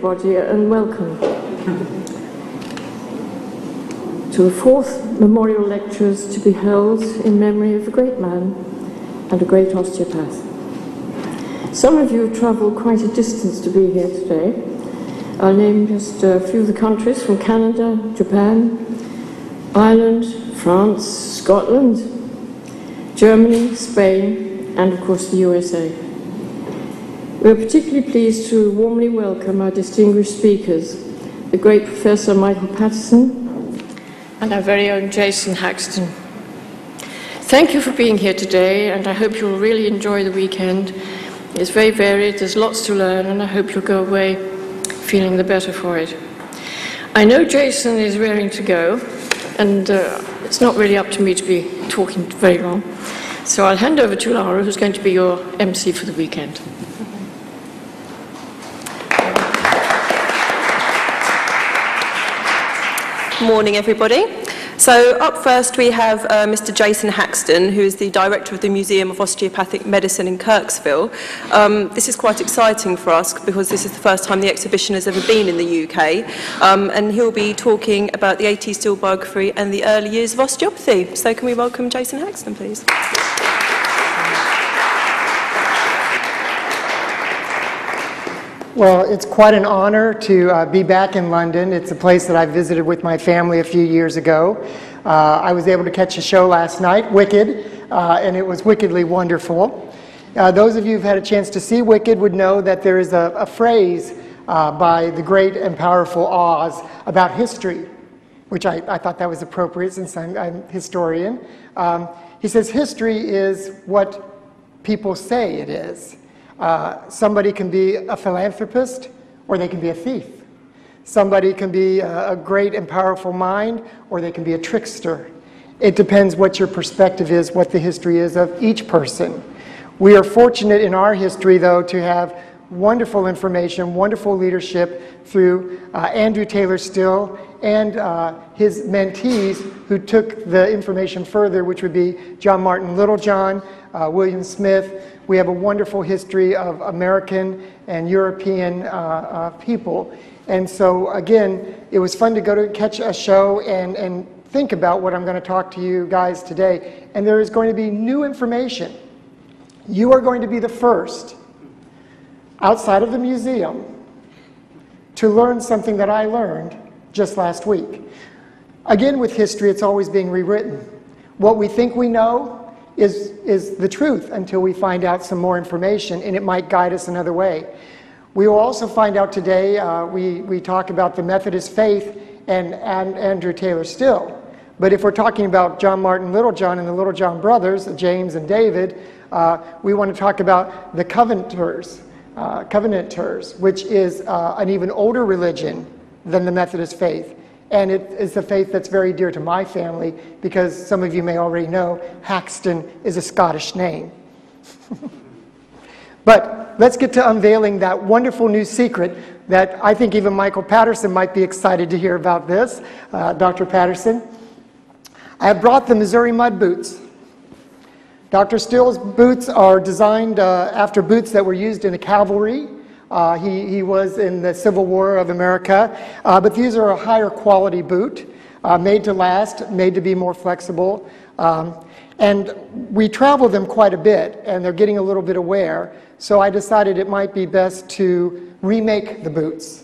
everybody, and welcome to the fourth memorial lectures to be held in memory of a great man and a great osteopath. Some of you have travelled quite a distance to be here today. I'll name just a few of the countries: from Canada, Japan, Ireland, France, Scotland, Germany, Spain, and of course the USA. We are particularly pleased to warmly welcome our distinguished speakers, the great Professor Michael Patterson and our very own Jason Haxton. Thank you for being here today, and I hope you'll really enjoy the weekend. It's very varied, there's lots to learn, and I hope you'll go away feeling the better for it. I know Jason is raring to go, and it's not really up to me to be talking very long. So I'll hand over to Laura, who's going to be your MC for the weekend. Morning, everybody. So up first we have Mr. Jason Haxton, who is the director of the Museum of Osteopathic Medicine in Kirksville. This is quite exciting for us because this is the first time the exhibition has ever been in the UK, and he'll be talking about the A.T. Still biography and the early years of osteopathy. So can we welcome Jason Haxton, please? Well, it's quite an honor to be back in London. It's a place that I visited with my family a few years ago. I was able to catch a show last night, Wicked, and it was wickedly wonderful. Those of you who've had a chance to see Wicked would know that there is a phrase by the great and powerful Oz about history, which I thought that was appropriate since I'm a historian. He says, history is what people say it is. Somebody can be a philanthropist, or they can be a thief. Somebody can be a great and powerful mind, or they can be a trickster. It depends what your perspective is, what the history is of each person. We are fortunate in our history, though, to have wonderful information, wonderful leadership through Andrew Taylor Still and his mentees who took the information further, which would be John Martin Littlejohn, William Smith. We have a wonderful history of American and European people. And so, again, it was fun to go to catch a show and think about what I'm going to talk to you guys today. And there is going to be new information. You are going to be the first, outside of the museum, to learn something that I learned just last week. Again, with history, it's always being rewritten. What we think we know is the truth until we find out some more information, and it might guide us another way. We will also find out today, we talk about the Methodist faith and Andrew Taylor Still. But if we're talking about John Martin Littlejohn and the Littlejohn brothers, James and David, we want to talk about the Covenanters, which is an even older religion than the Methodist faith. And it is a faith that's very dear to my family because some of you may already know Haxton is a Scottish name. But let's get to unveiling that wonderful new secret that I think even Michael Patterson might be excited to hear about this. Dr. Patterson. I have brought the Missouri mud boots. Dr. Still's boots are designed after boots that were used in the cavalry. He was in the Civil War of America, but these are a higher quality boot, made to last, made to be more flexible. And we travel them quite a bit, and they're getting a little bit of wear, so I decided it might be best to remake the boots.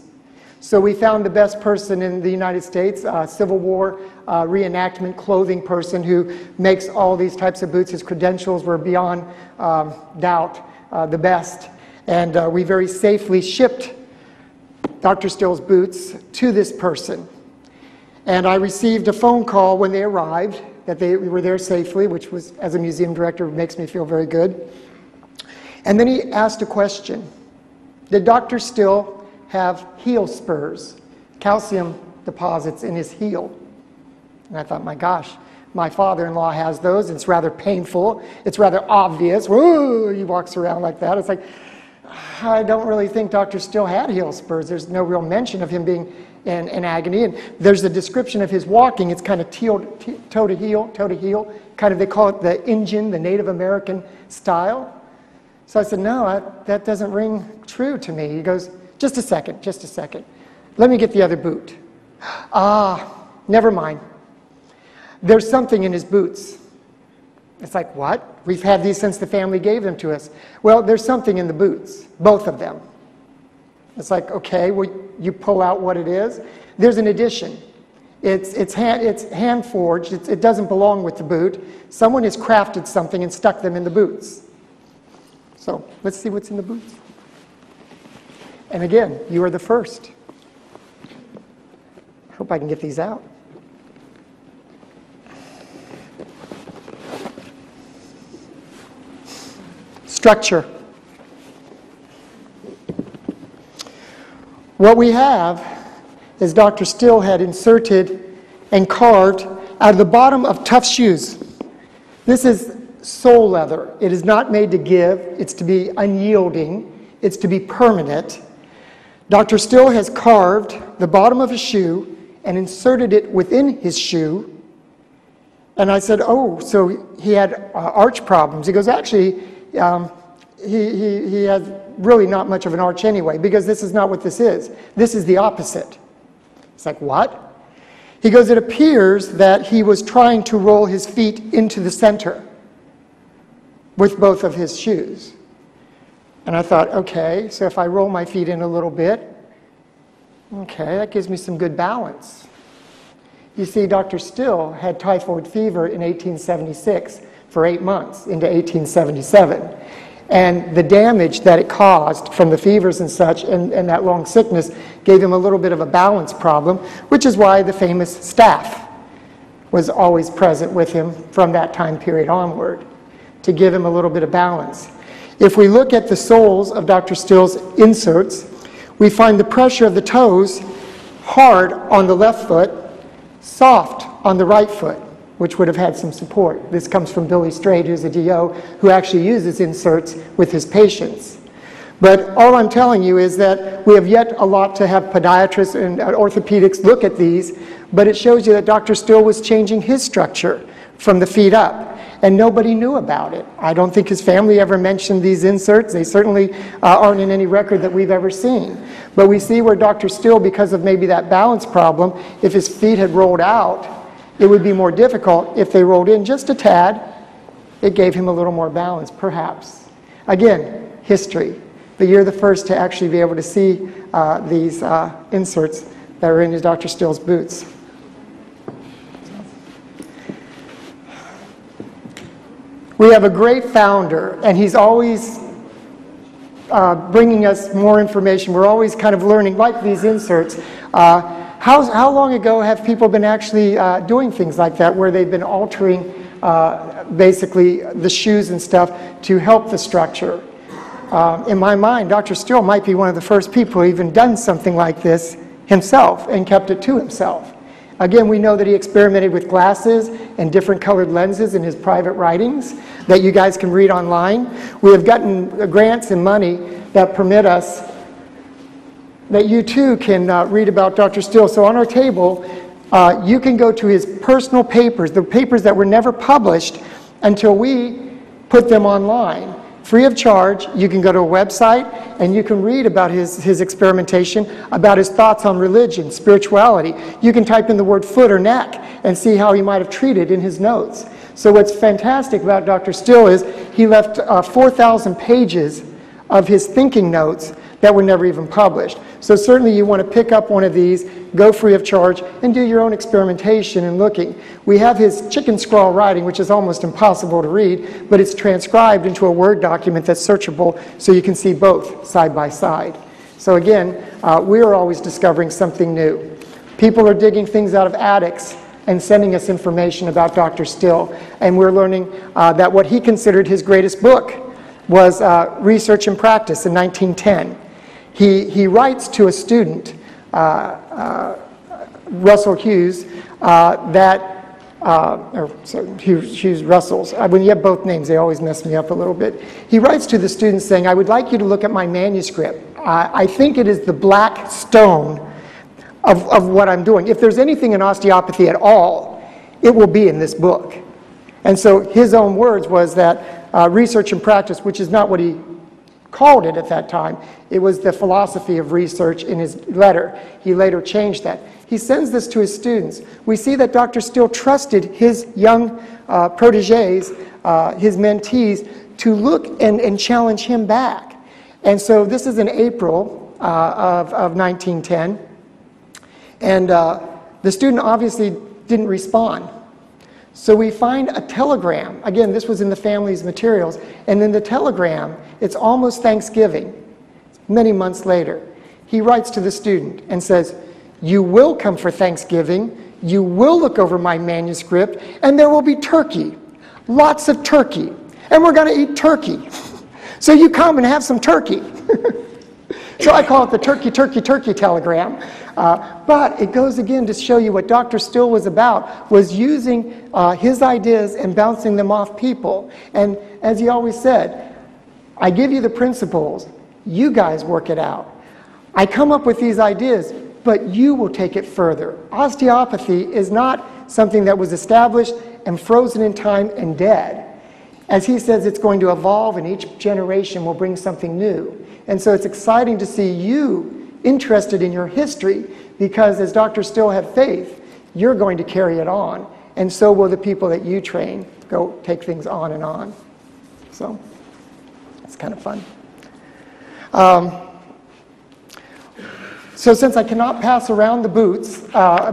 So we found the best person in the United States, Civil War reenactment clothing person who makes all these types of boots. His credentials were beyond doubt the best. And we very safely shipped Dr. Still's boots to this person. And I received a phone call when they arrived that we were there safely, which was, as a museum director, makes me feel very good. And then he asked a question. Did Dr. Still have heel spurs, calcium deposits in his heel? And I thought, my gosh, my father-in-law has those. It's rather painful. It's rather obvious. Woo, he walks around like that. It's like, I don't really think Dr. Still had heel spurs. There's no real mention of him being in agony. And there's a description of his walking. It's kind of toe to heel. Kind of, they call it the Indian, the Native American style. So I said, no, that doesn't ring true to me. He goes, Just a second, just a second. Let me get the other boot. Never mind. There's something in his boots. It's like, what? We've had these since the family gave them to us. Well, there's something in the boots, both of them. It's like, okay, well, you pull out what it is. There's an addition. It's hand forged. It doesn't belong with the boot. Someone has crafted something and stuck them in the boots. So let's see what's in the boots. And again, you are the first. I hope I can get these out. Structure. What we have is Dr. Still had inserted and carved out of the bottom of tough shoes. This is sole leather. It is not made to give. It's to be unyielding. It's to be permanent. Dr. Still has carved the bottom of a shoe and inserted it within his shoe. And I said, oh, so he had arch problems. He goes, actually, he has really not much of an arch anyway, because this is not what this is. This is the opposite. It's like, what? He goes, it appears that he was trying to roll his feet into the center with both of his shoes. And I thought, okay, so if I roll my feet in a little bit, okay, that gives me some good balance. You see, Dr. Still had typhoid fever in 1876 for 8 months into 1877. And the damage that it caused from the fevers and such and that long sickness gave him a little bit of a balance problem, which is why the famous staff was always present with him from that time period onward, to give him a little bit of balance. If we look at the soles of Dr. Still's inserts, we find the pressure of the toes hard on the left foot, soft on the right foot, which would have had some support. This comes from Billy Straight, who's a DO, who actually uses inserts with his patients. But all I'm telling you is that we have yet a lot to have podiatrists and orthopedics look at these, but it shows you that Dr. Still was changing his structure from the feet up, and nobody knew about it. I don't think his family ever mentioned these inserts. They certainly aren't in any record that we've ever seen. But we see where Dr. Still, because of maybe that balance problem, if his feet had rolled out, it would be more difficult. If they rolled in just a tad, it gave him a little more balance, perhaps. Again, history. But you're the first to actually be able to see these inserts that are in his Dr. Still's boots. We have a great founder, and he's always bringing us more information. We're always kind of learning, like these inserts. How long ago have people been actually doing things like that, where they've been altering basically the shoes and stuff to help the structure? In my mind, Dr. Still might be one of the first people who even done something like this himself and kept it to himself. Again, we know that he experimented with glasses and different colored lenses in his private writings that you guys can read online. We have gotten grants and money that permit us that you too can read about Dr. Still. So on our table, you can go to his personal papers, the papers that were never published until we put them online. Free of charge. You can go to a website and you can read about his experimentation, about his thoughts on religion, spirituality. You can type in the word foot or neck and see how he might have treated in his notes. So what's fantastic about Dr. Still is he left 4,000 pages of his thinking notes that were never even published. So certainly you want to pick up one of these, go free of charge, and do your own experimentation and looking. We have his chicken scrawl writing, which is almost impossible to read, but it's transcribed into a Word document that's searchable, so you can see both side by side. So again, we are always discovering something new. People are digging things out of attics and sending us information about Dr. Still, and we're learning that what he considered his greatest book was Research and Practice in 1910. He writes to a student, Russell Hughes, Hughes Russells. When you have both names, they always mess me up a little bit. He writes to the student saying, I would like you to look at my manuscript. I think it is the black stone of what I'm doing. If there's anything in osteopathy at all, it will be in this book. And so his own words was that Research and Practice, which is not what he called it at that time. It was the philosophy of research in his letter. He later changed that. He sends this to his students. We see that Dr. Still trusted his young proteges, his mentees, to look and challenge him back. And so this is in April of 1910. And the student obviously didn't respond. So we find a telegram. Again, this was in the family's materials. And in the telegram, it's almost Thanksgiving, many months later. He writes to the student and says, "You will come for Thanksgiving, you will look over my manuscript, and there will be turkey, lots of turkey, and we're going to eat turkey. So you come and have some turkey." So I call it the turkey, turkey, turkey telegram. But it goes again to show you what Dr. Still was about, was using his ideas and bouncing them off people. And as he always said, I give you the principles, you guys work it out. I come up with these ideas, but you will take it further. Osteopathy is not something that was established and frozen in time and dead. As he says, it's going to evolve, and each generation will bring something new. And so it's exciting to see you interested in your history, because as Dr. Still have faith, you're going to carry it on. And so will the people that you train go take things on and on. So it's kind of fun. So since I cannot pass around the boots,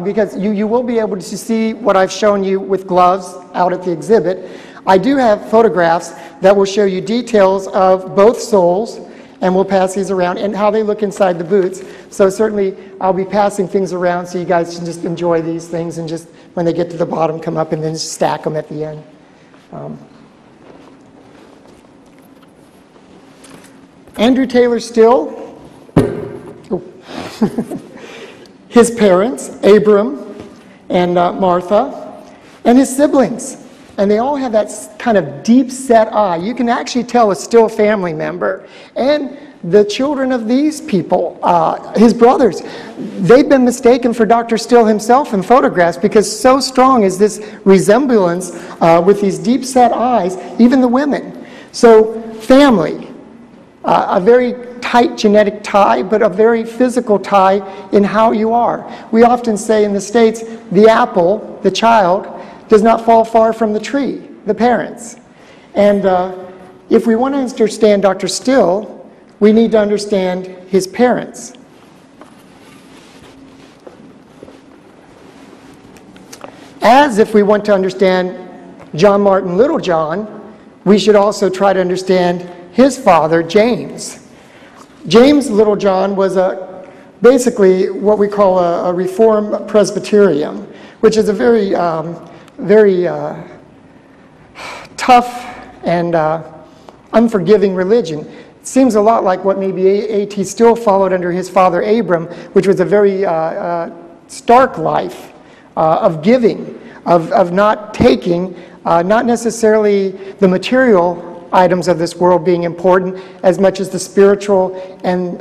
because you will be able to see what I've shown you with gloves out at the exhibit, I do have photographs that will show you details of both soles, and we'll pass these around, and how they look inside the boots. So certainly I'll be passing things around so you guys can just enjoy these things, and just when they get to the bottom, come up and then just stack them at the end. Andrew Taylor Still, his parents, Abram and Martha, and his siblings. And they all have that kind of deep-set eye. You can actually tell a Still family member. And the children of these people, his brothers, they've been mistaken for Dr. Still himself in photographs, because so strong is this resemblance with these deep-set eyes, even the women. So family, a very tight genetic tie, but a very physical tie in how you are. We often say in the States, the apple, the child, does not fall far from the tree, the parents. And if we want to understand Dr. Still, we need to understand his parents. As if we want to understand John Martin Littlejohn, we should also try to understand his father, James. James Littlejohn was basically what we call a Reformed Presbyterian, which is a very tough and unforgiving religion. It seems a lot like what maybe A.T. Still followed under his father Abram, which was a very stark life of giving, of not taking, not necessarily the material items of this world being important as much as the spiritual and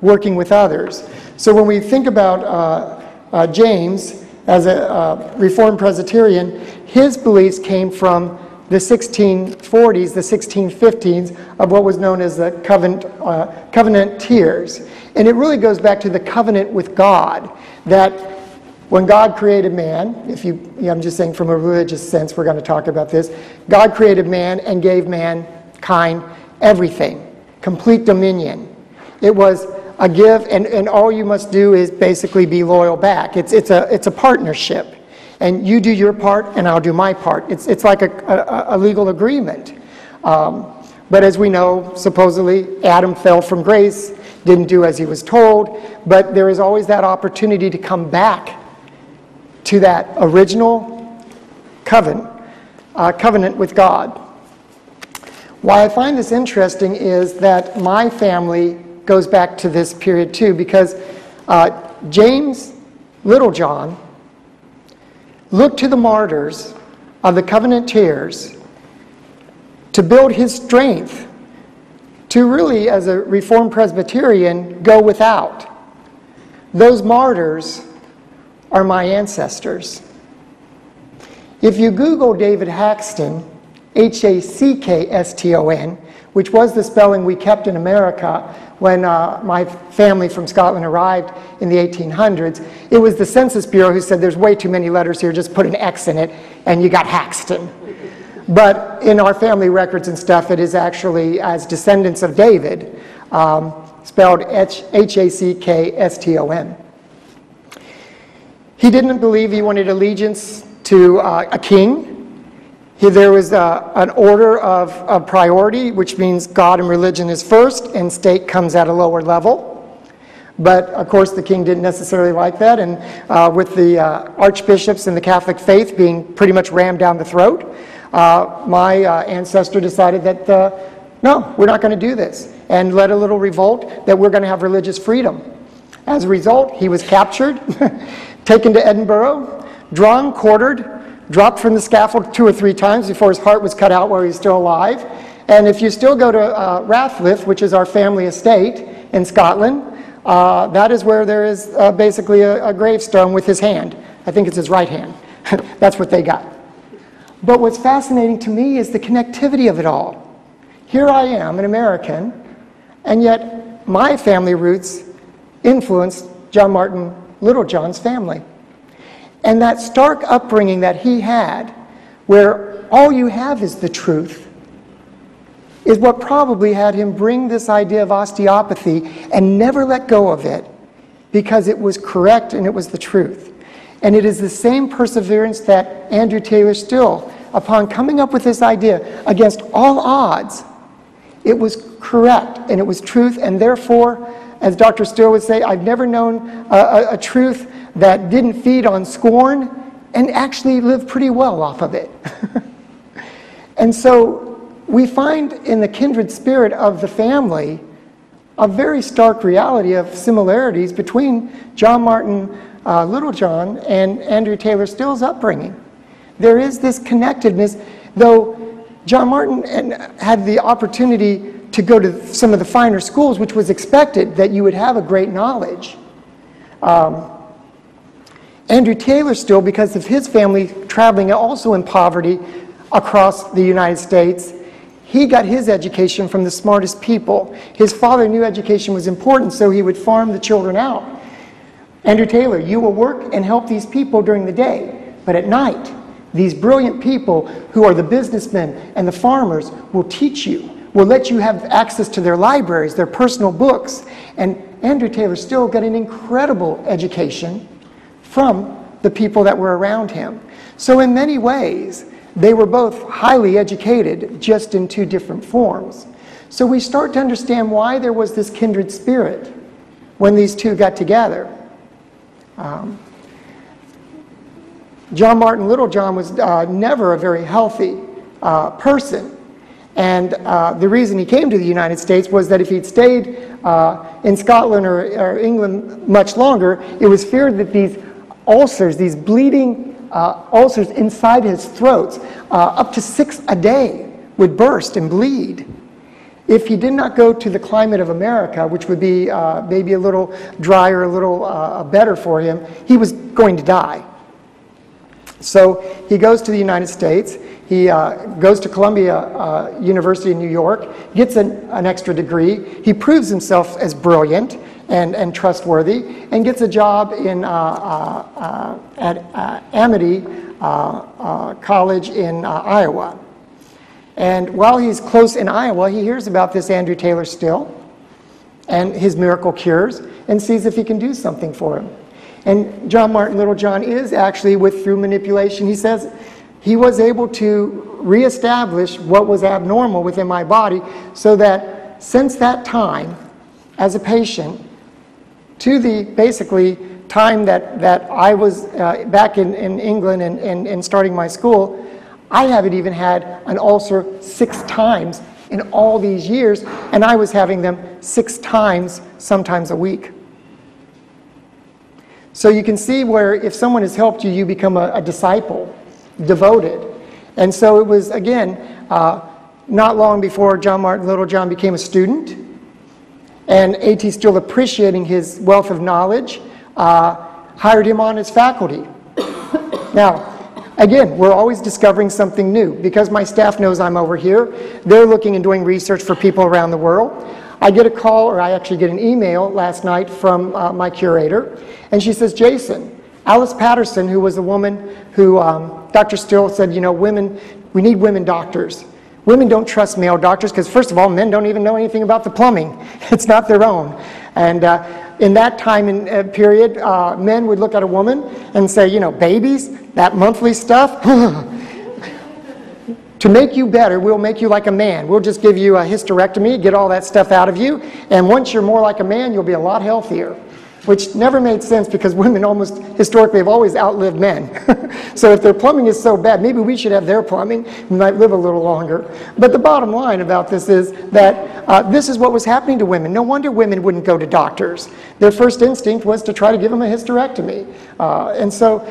working with others. So when we think about James as a Reformed Presbyterian, his beliefs came from the 1640s, the 1615s, of what was known as the covenanters. And it really goes back to the covenant with God, that when God created man, I'm just saying from a religious sense, we're going to talk about this, God created man and gave mankind everything, complete dominion. It was a give, and all you must do is basically be loyal back. It's a partnership, and you do your part, and I'll do my part. It's like a legal agreement. But as we know, supposedly Adam fell from grace, didn't do as he was told, but there is always that opportunity to come back to that original covenant with God. Why I find this interesting is that my family goes back to this period too, because James Littlejohn looked to the martyrs of the covenanters to build his strength to really, as a Reformed Presbyterian, go without. Those martyrs are my ancestors. If you Google David Haxton, Haxton, which was the spelling we kept in America when my family from Scotland arrived in the 1800s. It was the Census Bureau who said there's way too many letters here, just put an X in it, and you got Haxton. But in our family records and stuff, it is actually as descendants of David, spelled Haxton. He didn't believe he wanted allegiance to a king. There was an order of priority, which means God and religion is first, and state comes at a lower level. But, of course, the king didn't necessarily like that, and with the archbishops and the Catholic faith being pretty much rammed down the throat, my ancestor decided that, no, we're not going to do this, and led a little revolt that we're going to have religious freedom. As a result, he was captured, taken to Edinburgh, drawn, quartered, dropped from the scaffold 2 or 3 times before his heart was cut out while he was still alive. And if you still go to Rathliffe, which is our family estate in Scotland, that is where there is basically a gravestone with his hand. I think it's his right hand. That's what they got. But what's fascinating to me is the connectivity of it all. Here I am, an American, and yet my family roots influenced John Martin Littlejohn's family. And that stark upbringing that he had, where all you have is the truth, is what probably had him bring this idea of osteopathy and never let go of it, because it was correct and it was the truth. And it is the same perseverance that Andrew Taylor Still, upon coming up with this idea against all odds, it was correct and it was truth, and therefore, as Dr. Still would say, I've never known a truth that didn't feed on scorn and actually lived pretty well off of it. And so we find in the kindred spirit of the family a very stark reality of similarities between John Martin Littlejohn and Andrew Taylor Still's upbringing. There is this connectedness, though John Martin had the opportunity to go to some of the finer schools, which was expected that you would have a great knowledge. Andrew Taylor Still, because of his family traveling also in poverty across the United States, he got his education from the smartest people. His father knew education was important, so he would farm the children out. Andrew Taylor, you will work and help these people during the day, but at night, these brilliant people who are the businessmen and the farmers will teach you, will let you have access to their libraries, their personal books. And Andrew Taylor Still got an incredible education from the people that were around him. So in many ways, they were both highly educated, just in 2 different forms. So we start to understand why there was this kindred spirit when these 2 got together. John Martin Littlejohn was never a very healthy person. And the reason he came to the United States was that if he'd stayed in Scotland or England much longer, it was feared that these ulcers, these bleeding ulcers inside his throats, up to 6 a day, would burst and bleed. If he did not go to the climate of America, which would be maybe a little drier, a little better for him, he was going to die. So he goes to the United States. He goes to Columbia University in New York, gets an extra degree. He proves himself as brilliant and trustworthy, and gets a job in, at Amity College in Iowa. And while he's close in Iowa, he hears about this Andrew Taylor Still and his miracle cures, and sees if he can do something for him. And John Martin Littlejohn is actually, through manipulation, he says, he was able to reestablish what was abnormal within my body, so that since that time, as a patient, to the basically time that I was back in England and starting my school, I haven't even had an ulcer 6 times in all these years, and I was having them 6 times, sometimes a week. So you can see where if someone has helped you, you become a disciple, devoted. And so it was, again, not long before John Martin Littlejohn became a student, and A.T. Still, appreciating his wealth of knowledge, hired him on his faculty. Now, Again, we're always discovering something new. Because my staff knows I'm over here, they're looking and doing research for people around the world. I get a call, or I actually get an email last night from my curator, and she says, Jason, Alice Patterson, who was a woman who Dr. Still said, you know, women, we need women doctors. Women don't trust male doctors because, first of all, men don't even know anything about the plumbing. It's not their own. And in that time and period, men would look at a woman and say, you know, babies, that monthly stuff, to make you better, we'll make you like a man. We'll just give you a hysterectomy, get all that stuff out of you, and once you're more like a man, you'll be a lot healthier. Which never made sense because women almost historically have always outlived men. So if their plumbing is so bad, maybe we should have their plumbing. We might live a little longer. But the bottom line about this is that this is what was happening to women. No wonder women wouldn't go to doctors. Their first instinct was to try to give them a hysterectomy. And so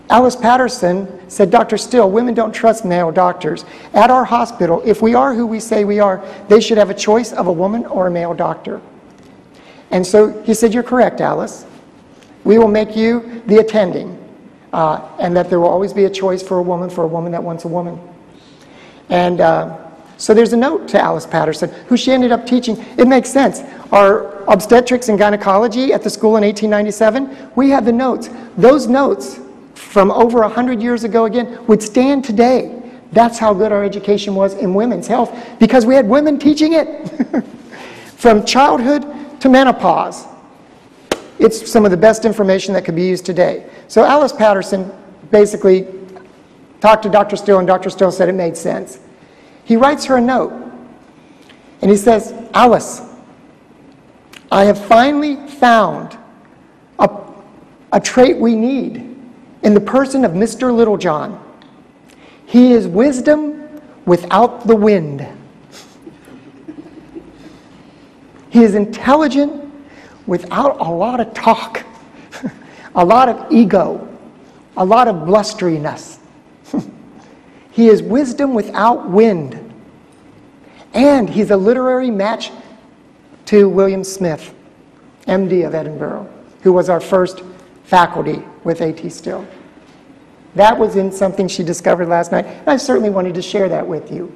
Alice Patterson said, Dr. Still, women don't trust male doctors. At our hospital, if we are who we say we are, they should have a choice of a woman or a male doctor. And so he said, you're correct, Alice. We will make you the attending, and that there will always be a choice for a woman that wants a woman. And so there's a note to Alice Patterson, who she ended up teaching. It makes sense. Our obstetrics and gynecology at the school in 1897, we had the notes. Those notes from over 100 years ago again would stand today. That's how good our education was in women's health, because we had women teaching it. From childhood to menopause. It's some of the best information that could be used today. So Alice Patterson basically talked to Dr. Still, and Dr. Still said it made sense. He writes her a note, and he says, Alice, I have finally found a trait we need in the person of Mr. Littlejohn. He is wisdom without the wind. He is intelligent without a lot of talk, a lot of ego, a lot of blusteriness. He is wisdom without wind. And he's a literary match to William Smith, MD of Edinburgh, who was our first faculty with A.T. Still. That was in something she discovered last night, and I certainly wanted to share that with you.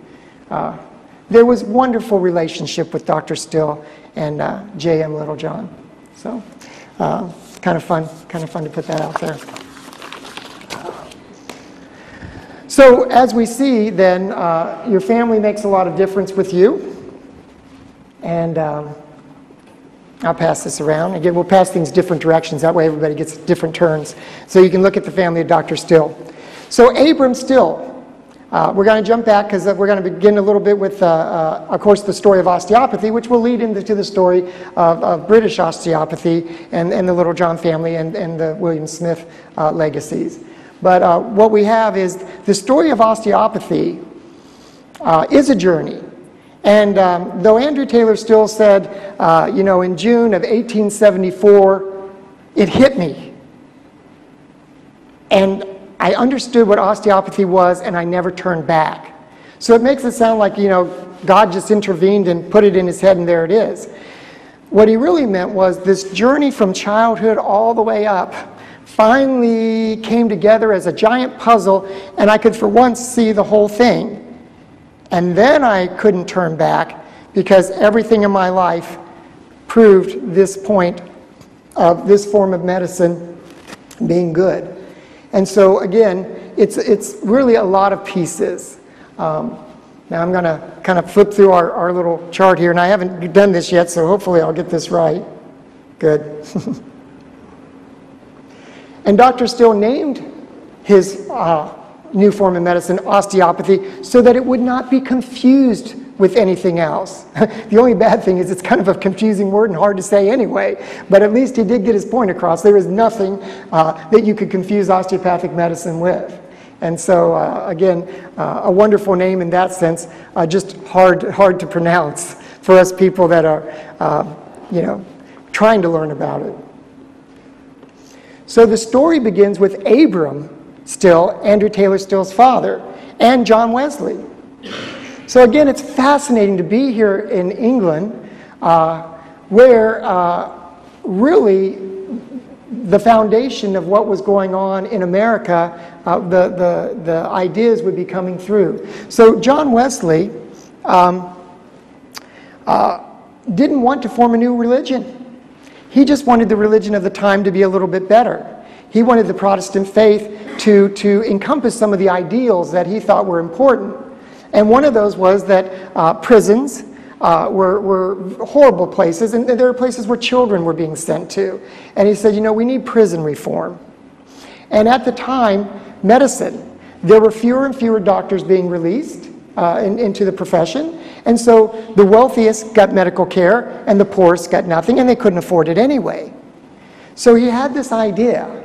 There was wonderful relationship with Dr. Still and J.M. Littlejohn. So, kind of fun to put that out there. So, as we see, then, your family makes a lot of difference with you. And I'll pass this around. Again, we'll pass things different directions. That way everybody gets different turns. So you can look at the family of Dr. Still. So, Abram Still. We're going to jump back because we're going to begin a little bit with, of course, the story of osteopathy, which will lead into the story of British osteopathy and the Littlejohn family and the William Smith legacies. But what we have is the story of osteopathy is a journey. And though Andrew Taylor Still said, you know, in June of 1874, it hit me. And I understood what osteopathy was, and I never turned back. So it makes it sound like, you know, God just intervened and put it in his head, and there it is. What he really meant was this journey from childhood all the way up finally came together as a giant puzzle, and I could for once see the whole thing. And then I couldn't turn back because everything in my life proved this point of this form of medicine being good. And so again, it's really a lot of pieces. Now I'm going to kind of flip through our little chart here, and I haven't done this yet, so hopefully I'll get this right. Good. And Dr. Still named his new form of medicine osteopathy so that it would not be confused with anything else. The only bad thing is it's kind of a confusing word and hard to say anyway, but at least he did get his point across. There is nothing that you could confuse osteopathic medicine with. And so, again, a wonderful name in that sense, just hard to pronounce for us people that are, you know, trying to learn about it. So the story begins with Abram Still, Andrew Taylor Still's father, and John Wesley. So again, it's fascinating to be here in England, where really the foundation of what was going on in America, the ideas would be coming through. So John Wesley didn't want to form a new religion. He just wanted the religion of the time to be a little bit better. He wanted the Protestant faith to encompass some of the ideals that he thought were important. And one of those was that prisons were horrible places, and there were places where children were being sent to. And he said, you know, we need prison reform. And at the time, medicine, there were fewer and fewer doctors being released into the profession. And so the wealthiest got medical care, and the poorest got nothing, and they couldn't afford it anyway. So he had this idea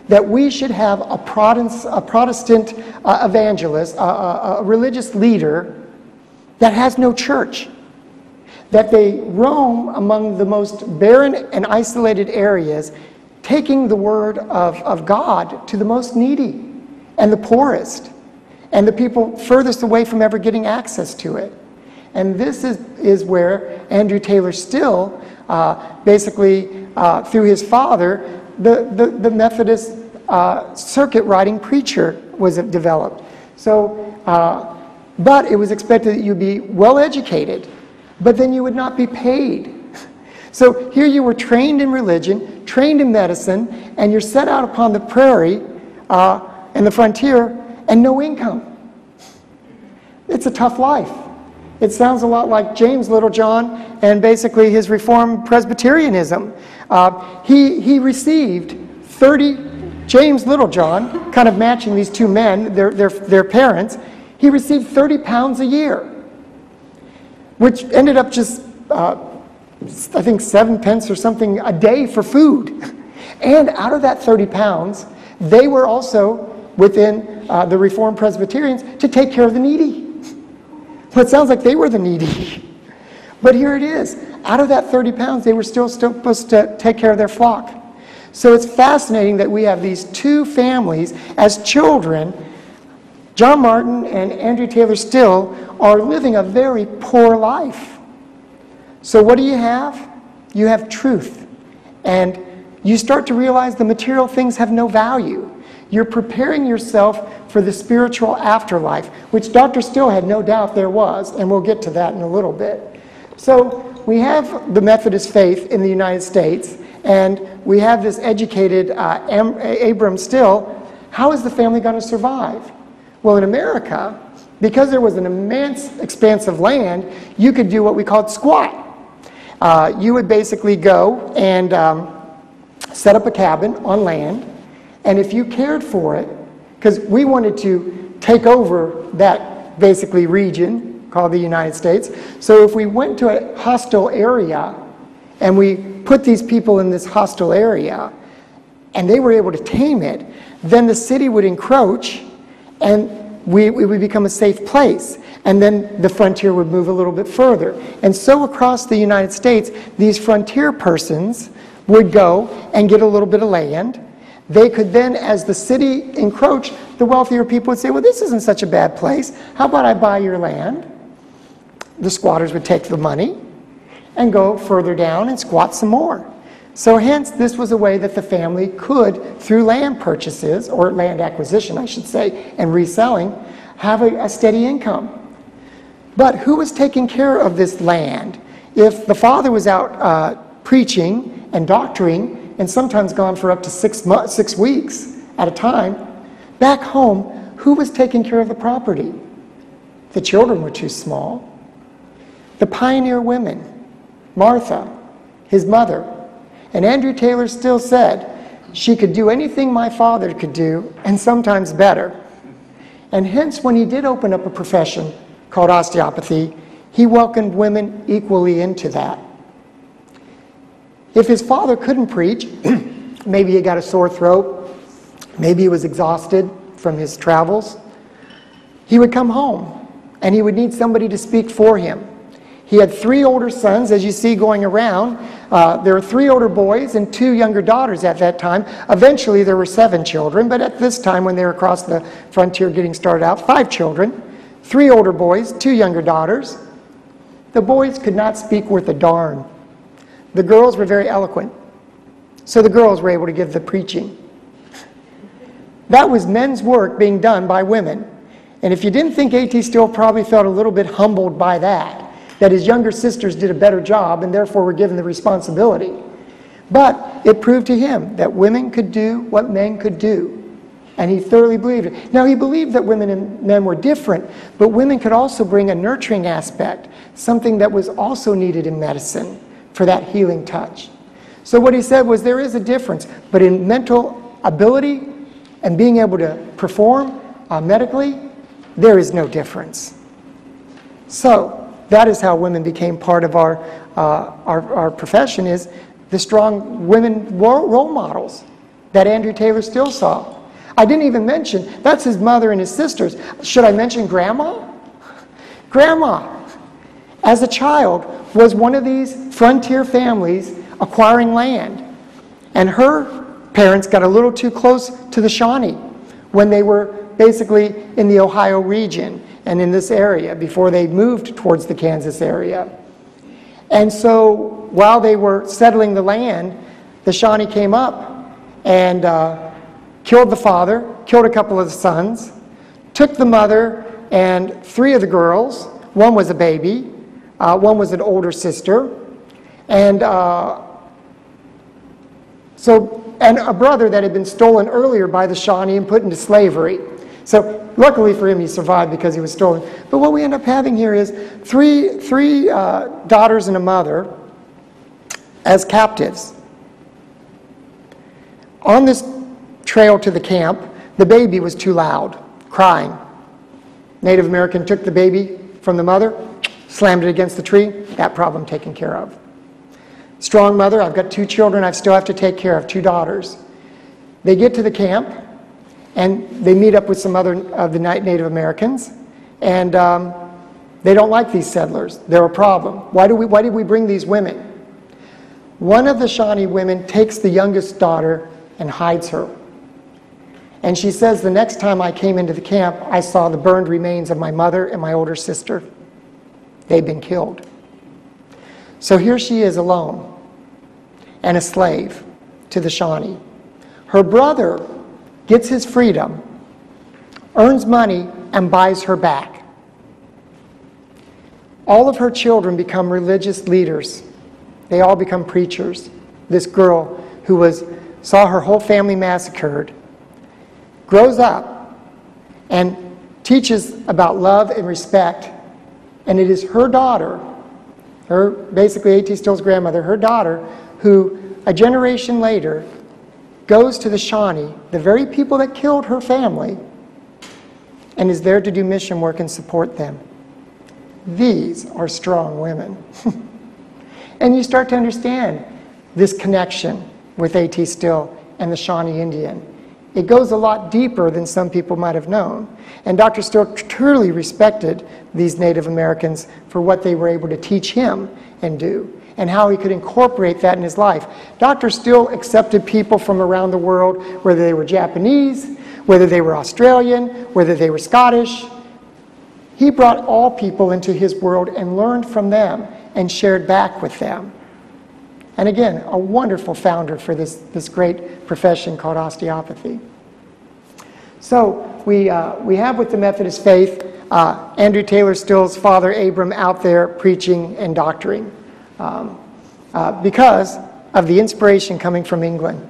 that we should have a Protestant evangelist, a religious leader that has no church, that they roam among the most barren and isolated areas, taking the word of God to the most needy and the poorest and the people furthest away from ever getting access to it. And this is where Andrew Taylor Still, basically through his father, the Methodist circuit riding preacher was developed. So, but it was expected that you'd be well educated, but then you would not be paid. So here you were trained in religion, trained in medicine, and you're set out upon the prairie and the frontier, and no income. It's a tough life. It sounds a lot like James Littlejohn and basically his Reformed Presbyterianism. He received 30, James Littlejohn, kind of matching these two men, their parents, he received 30 pounds a year, which ended up just, I think 7 pence or something a day for food. And out of that 30 pounds, they were also within the Reformed Presbyterians to take care of the needy. Well, it sounds like they were the needy. But here it is. Out of that 30 pounds, they were still supposed to take care of their flock. So it's fascinating that we have these two families as children. John Martin and Andrew Taylor Still are living a very poor life. So what do you have? You have truth. And you start to realize the material things have no value. You're preparing yourself for the spiritual afterlife, which Dr. Still had no doubt there was, and we'll get to that in a little bit. So we have the Methodist faith in the United States, and we have this educated Abram Still. How is the family going to survive? Well, in America, because there was an immense expanse of land, you could do what we called squat. You would basically go and set up a cabin on land, and if you cared for it, because we wanted to take over that basically region called the United States, so if we went to a hostile area and we put these people in this hostile area and they were able to tame it, then the city would encroach and we would become a safe place. And then the frontier would move a little bit further. And so across the United States, these frontier persons would go and get a little bit of land. They could then, as the city encroached, the wealthier people would say, well, this isn't such a bad place. How about I buy your land? The squatters would take the money and go further down and squat some more. So hence, this was a way that the family could, through land purchases, or land acquisition, I should say, and reselling, have a steady income. But who was taking care of this land? If the father was out preaching and doctoring, and sometimes gone for up to 6 weeks at a time, back home, who was taking care of the property? The children were too small. The pioneer women, Martha, his mother, and Andrew Taylor Still said, she could do anything my father could do, and sometimes better. And hence, when he did open up a profession called osteopathy, he welcomed women equally into that. If his father couldn't preach, maybe he got a sore throat, maybe he was exhausted from his travels, he would come home and he would need somebody to speak for him. He had 3 older sons, as you see going around. There were 3 older boys and 2 younger daughters at that time. Eventually there were 7 children, but at this time when they were across the frontier getting started out, 5 children, 3 older boys, 2 younger daughters. The boys could not speak worth a darn. The girls were very eloquent. so the girls were able to give the preaching. That was men's work being done by women. And if you didn't think A.T. Still probably felt a little bit humbled by that his younger sisters did a better job and therefore were given the responsibility. But it proved to him that women could do what men could do. And he thoroughly believed it. Now, he believed that women and men were different, but women could also bring a nurturing aspect, something that was also needed in medicine for that healing touch. So what he said was there is a difference, but in mental ability and being able to perform medically, there is no difference. So that is how women became part of our profession, is the strong women role models that Andrew Taylor Still saw. I didn't even mention, that's his mother and his sisters. Should I mention Grandma? Grandma, as a child, was one of these frontier families acquiring land. And her parents got a little too close to the Shawnee when they were basically in the Ohio region and in this area before they moved towards the Kansas area. And so while they were settling the land, the Shawnee came up and killed the father, killed a couple of the sons, took the mother and 3 of the girls. One was a baby, one was an older sister, and and a brother that had been stolen earlier by the Shawnee and put into slavery. So luckily for him, he survived because he was stolen. But what we end up having here is three daughters and a mother as captives. On this trail to the camp, the baby was too loud, crying. Native American took the baby from the mother, slammed it against the tree, that problem taken care of. Strong mother, I've got 2 children I still have to take care of, 2 daughters. They get to the camp, and they meet up with some other of the Native Americans, and they don't like these settlers. They're a problem. Why did we bring these women? One of the Shawnee women takes the youngest daughter and hides her. And she says, the next time I came into the camp, I saw the burned remains of my mother and my older sister. They'd been killed. So here she is alone and a slave to the Shawnee. Her brother gets his freedom, earns money, and buys her back. All of her children become religious leaders. They all become preachers. This girl who saw her whole family massacred grows up and teaches about love and respect, and it is her daughter, basically A.T. Still's grandmother, her daughter, who a generation later goes to the Shawnee, the very people that killed her family, and is there to do mission work and support them. These are strong women. And you start to understand this connection with A.T. Still and the Shawnee Indian. It goes a lot deeper than some people might have known. And Dr. Still truly respected these Native Americans for what they were able to teach him and do, and how he could incorporate that in his life. Dr. Still accepted people from around the world, whether they were Japanese, whether they were Australian, whether they were Scottish. He brought all people into his world and learned from them and shared back with them. And again, a wonderful founder for this great profession called osteopathy. So we have with the Methodist faith Andrew Taylor Still's father Abram out there preaching and doctoring because of the inspiration coming from England.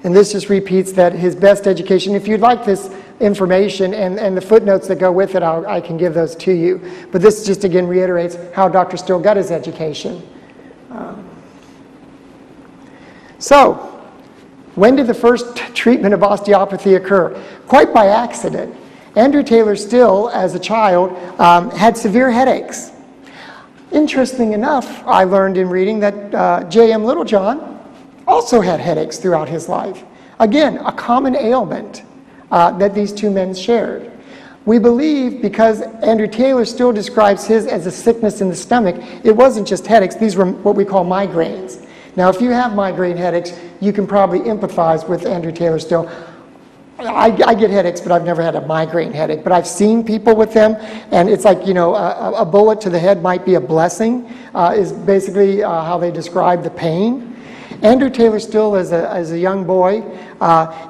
And this just repeats that his best education. If you'd like this information and the footnotes that go with it, I can give those to you. But this just again reiterates how Dr. Still got his education. So, when did the first treatment of osteopathy occur? Quite by accident. Andrew Taylor Still, as a child, had severe headaches. Interesting enough, I learned in reading that J.M. Littlejohn also had headaches throughout his life. Again, a common ailment that these two men shared. We believe, because Andrew Taylor Still describes his as a sickness in the stomach, it wasn't just headaches, these were what we call migraines. Now, if you have migraine headaches, you can probably empathize with Andrew Taylor Still. I get headaches, but I've never had a migraine headache. But I've seen people with them, and it's like, you know, a bullet to the head might be a blessing, is basically how they describe the pain. Andrew Taylor Still, as a young boy,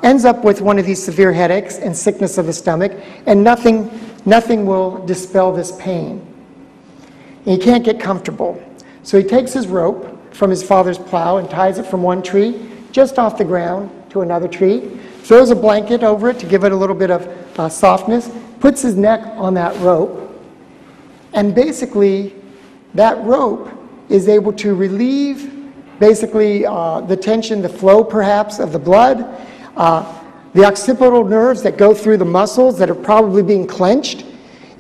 ends up with one of these severe headaches and sickness of the stomach, and nothing will dispel this pain. And he can't get comfortable. So he takes his rope from his father's plow and ties it from one tree just off the ground to another tree, throws a blanket over it to give it a little bit of softness, puts his neck on that rope, and basically that rope is able to relieve basically the tension, the flow perhaps of the blood, the occipital nerves that go through the muscles that are probably being clenched.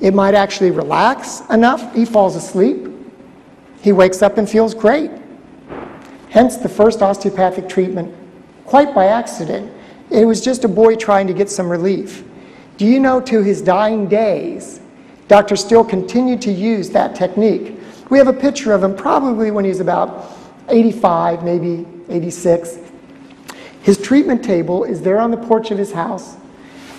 It might actually relax enough. He falls asleep. He wakes up and feels great. Hence the first osteopathic treatment, quite by accident. It was just a boy trying to get some relief. Do you know, to his dying days, Dr. Still continued to use that technique. We have a picture of him probably when he's about 85, maybe 86. His treatment table is there on the porch of his house,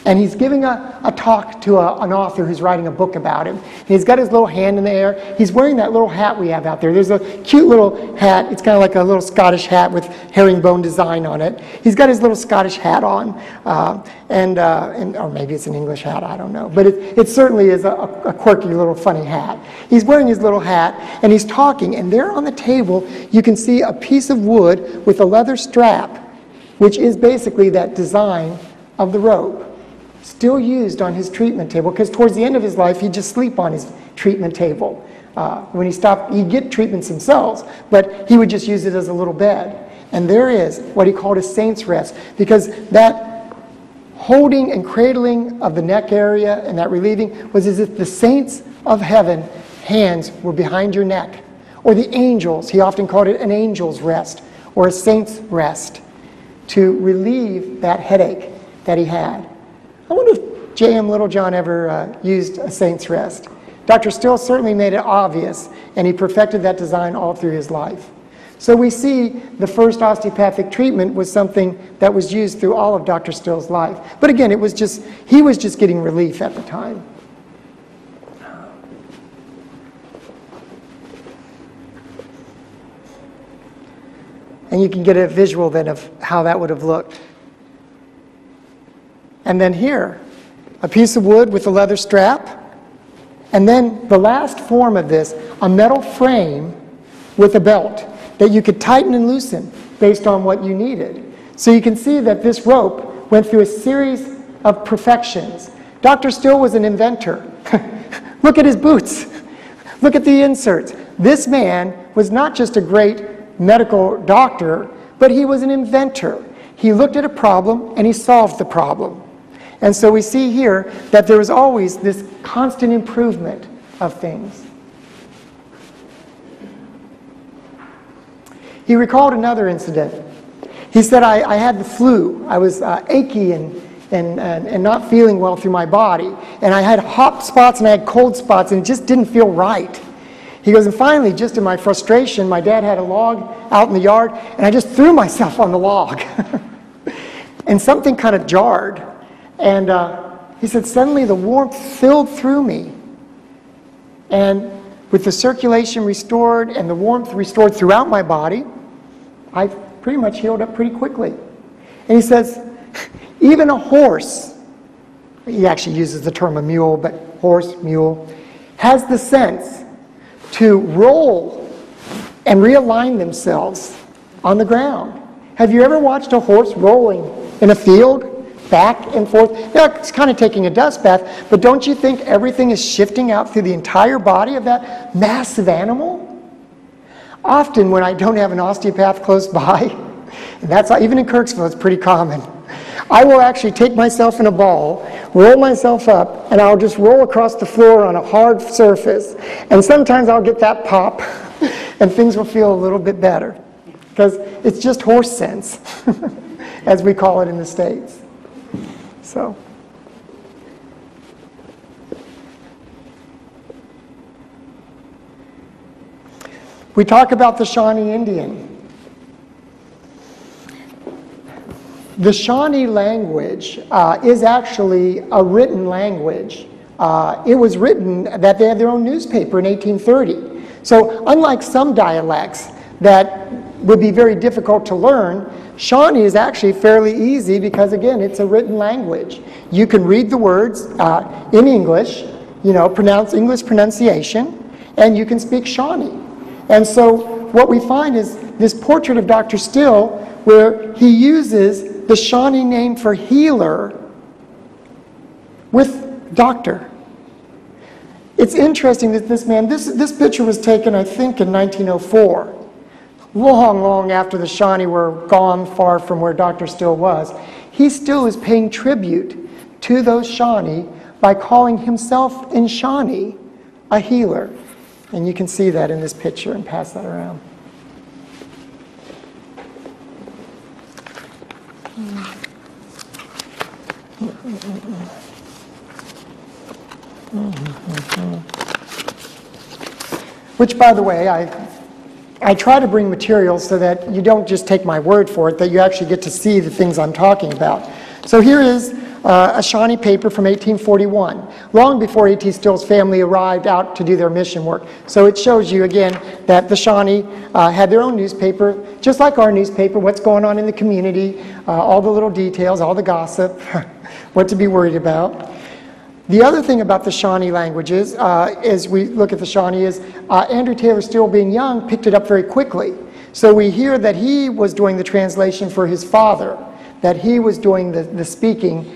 and he's giving a talk to an author who's writing a book about him. And he's got his little hand in the air. He's wearing that little hat we have out there. There's a cute little hat. It's kind of like a little Scottish hat with herringbone design on it. He's got his little Scottish hat on, or maybe it's an English hat, I don't know. But it certainly is a quirky little funny hat. He's wearing his little hat, and he's talking, and there on the table you can see a piece of wood with a leather strap, which is basically that design of the rope. Still used on his treatment table, because towards the end of his life, he'd just sleep on his treatment table. When he stopped, he'd get treatments themselves, but he would just use it as a little bed. And there is what he called a saint's rest, because that holding and cradling of the neck area and that relieving was as if the saints of heaven hands were behind your neck. Or the angels, he often called it an angel's rest, or a saint's rest, to relieve that headache that he had. I wonder if J.M. Littlejohn ever used a saint's rest. Dr. Still certainly made it obvious, and he perfected that design all through his life. So we see the first osteopathic treatment was something that was used through all of Dr. Still's life. But again, he was just getting relief at the time. And you can get a visual then of how that would have looked. And then here, a piece of wood with a leather strap. And then the last form of this, a metal frame with a belt that you could tighten and loosen based on what you needed. So you can see that this rope went through a series of perfections. Dr. Still was an inventor. Look at his boots. Look at the inserts. This man was not just a great medical doctor, but he was an inventor. He looked at a problem and he solved the problem. And so we see here that there is always this constant improvement of things. He recalled another incident. He said, I had the flu. I was achy and not feeling well through my body. And I had hot spots and I had cold spots, and it just didn't feel right. He goes, and finally, just in my frustration, my dad had a log out in the yard, and I just threw myself on the log. And something kind of jarred. And he said, suddenly the warmth filled through me. And with the circulation restored and the warmth restored throughout my body, I pretty much healed up pretty quickly. And he says, even a horse, he actually uses the term a mule, but horse, mule, has the sense to roll and realign themselves on the ground. Have you ever watched a horse rolling in a field? Back and forth. Yeah, it's kind of taking a dust bath, but don't you think everything is shifting out through the entire body of that massive animal? Often when I don't have an osteopath close by, and that's even in Kirksville, it's pretty common, I will actually take myself in a ball, roll myself up, and I'll just roll across the floor on a hard surface. And sometimes I'll get that pop, and things will feel a little bit better, because it's just horse sense, as we call it in the States. So, we talk about the Shawnee Indian. The Shawnee language is actually a written language. It was written that they had their own newspaper in 1830. So unlike some dialects that would be very difficult to learn, Shawnee is actually fairly easy because, again, it's a written language. You can read the words in English, you know, pronounce English pronunciation, and you can speak Shawnee. And so what we find is this portrait of Dr. Still, where he uses the Shawnee name for healer with doctor. It's interesting that this man, this picture was taken, I think, in 1904. Long, long after the Shawnee were gone far from where Dr. Still was. He still is paying tribute to those Shawnee by calling himself in Shawnee a healer. And you can see that in this picture and pass that around. Which, by the way, I try to bring materials so that you don't just take my word for it, that you actually get to see the things I'm talking about. So here is a Shawnee paper from 1841, long before A.T. Still's family arrived out to do their mission work. So it shows you, again, that the Shawnee had their own newspaper, just like our newspaper, what's going on in the community, all the little details, all the gossip, what to be worried about. The other thing about the Shawnee languages, as we look at the Shawnee, is Andrew Taylor Still, being young, picked it up very quickly. So we hear that he was doing the translation for his father, that he was doing the speaking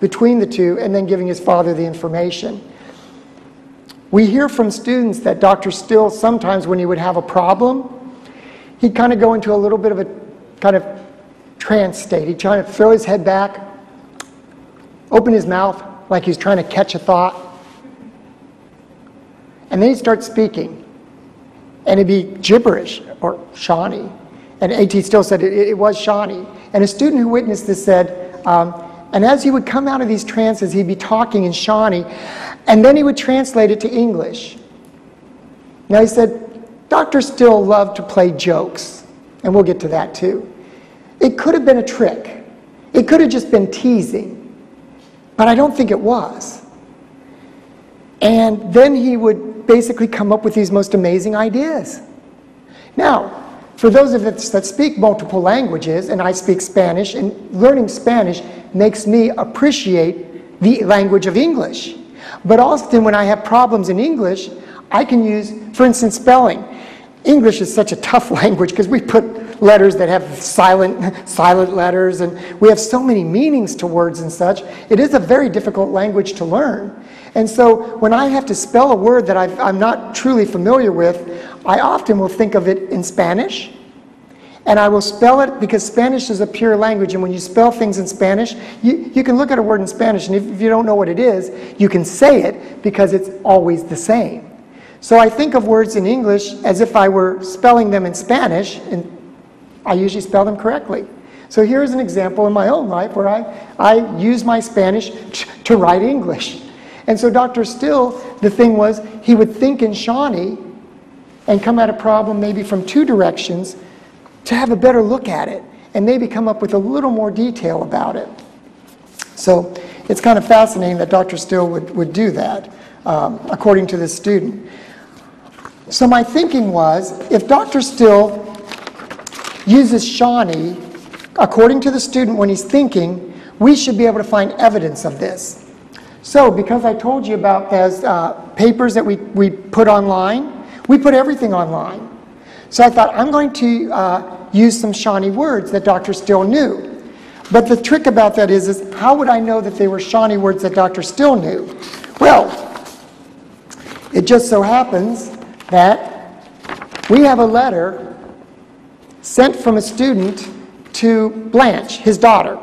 between the two and then giving his father the information. We hear from students that Dr. Still, sometimes when he would have a problem, he'd kind of go into a little bit of a kind of trance state. He'd try to throw his head back, open his mouth like he's trying to catch a thought, and then he'd start speaking, and it'd be gibberish or Shawnee. And A.T. Still said it was Shawnee. And a student who witnessed this said, and as he would come out of these trances, he'd be talking in Shawnee, and then he would translate it to English. Now he said, Dr. Still loved to play jokes, and we'll get to that too. It could have been a trick. It could have just been teasing, but I don't think it was. And then he would basically come up with these most amazing ideas. Now, for those of us that speak multiple languages, and I speak Spanish, and learning Spanish makes me appreciate the language of English. But often when I have problems in English, I can use, for instance, spelling. English is such a tough language because we put letters that have silent letters, and we have so many meanings to words and such. It is a very difficult language to learn. And so when I have to spell a word that I'm not truly familiar with, I often will think of it in Spanish, and I will spell it because Spanish is a pure language, and when you spell things in Spanish, you can look at a word in Spanish, and if you don't know what it is, you can say it because it's always the same. So I think of words in English as if I were spelling them in Spanish, and I usually spell them correctly. So here's an example in my own life where I use my Spanish to write English. And so Dr. Still, the thing was, he would think in Shawnee and come at a problem maybe from two directions to have a better look at it and maybe come up with a little more detail about it. So it's kind of fascinating that Dr. Still would do that, according to this student. So my thinking was, if Dr. Still uses Shawnee, according to the student when he's thinking, we should be able to find evidence of this. So because I told you about those papers that we put online, we put everything online. So I thought, I'm going to use some Shawnee words that Dr. Still knew. But the trick about that is how would I know that they were Shawnee words that Dr. Still knew? Well, it just so happens that we have a letter sent from a student to Blanche, his daughter.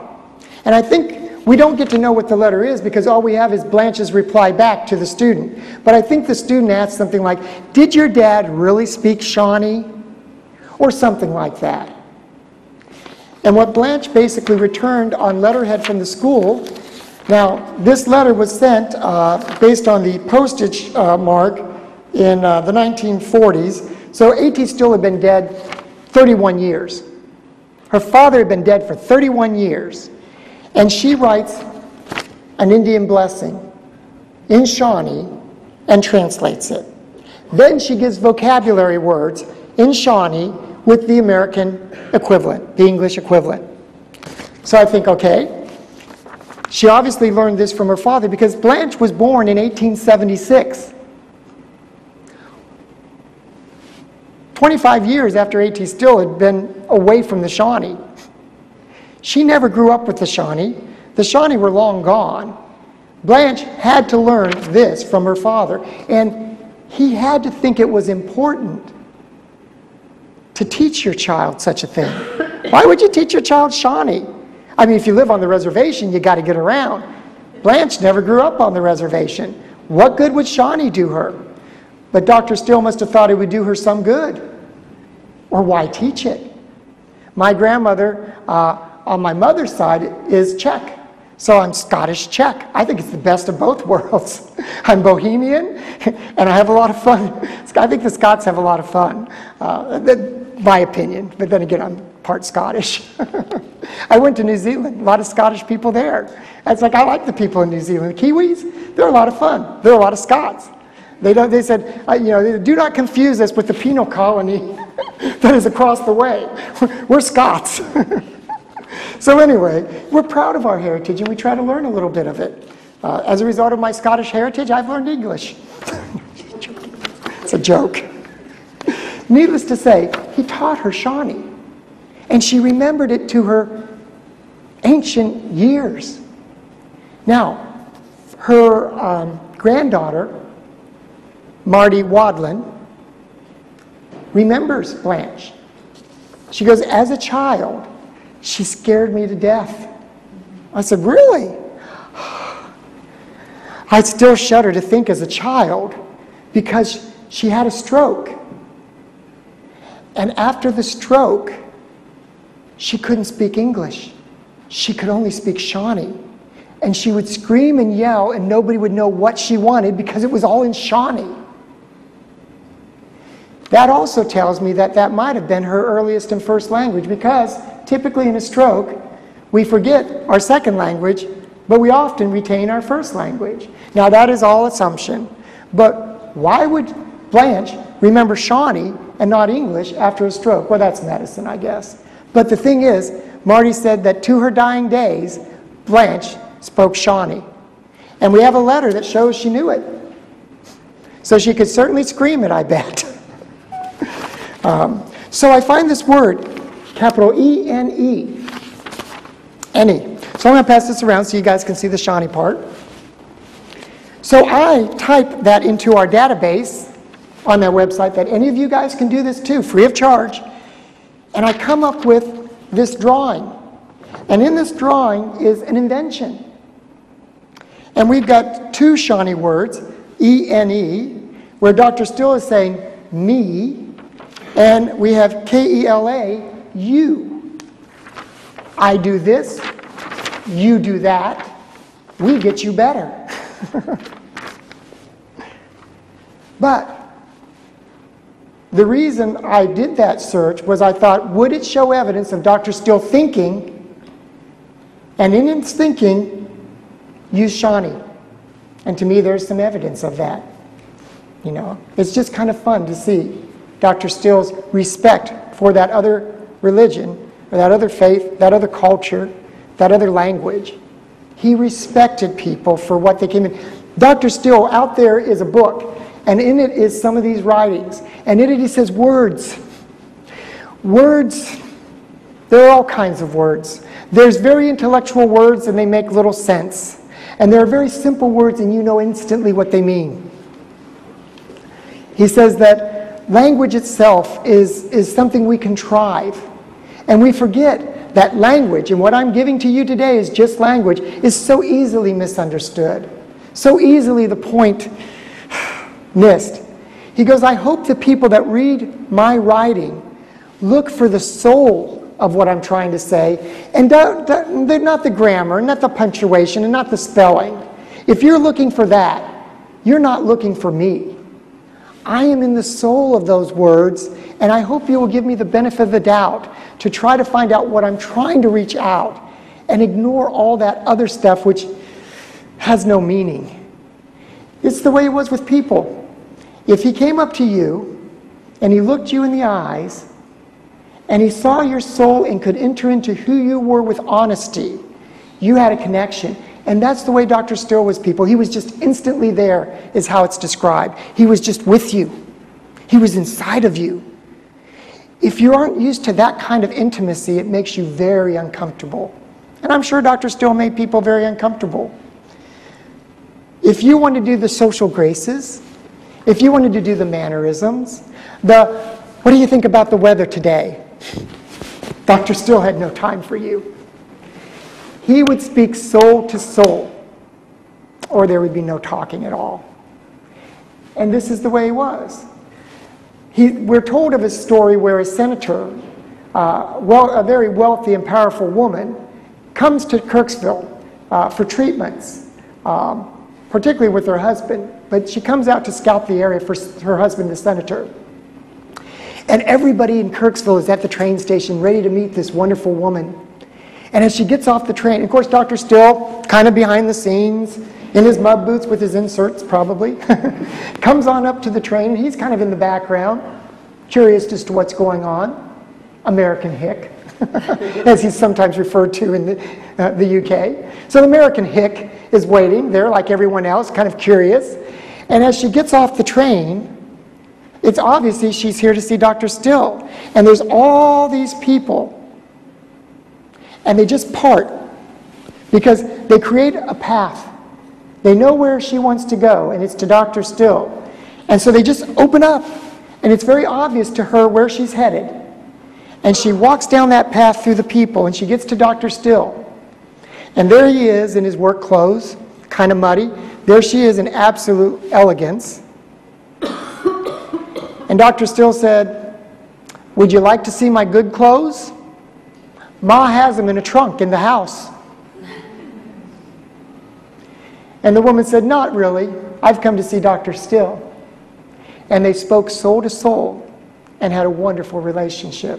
And I think we don't get to know what the letter is because all we have is Blanche's reply back to the student. But I think the student asked something like, did your dad really speak Shawnee? Or something like that. And what Blanche basically returned on letterhead from the school, now this letter was sent based on the postage mark in the 1940s. So A.T. Still had been dead 31 years. Her father had been dead for 31 years. And she writes an Indian blessing in Shawnee and translates it. Then she gives vocabulary words in Shawnee with the American equivalent, the English equivalent. So I think, okay, she obviously learned this from her father because Blanche was born in 1876. 25 years after A.T. Still had been away from the Shawnee. She never grew up with the Shawnee. The Shawnee were long gone. Blanche had to learn this from her father, and he had to think it was important to teach your child such a thing. Why would you teach your child Shawnee? I mean, if you live on the reservation, you got to get around. Blanche never grew up on the reservation. What good would Shawnee do her? But Dr. Still must have thought it would do her some good. Or why teach it? My grandmother on my mother's side is Czech. So I'm Scottish Czech. I think it's the best of both worlds. I'm Bohemian, and I have a lot of fun. I think the Scots have a lot of fun, my opinion. But then again, I'm part Scottish. I went to New Zealand, a lot of Scottish people there. It's like, I like the people in New Zealand. Kiwis, they're a lot of fun. They're a lot of Scots. They said, do not confuse us with the penal colony that is across the way. We're Scots. So anyway, we're proud of our heritage, and we try to learn a little bit of it. As a result of my Scottish heritage, I've learned English. It's a joke. Needless to say, he taught her Shawnee, and she remembered it to her ancient years. Now, her granddaughter, Marty Wadlin, remembers Blanche. She goes, as a child, she scared me to death. I said, really? I still shudder to think as a child because she had a stroke. And after the stroke, she couldn't speak English. She could only speak Shawnee. And she would scream and yell, and nobody would know what she wanted because it was all in Shawnee. That also tells me that that might have been her earliest and first language, because typically in a stroke, we forget our second language, but we often retain our first language. Now that is all assumption, but why would Blanche remember Shawnee and not English after a stroke? Well, that's medicine, I guess. But the thing is, Marty said that to her dying days, Blanche spoke Shawnee. And we have a letter that shows she knew it. So she could certainly scream it, I bet. So I find this word, capital E-N-E, N-E. So I'm going to pass this around so you guys can see the Shawnee part. So I type that into our database on that website, that any of you guys can do this too, free of charge. And I come up with this drawing. And in this drawing is an invention. And we've got two Shawnee words, E-N-E, where Dr. Still is saying me, and we have K-E-L-A, you. I do this, you do that, we get you better. But the reason I did that search was I thought, would it show evidence of Dr. Still thinking, and in his thinking, use Shawnee? And to me, there's some evidence of that. You know, it's just kind of fun to see Dr. Still's respect for that other religion, or that other faith, that other culture, that other language. He respected people for what they came in. Dr. Still, out there is a book, and in it is some of these writings. And in it he says words. Words, there are all kinds of words. There's very intellectual words, and they make little sense. And there are very simple words, and you know instantly what they mean. He says that language itself is something we contrive. And we forget that language, and what I'm giving to you today is just language, is so easily misunderstood. So easily the point missed. He goes, I hope the people that read my writing look for the soul of what I'm trying to say, and they're not the grammar, not the punctuation, and not the spelling. If you're looking for that, you're not looking for me. I am in the soul of those words, and I hope you will give me the benefit of the doubt to try to find out what I'm trying to reach out and ignore all that other stuff which has no meaning. It's the way it was with people. If he came up to you and he looked you in the eyes and he saw your soul and could enter into who you were with honesty, you had a connection. And that's the way Dr. Still was, people. He was just instantly there, is how it's described. He was just with you. He was inside of you. If you aren't used to that kind of intimacy, it makes you very uncomfortable. And I'm sure Dr. Still made people very uncomfortable. If you want to do the social graces, if you wanted to do the mannerisms, what do you think about the weather today? Dr. Still had no time for you. He would speak soul to soul, or there would be no talking at all. And this is the way he was. We're told of a story where a senator, a very wealthy and powerful woman, comes to Kirksville for treatments, particularly with her husband. But she comes out to scout the area for her husband, the senator. And everybody in Kirksville is at the train station ready to meet this wonderful woman. And as she gets off the train, of course, Dr. Still, kind of behind the scenes, in his mud boots with his inserts probably, comes on up to the train, and he's kind of in the background, curious as to what's going on. American hick, as he's sometimes referred to in the UK. So the American hick is waiting there like everyone else, kind of curious. And as she gets off the train, it's obviously she's here to see Dr. Still. And there's all these people. And they just part because they create a path. They know where she wants to go, and it's to Dr. Still. And so they just open up, and it's very obvious to her where she's headed. And she walks down that path through the people, and she gets to Dr. Still. And there he is in his work clothes, kind of muddy. There she is in absolute elegance. And Dr. Still said, "Would you like to see my good clothes? Ma has them in a trunk in the house." And the woman said, "Not really. I've come to see Dr. Still." And they spoke soul to soul and had a wonderful relationship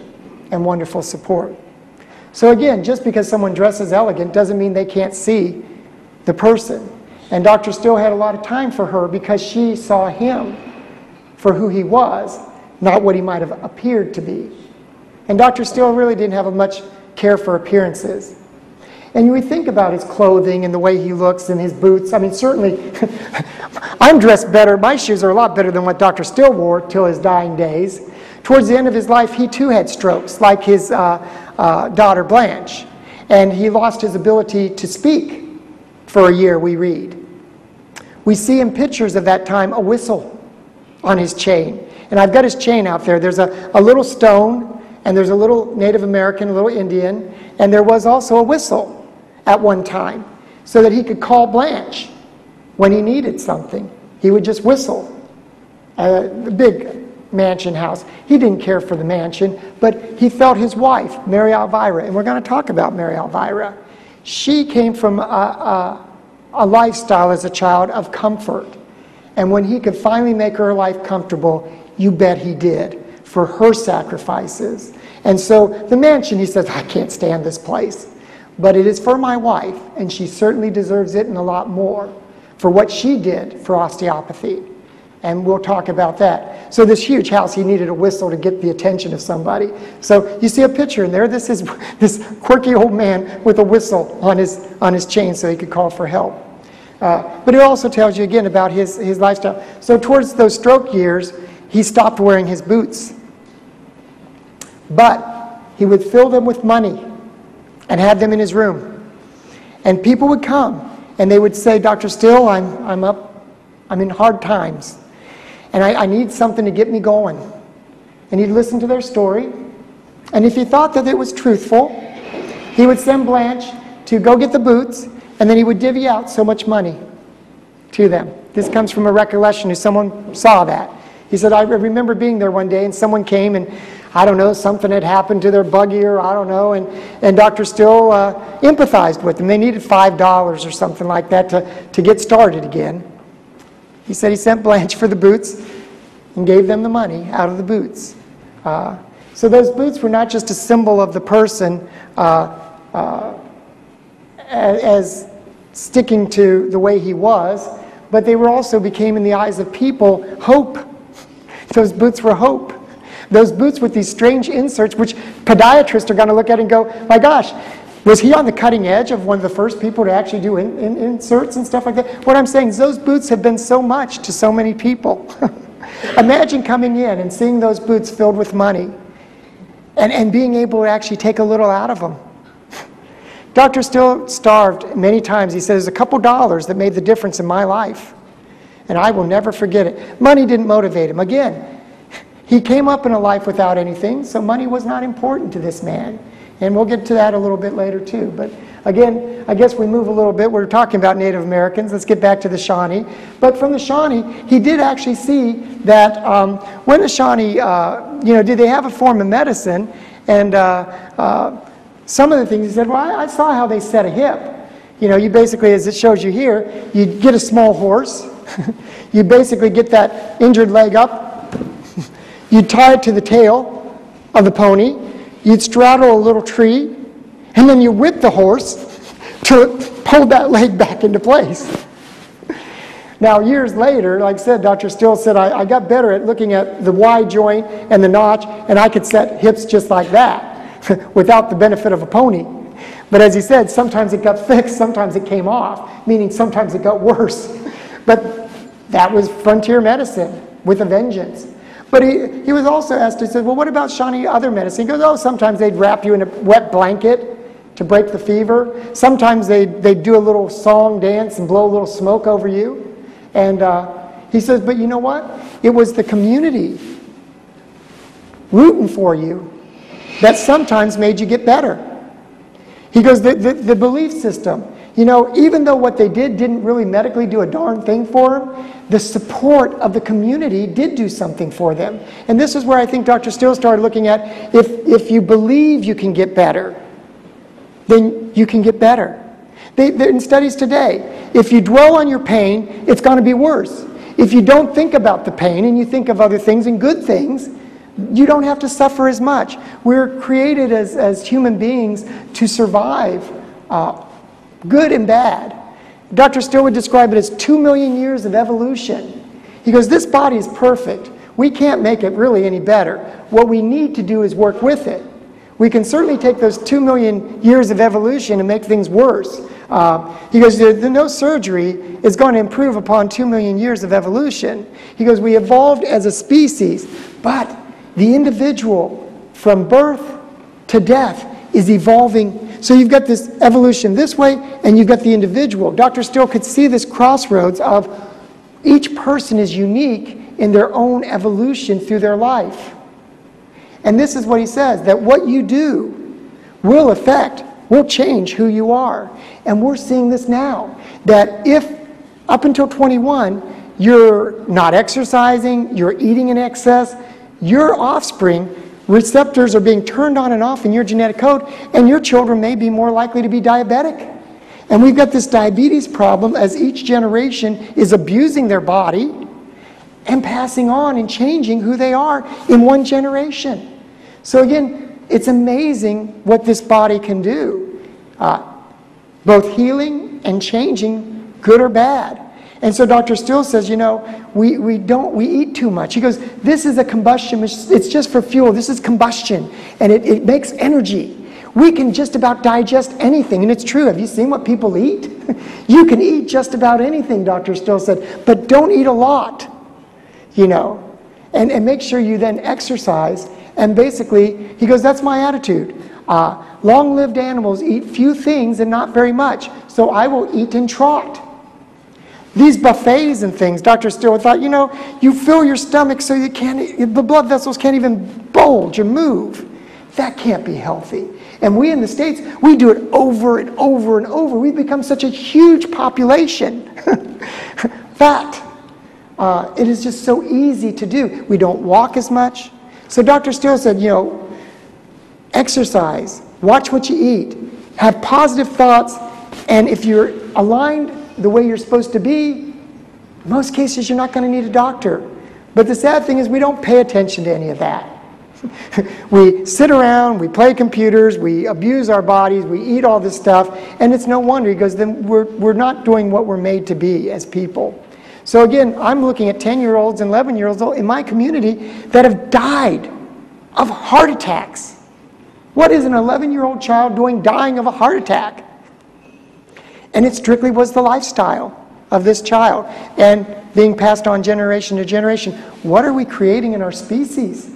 and wonderful support. So again, just because someone dresses elegant doesn't mean they can't see the person. And Dr. Still had a lot of time for her because she saw him for who he was, not what he might have appeared to be. And Dr. Still really didn't have much care for appearances. And you would think about his clothing and the way he looks and his boots. I mean, certainly, I'm dressed better. My shoes are a lot better than what Dr. Still wore till his dying days. Towards the end of his life, he too had strokes, like his daughter Blanche. And he lost his ability to speak for a year, we read. We see in pictures of that time a whistle on his chain. And I've got his chain out there. There's a little stone, and there's a little Native American, a little Indian, and there was also a whistle at one time so that he could call Blanche when he needed something. He would just whistle. The big mansion house. He didn't care for the mansion, but he felt his wife, Mary Elvira, and we're going to talk about Mary Elvira. She came from a lifestyle as a child of comfort. And when he could finally make her life comfortable, you bet he did, for her sacrifices. And so the mansion, he says, "I can't stand this place. But it is for my wife, and she certainly deserves it and a lot more for what she did for osteopathy." And we'll talk about that. So this huge house, he needed a whistle to get the attention of somebody. So you see a picture in there. This is this quirky old man with a whistle on his chain so he could call for help. But it also tells you again about his lifestyle. So towards those stroke years, he stopped wearing his boots. But he would fill them with money and had them in his room. And people would come and they would say, "Dr. Still, I'm in hard times. And I need something to get me going." And he'd listen to their story. And if he thought that it was truthful, he would send Blanche to go get the boots, and then he would divvy out so much money to them. This comes from a recollection of someone saw that. He said, "I remember being there one day, and someone came, and I don't know, something had happened to their buggy, or I don't know, and Dr. Still empathized with them. They needed $5 or something like that to get started again." He said he sent Blanche for the boots and gave them the money out of the boots. So those boots were not just a symbol of the person as sticking to the way he was, but they were also became, in the eyes of people, hope. Those boots were hope. Those boots with these strange inserts, which podiatrists are going to look at and go, my gosh, was he on the cutting edge of one of the first people to actually do inserts and stuff like that? What I'm saying is those boots have been so much to so many people. Imagine coming in and seeing those boots filled with money and being able to actually take a little out of them. Dr. Still starved many times. He said, there's a couple dollars that made the difference in my life, and I will never forget it. Money didn't motivate him. Again, he came up in a life without anything, so money was not important to this man. And we'll get to that a little bit later too. But again, I guess we move a little bit. We're talking about Native Americans. Let's get back to the Shawnee. But from the Shawnee, he did actually see that when the Shawnee, did they have a form of medicine? And some of the things he said, well, I saw how they set a hip. You basically, as it shows you here, you get a small horse. You basically get that injured leg up. You tie it to the tail of the pony. You'd straddle a little tree, and then you whip the horse to hold that leg back into place. Now, years later, like I said, Dr. Still said, I got better at looking at the Y joint and the notch, and I could set hips just like that without the benefit of a pony. But as he said, sometimes it got fixed, sometimes it came off, meaning sometimes it got worse. But that was frontier medicine with a vengeance. But he was also asked, he said, well, what about Shawnee other medicine? He goes, oh, sometimes they'd wrap you in a wet blanket to break the fever. Sometimes they'd do a little song, dance, and blow a little smoke over you. And he says, but you know what? It was the community rooting for you that sometimes made you get better. He goes, the belief system, even though what they didn't really medically do a darn thing for them, the support of the community did do something for them. And this is where I think Dr. Still started looking at, if you believe you can get better, then you can get better. In studies today, if you dwell on your pain, it's going to be worse. If you don't think about the pain and you think of other things and good things, you don't have to suffer as much. We're created as human beings to survive good and bad. Dr. Still would describe it as 2 million years of evolution. He goes, this body is perfect. We can't make it really any better. What we need to do is work with it. We can certainly take those 2 million years of evolution and make things worse. He goes, no surgery is going to improve upon 2 million years of evolution. He goes, we evolved as a species, but the individual from birth to death is evolving. So you've got this evolution this way, and you've got the individual. Dr. Still could see this crossroads of each person is unique in their own evolution through their life. And this is what he says, that what you do will change who you are. And we're seeing this now, that if up until 21, you're not exercising, you're eating in excess, your offspring receptors are being turned on and off in your genetic code, and your children may be more likely to be diabetic. And we've got this diabetes problem as each generation is abusing their body and passing on and changing who they are in one generation. So again, it's amazing what this body can do, both healing and changing, good or bad. And so Dr. Still says, we eat too much. He goes, this is a combustion, it's just for fuel. This is combustion, and it makes energy. We can just about digest anything, and it's true. Have you seen what people eat? You can eat just about anything, Dr. Still said, but don't eat a lot, and make sure you then exercise. And basically, he goes, that's my attitude. Long-lived animals eat few things and not very much, so I will eat and trot. These buffets and things, Dr. Still thought, you fill your stomach so the blood vessels can't even bulge or move. That can't be healthy. And we in the States, we do it over and over and over. We've become such a huge population that it is just so easy to do. We don't walk as much. So Dr. Still said, exercise, watch what you eat, have positive thoughts, and if you're aligned the way you're supposed to be, in most cases you're not going to need a doctor. But the sad thing is we don't pay attention to any of that. We sit around, we play computers, we abuse our bodies, we eat all this stuff, and it's no wonder. He goes, then we're not doing what we're made to be as people. So again, I'm looking at 10-year-olds and 11-year-olds in my community that have died of heart attacks. What is an 11-year-old child doing dying of a heart attack? And it strictly was the lifestyle of this child and being passed on generation to generation. What are we creating in our species?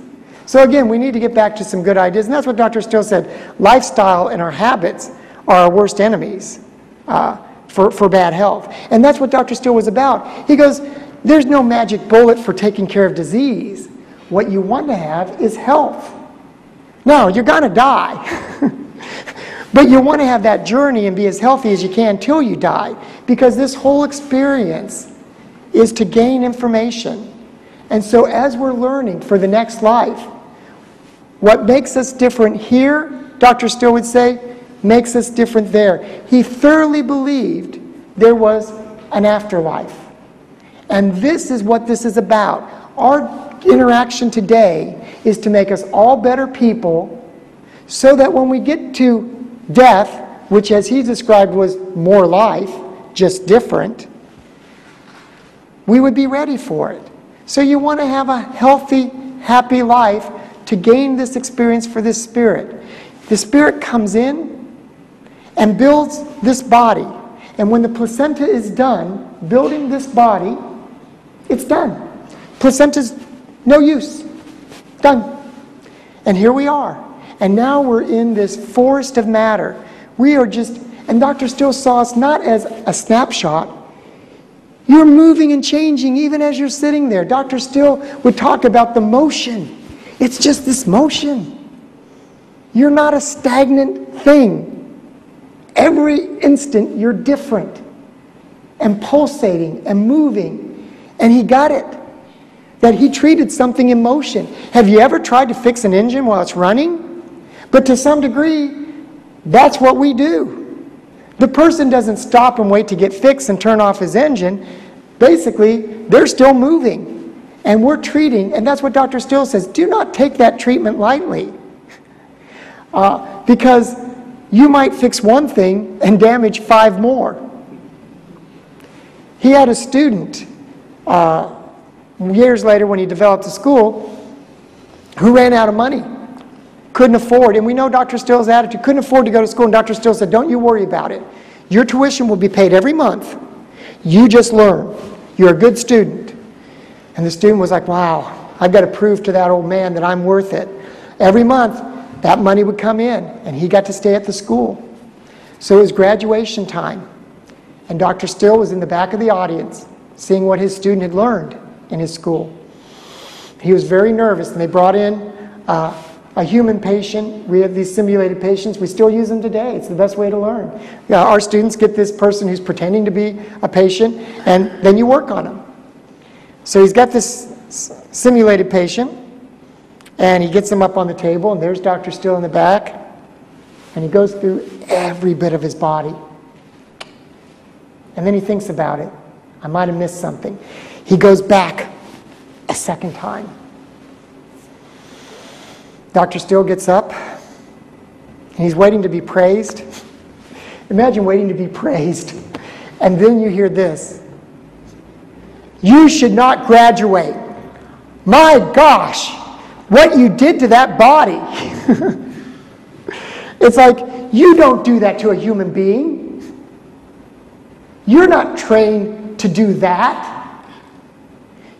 So again, we need to get back to some good ideas, and that's what Dr. Still said. Lifestyle and our habits are our worst enemies for bad health. And that's what Dr. Still was about. He goes, there's no magic bullet for taking care of disease. What you want to have is health. Now, you're going to die. But you want to have that journey and be as healthy as you can till you die. Because this whole experience is to gain information. And so as we're learning for the next life, what makes us different here, Dr. Still would say, makes us different there. He thoroughly believed there was an afterlife. And this is what this is about. Our interaction today is to make us all better people so that when we get to death, which as he described was more life, just different, we would be ready for it. So you want to have a healthy, happy life to gain this experience for this spirit. The spirit comes in and builds this body. And when the placenta is done building this body, it's done. Placenta's no use. Done. And here we are. And now we're in this forest of matter. We are just, and Dr. Still saw us not as a snapshot. You're moving and changing even as you're sitting there. Dr. Still would talk about the motion. It's just this motion. You're not a stagnant thing. Every instant you're different and pulsating and moving. And he got it. That he treated something in motion. Have you ever tried to fix an engine while it's running? But to some degree, that's what we do. The person doesn't stop and wait to get fixed and turn off his engine. Basically, they're still moving. And we're treating, and that's what Dr. Still says, do not take that treatment lightly. Because you might fix one thing and damage 5 more. He had a student, years later when he developed a school, who ran out of money. Couldn't afford, and we know Dr. Still's attitude, couldn't afford to go to school, and Dr. Still said, don't you worry about it. Your tuition will be paid every month. You just learn. You're a good student. And the student was like, wow, I've got to prove to that old man that I'm worth it. Every month, that money would come in, and he got to stay at the school. So it was graduation time, and Dr. Still was in the back of the audience, seeing what his student had learned in his school. He was very nervous, and they brought in a human patient. We have these simulated patients. We still use them today. It's the best way to learn. Our students get this person who's pretending to be a patient, and then you work on them. So he's got this simulated patient, and he gets him up on the table, and there's Dr. Still in the back, and he goes through every bit of his body. And then he thinks about it. I might have missed something. He goes back a second time. Dr. Still gets up, and he's waiting to be praised. Imagine waiting to be praised, and then you hear this. You should not graduate. My gosh, what you did to that body. It's like, you don't do that to a human being. You're not trained to do that.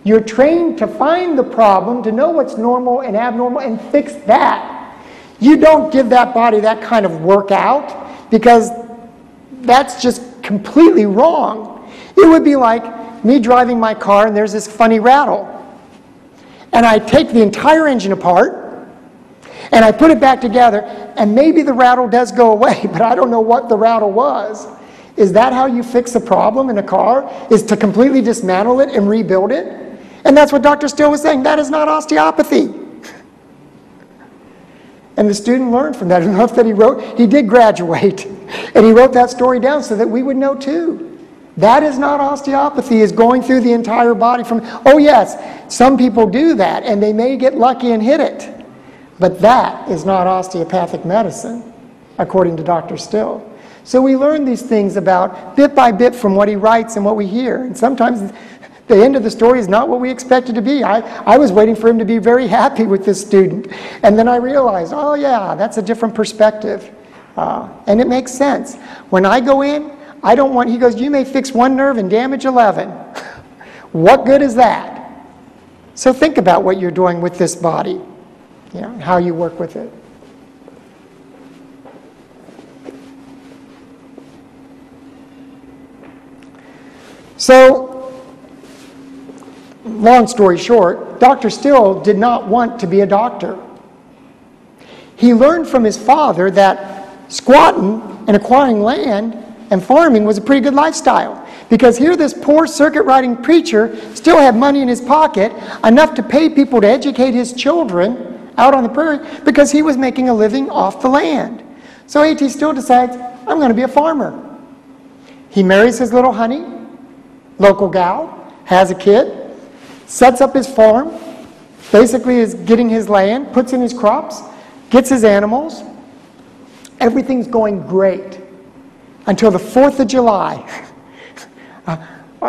You're trained to find the problem, to know what's normal and abnormal, and fix that. You don't give that body that kind of workout, because that's just completely wrong. It would be like me driving my car and there's this funny rattle. And I take the entire engine apart, and I put it back together, and maybe the rattle does go away, but I don't know what the rattle was. Is that how you fix a problem in a car? Is to completely dismantle it and rebuild it? And that's what Dr. Still was saying. That is not osteopathy. And the student learned from that enough that he did graduate. And he wrote that story down so that we would know too. That is not osteopathy, is going through the entire body from, oh yes, some people do that and they may get lucky and hit it. But that is not osteopathic medicine, according to Dr. Still. So we learn these things about bit by bit from what he writes and what we hear. And sometimes the end of the story is not what we expect it to be. I was waiting for him to be very happy with this student. And then I realized, oh yeah, that's a different perspective. And it makes sense. When I go in, I don't want, he goes, you may fix one nerve and damage 11. What good is that? So think about what you're doing with this body, you know, how you work with it. So, long story short, Dr. Still did not want to be a doctor. He learned from his father that squatting and acquiring land and farming was a pretty good lifestyle. Because here this poor circuit-riding preacher still had money in his pocket, enough to pay people to educate his children out on the prairie, because he was making a living off the land. So A.T. Still decides, I'm going to be a farmer. He marries his little honey, local gal, has a kid, sets up his farm, basically is getting his land, puts in his crops, gets his animals. Everything's going great until the 4th of July,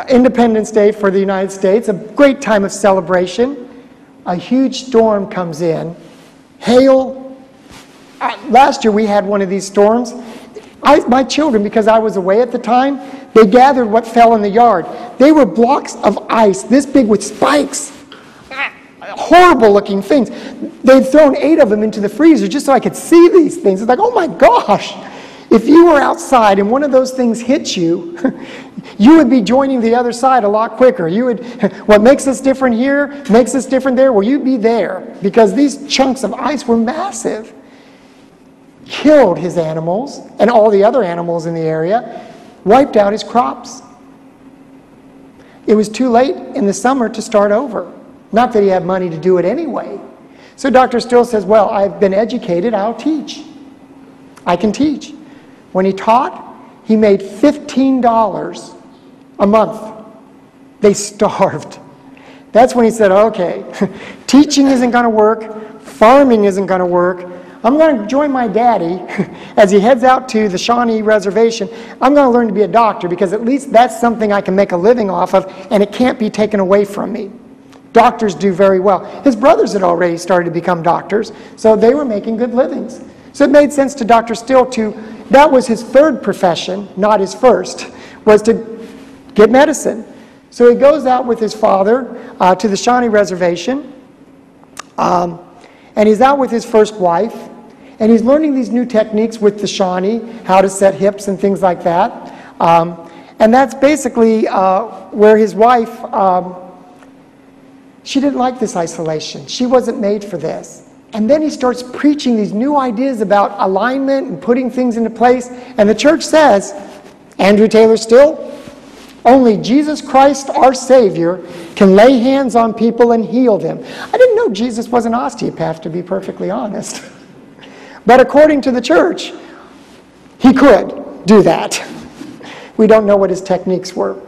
Independence Day for the United States, a great time of celebration. A huge storm comes in, hail. Last year we had one of these storms. My children, because I was away at the time, they gathered what fell in the yard. They were blocks of ice this big with spikes. Horrible looking things. They'd thrown 8 of them into the freezer just so I could see these things. It's like, oh my gosh. If you were outside and one of those things hit you, you would be joining the other side a lot quicker. You would, what makes us different here, makes us different there, well, you'd be there, because these chunks of ice were massive. Killed his animals and all the other animals in the area, wiped out his crops. It was too late in the summer to start over. Not that he had money to do it anyway. So Dr. Still says, well, I've been educated, I'll teach. I can teach. When he taught, he made $15 a month. They starved. That's when he said, okay, teaching isn't going to work, farming isn't going to work. I'm going to join my daddy as he heads out to the Shawnee Reservation. I'm going to learn to be a doctor, because at least that's something I can make a living off of, and it can't be taken away from me. Doctors do very well. His brothers had already started to become doctors, so they were making good livings. So it made sense to Dr. Still that was his third profession, not his first, was to get medicine. So he goes out with his father to the Shawnee Reservation, and he's out with his first wife, and he's learning these new techniques with the Shawnee, how to set hips and things like that. And that's basically where his wife, she didn't like this isolation. She wasn't made for this. And then he starts preaching these new ideas about alignment and putting things into place. And the church says, Andrew Taylor Still, only Jesus Christ, our Savior, can lay hands on people and heal them. I didn't know Jesus was an osteopath, to be perfectly honest. But according to the church, he could do that. We don't know what his techniques were.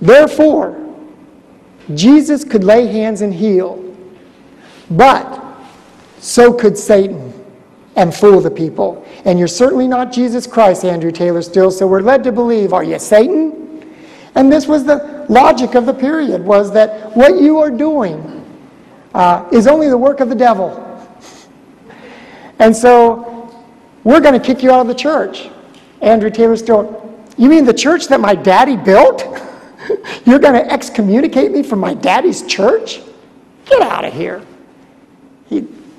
Therefore, Jesus could lay hands and heal, but so could Satan and fool the people. And you're certainly not Jesus Christ, Andrew Taylor Still, so we're led to believe, are you Satan? And this was the logic of the period, was that what you are doing is only the work of the devil. And so we're going to kick you out of the church. Andrew Taylor Still, you mean the church that my daddy built? You're going to excommunicate me from my daddy's church? Get out of here.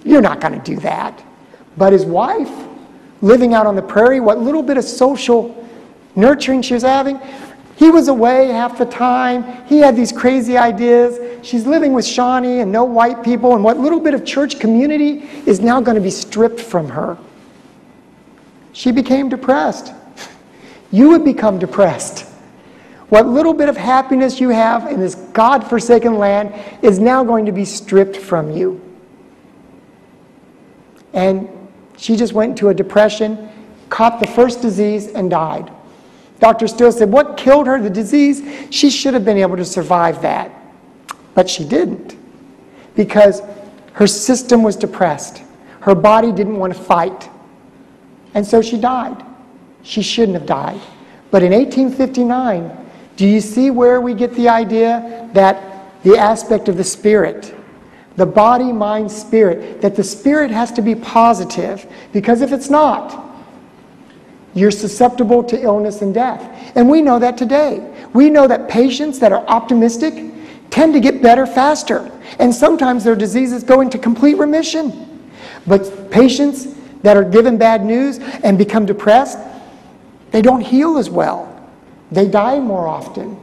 You're not going to do that. But his wife, living out on the prairie, what little bit of social nurturing she was having, he was away half the time. He had these crazy ideas. She's living with Shawnee and no white people, and what little bit of church community is now going to be stripped from her. She became depressed. You would become depressed. What little bit of happiness you have in this God-forsaken land is now going to be stripped from you. And she just went into a depression, caught the first disease, and died. Dr. Still said, what killed her? The disease? She should have been able to survive that. But she didn't. Because Her system was depressed. Her body didn't want to fight. And so she died. She shouldn't have died. But in 1859, do you see where we get the idea that the aspect of the spirit, the body, mind, spirit, that the spirit has to be positive? Because if it's not, you're susceptible to illness and death. And we know that today. We know that patients that are optimistic tend to get better faster. And sometimes their diseases go into complete remission. But patients that are given bad news and become depressed, they don't heal as well. They die more often.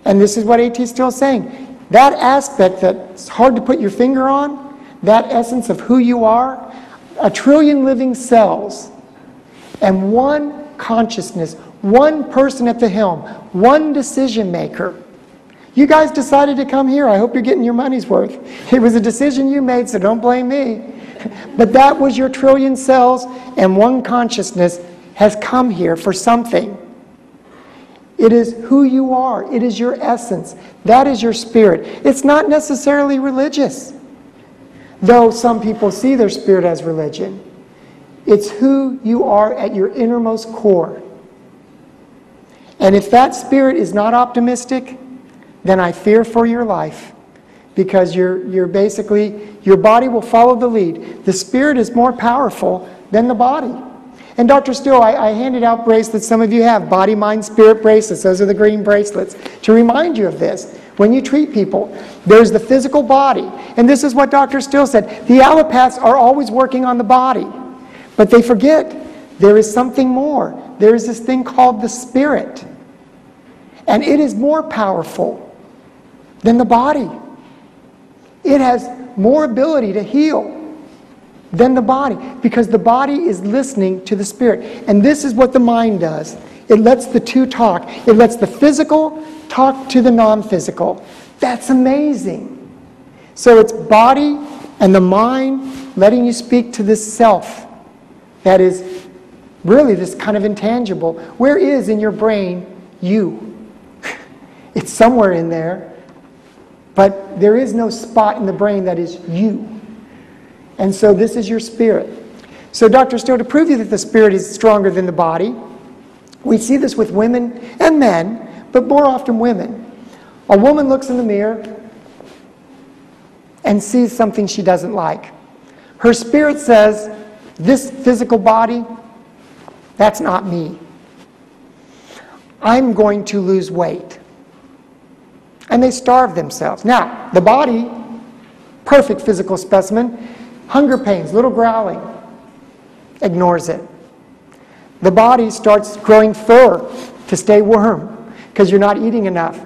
And this is what A.T. Still is saying. That aspect that's hard to put your finger on, that essence of who you are, 1 trillion living cells, and one consciousness, one person at the helm, one decision maker. You guys decided to come here. I hope you're getting your money's worth. It was a decision you made, so don't blame me. But that was your 1 trillion cells, and one consciousness has come here for something. It is who you are. It is your essence. That is your spirit. It's not necessarily religious, though some people see their spirit as religion. It's who you are at your innermost core. And if that spirit is not optimistic, then I fear for your life, because you're basically, your body will follow the lead. The spirit is more powerful than the body. And Dr. Still, I handed out bracelets. Some of you have body, mind, spirit bracelets. Those are the green bracelets to remind you of this. When you treat people, there's the physical body. And this is what Dr. Still said. The allopaths are always working on the body, but they forget there is something more. There is this thing called the spirit. And it is more powerful than the body. It has more ability to heal than the body, because the body is listening to the spirit. And this is what the mind does. It lets the two talk. It lets the physical talk to the non-physical. That's amazing. So it's body and the mind letting you speak to this self that is really this kind of intangible. Where is in your brain you? It's somewhere in there, but there is no spot in the brain that is you. And so this is your spirit. So Dr. Still, to prove you that the spirit is stronger than the body, we see this with women and men, but more often women. A woman looks in the mirror and sees something she doesn't like. Her spirit says, this physical body, that's not me. I'm going to lose weight. And they starve themselves. Now, the body, perfect physical specimen, hunger pains, little growling, ignores it. The body starts growing fur to stay warm because you're not eating enough.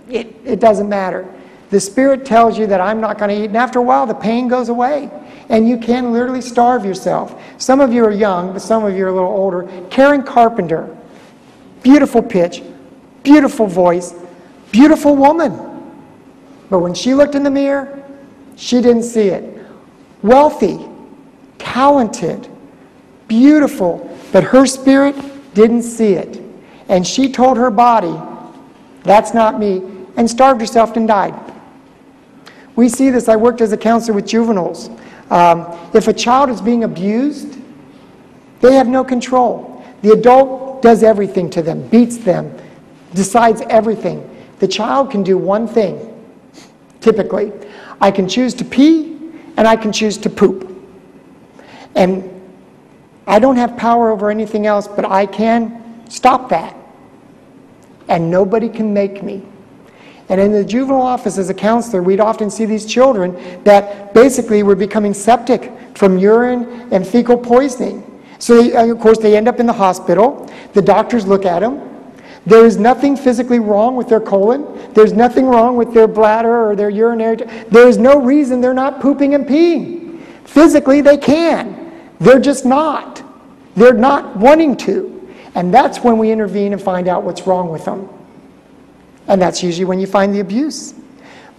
It doesn't matter. The spirit tells you that I'm not going to eat, and after a while the pain goes away. And you can literally starve yourself. Some of you are young, but some of you are a little older. Karen Carpenter, beautiful pitch, beautiful voice, beautiful woman. But when she looked in the mirror, she didn't see it. Wealthy, talented, beautiful, but her spirit didn't see it. And she told her body, that's not me, and starved herself and died. We see this. I worked as a counselor with juveniles. If a child is being abused, they have no control. The adult does everything to them, beats them, decides everything. The child can do one thing, typically. I can choose to pee, and I can choose to poop. And I don't have power over anything else, but I can stop that. And nobody can make me. And in the juvenile office as a counselor, we'd often see these children that basically were becoming septic from urine and fecal poisoning. So, of course, they end up in the hospital. The doctors look at them. There is nothing physically wrong with their colon. There's nothing wrong with their bladder or their urinary. There is no reason they're not pooping and peeing. Physically, they can. They're just not. They're not wanting to. And that's when we intervene and find out what's wrong with them. And that's usually when you find the abuse.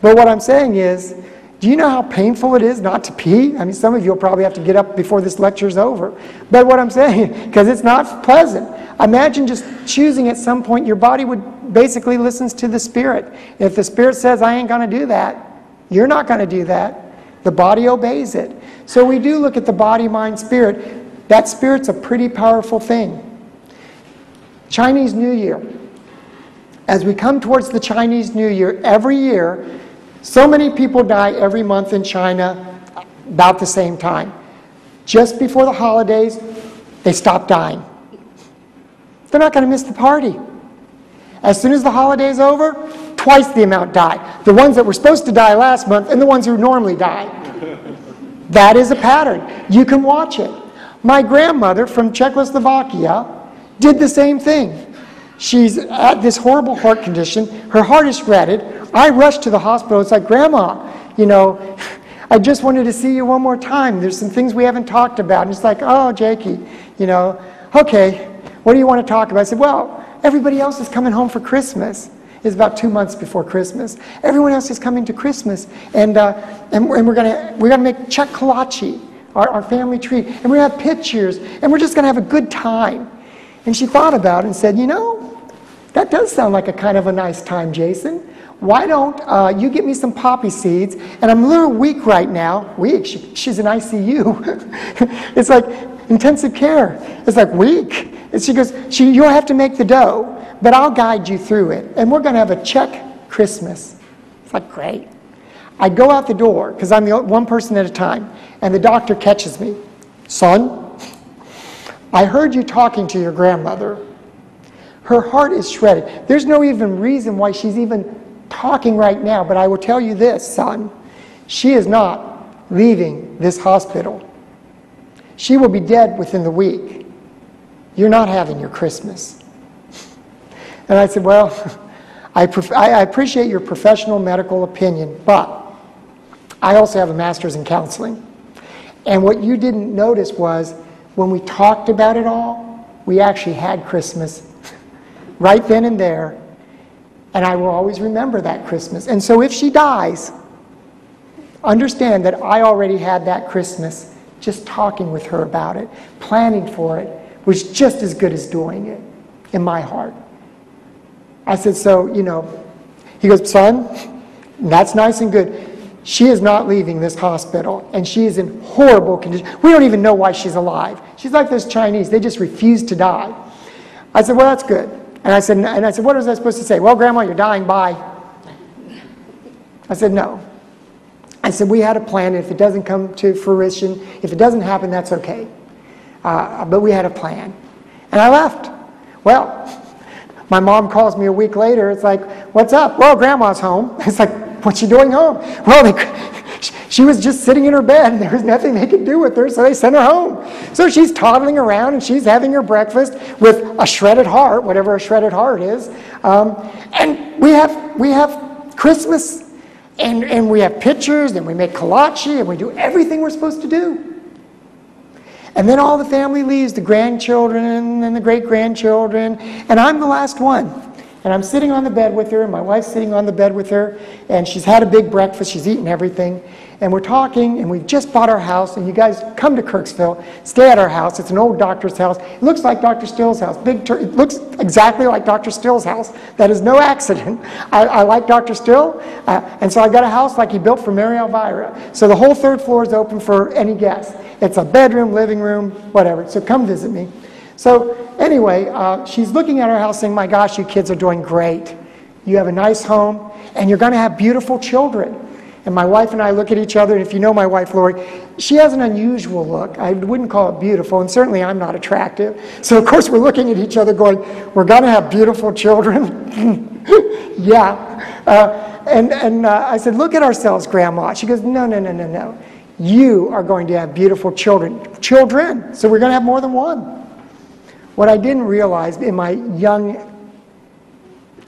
But what I'm saying is, do you know how painful it is not to pee? I mean, some of you will probably have to get up before this lecture's over. But what I'm saying, because it's not pleasant. Imagine just choosing at some point, your body would basically listens to the spirit. If the spirit says, I ain't going to do that, you're not going to do that. The body obeys it. So we do look at the body, mind, spirit. That spirit's a pretty powerful thing. Chinese New Year. As we come towards the Chinese New Year, every year, so many people die every month in China about the same time. Just before the holidays, they stop dying. They're not going to miss the party. As soon as the holiday's over, twice the amount die. The ones that were supposed to die last month and the ones who normally die. That is a pattern. You can watch it. My grandmother from Czechoslovakia did the same thing. She's at this horrible heart condition. Her heart is shredded. I rushed to the hospital. It's like, Grandma, you know, I just wanted to see you one more time. There's some things we haven't talked about. And it's like, oh, Jakey, you know, okay, what do you want to talk about? I said, well, everybody else is coming home for Christmas. It's about 2 months before Christmas. Everyone else is coming to Christmas. And we're gonna make Czech kolache, our family treat. And we're going to have pictures. And we're just going to have a good time. And she thought about it and said, you know, that does sound like a kind of a nice time, Jason. Why don't you get me some poppy seeds? And I'm a little weak right now. Weak? She's in ICU. It's like intensive care. It's like weak. And she goes, you'll have to make the dough, but I'll guide you through it. And we're going to have a Czech Christmas. It's like, great. I go out the door, because I'm the one person at a time, and the doctor catches me. Son, I heard you talking to your grandmother. Her heart is shredded. There's no even reason why she's even talking right now, but I will tell you this, son. She is not leaving this hospital. She will be dead within the week. You're not having your Christmas. And I said, well, I appreciate your professional medical opinion, but I also have a master's in counseling. And what you didn't notice was when we talked about it all, we actually had Christmas right then and there. And I will always remember that Christmas. And so if she dies, understand that I already had that Christmas. Just talking with her about it, planning for it, was just as good as doing it in my heart. I said, so, you know, he goes, son, that's nice and good. She is not leaving this hospital, and she is in horrible condition. We don't even know why she's alive. She's like those Chinese. They just refuse to die. I said, well, that's good. And I said, what was I supposed to say? Well, Grandma, you're dying, bye. I said, no. I said, we had a plan. If it doesn't come to fruition, if it doesn't happen, that's okay. But we had a plan. And I left. Well, my mom calls me a week later. It's like, what's up? Well, Grandma's home. It's like, what's she doing home? Well, she was just sitting in her bed, and there was nothing they could do with her, so they sent her home. So she's toddling around, and she's having her breakfast with a shredded heart, whatever a shredded heart is. And we have Christmas, and we have pictures, and we make kolache, and we do everything we're supposed to do. And then all the family leaves, the grandchildren and the great-grandchildren, and I'm the last one. And I'm sitting on the bed with her, and my wife's sitting on the bed with her, and she's had a big breakfast, she's eaten everything, and we're talking, and we've just bought our house, and you guys come to Kirksville, stay at our house. It's an old doctor's house. It looks like Dr. Still's house. It looks exactly like Dr. Still's house. That is no accident. I like Dr. Still, and so I got a house like he built for Mary Elvira. So the whole third floor is open for any guest. It's a bedroom, living room, whatever. So come visit me. So anyway, she's looking at our house saying, my gosh, you kids are doing great. You have a nice home, and you're going to have beautiful children. And my wife and I look at each other, and if you know my wife, Lori, she has an unusual look. I wouldn't call it beautiful, and certainly I'm not attractive. So of course we're looking at each other going, we're going to have beautiful children? Yeah. And I said, look at ourselves, Grandma. She goes, no. You are going to have beautiful children. Children. So we're going to have more than one. What I didn't realize in my young,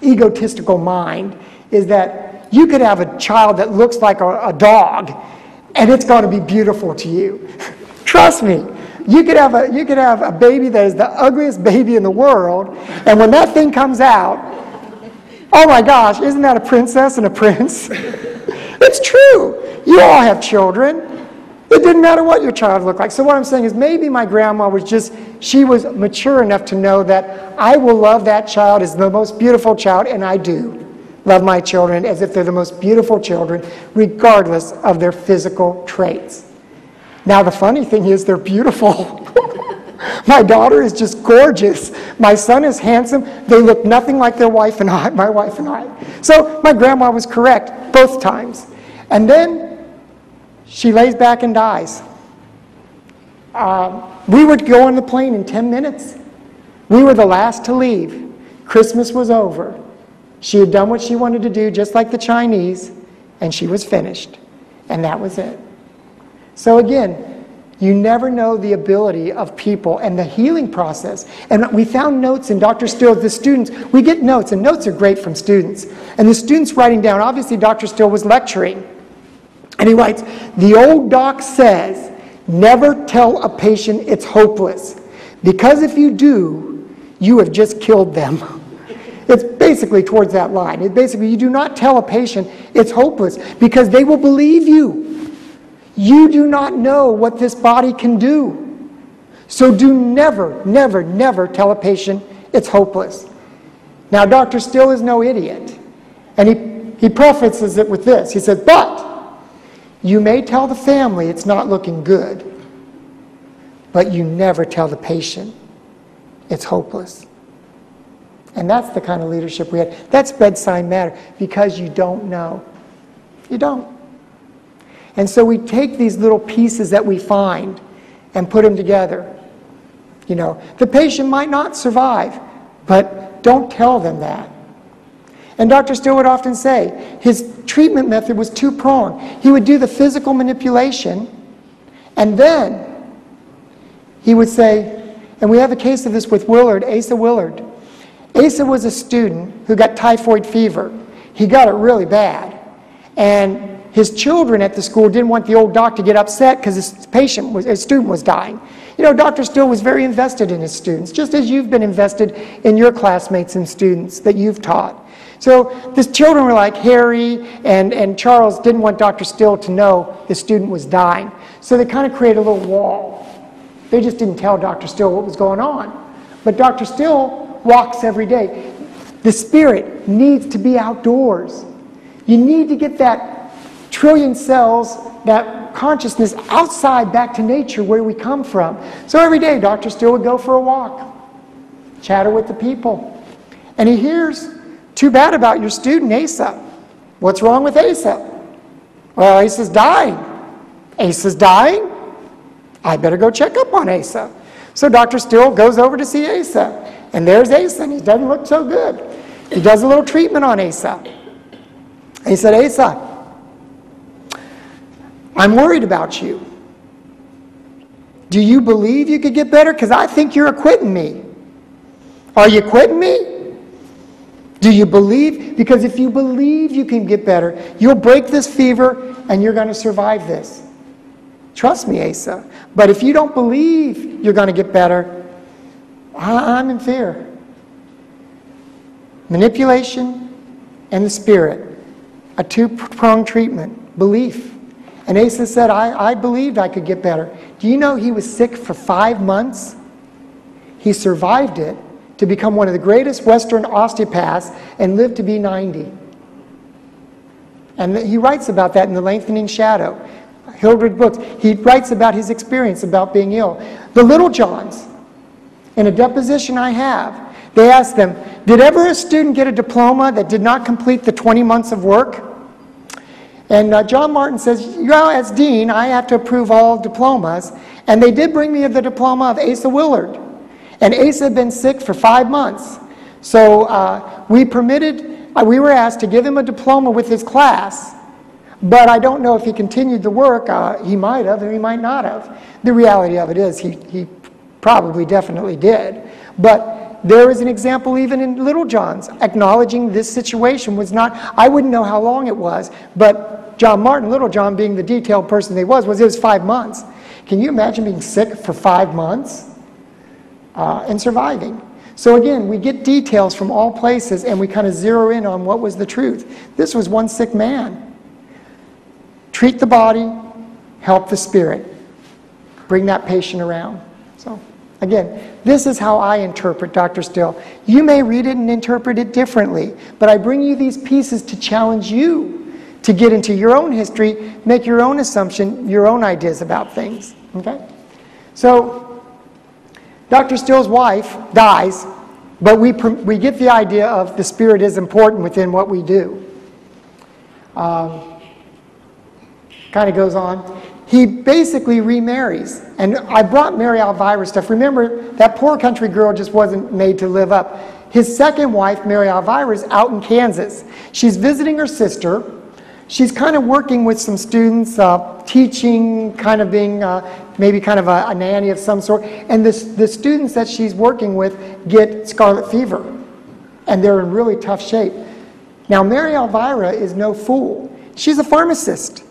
egotistical mind is that you could have a child that looks like a dog, and it's going to be beautiful to you. Trust me. You could have a baby that is the ugliest baby in the world, and when that thing comes out, oh my gosh, isn't that a princess and a prince? It's true. You all have children. It didn't matter what your child looked like. So what I'm saying is maybe my grandma she was mature enough to know that I will love that child as the most beautiful child, and I do. love my children as if they're the most beautiful children, regardless of their physical traits. Now, the funny thing is they're beautiful. My daughter is just gorgeous. My son is handsome. They look nothing like their wife and I, my wife and I. So my grandma was correct both times. And then she lays back and dies. We would go on the plane in 10 minutes. We were the last to leave. Christmas was over. She had done what she wanted to do, just like the Chinese, and she was finished. And that was it. So again, you never know the ability of people and the healing process. And we found notes in Dr. Still, the students, we get notes, and notes are great from students. And the students writing down, obviously Dr. Still was lecturing. And he writes, the old doc says, never tell a patient it's hopeless. Because if you do, you have just killed them. It's basically towards that line. It's basically, you do not tell a patient it's hopeless because they will believe you. You do not know what this body can do. So do never, never, never tell a patient it's hopeless. Now, Dr. Still is no idiot. And he prefaces it with this. He says, but you may tell the family it's not looking good, but you never tell the patient it's hopeless. And that's the kind of leadership we had. That's bedside manner, because you don't know. You don't. And so we take these little pieces that we find and put them together. You know, the patient might not survive, but don't tell them that. And Dr. Still would often say his treatment method was two-pronged. He would do the physical manipulation, and then he would say, and we have a case of this with Willard, Asa Willard. Asa was a student who got typhoid fever. He got it really bad. And his children at the school didn't want the old doc to get upset because his student was dying. You know, Dr. Still was very invested in his students, just as you've been invested in your classmates and students that you've taught. So the children were like Harry and Charles didn't want Dr. Still to know the student was dying. So they kind of created a little wall. They just didn't tell Dr. Still what was going on. But Dr. Still walks every day. The spirit needs to be outdoors. You need to get that trillion cells, that consciousness outside back to nature where we come from. So every day Dr. Still would go for a walk, chatter with the people. And he hears, too bad about your student Asa. What's wrong with Asa? Well, Asa's dying. Asa's dying? I better go check up on Asa. So Dr. Still goes over to see Asa. And there's Asa, and he doesn't look so good. He does a little treatment on Asa. And he said, Asa, I'm worried about you. Do you believe you could get better? Because I think you're quitting me. Are you quitting me? Do you believe? Because if you believe you can get better, you'll break this fever and you're going to survive this. Trust me, Asa. But if you don't believe you're going to get better, I'm in fear. Manipulation and the spirit. A two-pronged treatment. Belief. And Asa said, I believed I could get better. Do you know he was sick for 5 months? He survived it to become one of the greatest Western osteopaths and lived to be 90. And he writes about that in The Lengthening Shadow. Hildred books. He writes about his experience about being ill. The Little Johns, in a deposition I have, they asked them, did ever a student get a diploma that did not complete the 20 months of work? And John Martin says, well, as dean, I have to approve all diplomas. And they did bring me the diploma of Asa Willard. And Asa had been sick for 5 months. So we were asked to give him a diploma with his class. But I don't know if he continued the work. He might have, or he might not have. The reality of it is he probably definitely did. But there is an example even in Little John's acknowledging this situation was not, I wouldn't know how long it was, but John Martin, Little John being the detailed person he was it was 5 months. Can you imagine being sick for 5 months and surviving? So again, we get details from all places and we kind of zero in on what was the truth. This was one sick man. Treat the body, help the spirit. Bring that patient around. So Again, this is how I interpret Dr. Still. You may read it and interpret it differently, but I bring you these pieces to challenge you to get into your own history, make your own assumption, your own ideas about things. Okay? So, Dr. Still's wife dies, but we get the idea of the spirit is important within what we do. Kind of goes on. He basically remarries. And I brought Mary Elvira stuff. Remember, that poor country girl just wasn't made to live up. His second wife, Mary Elvira, is out in Kansas. She's visiting her sister. She's kind of working with some students, teaching, kind of being maybe kind of a nanny of some sort. And the students that she's working with get scarlet fever. And they're in really tough shape. Now, Mary Elvira is no fool. She's a pharmacist.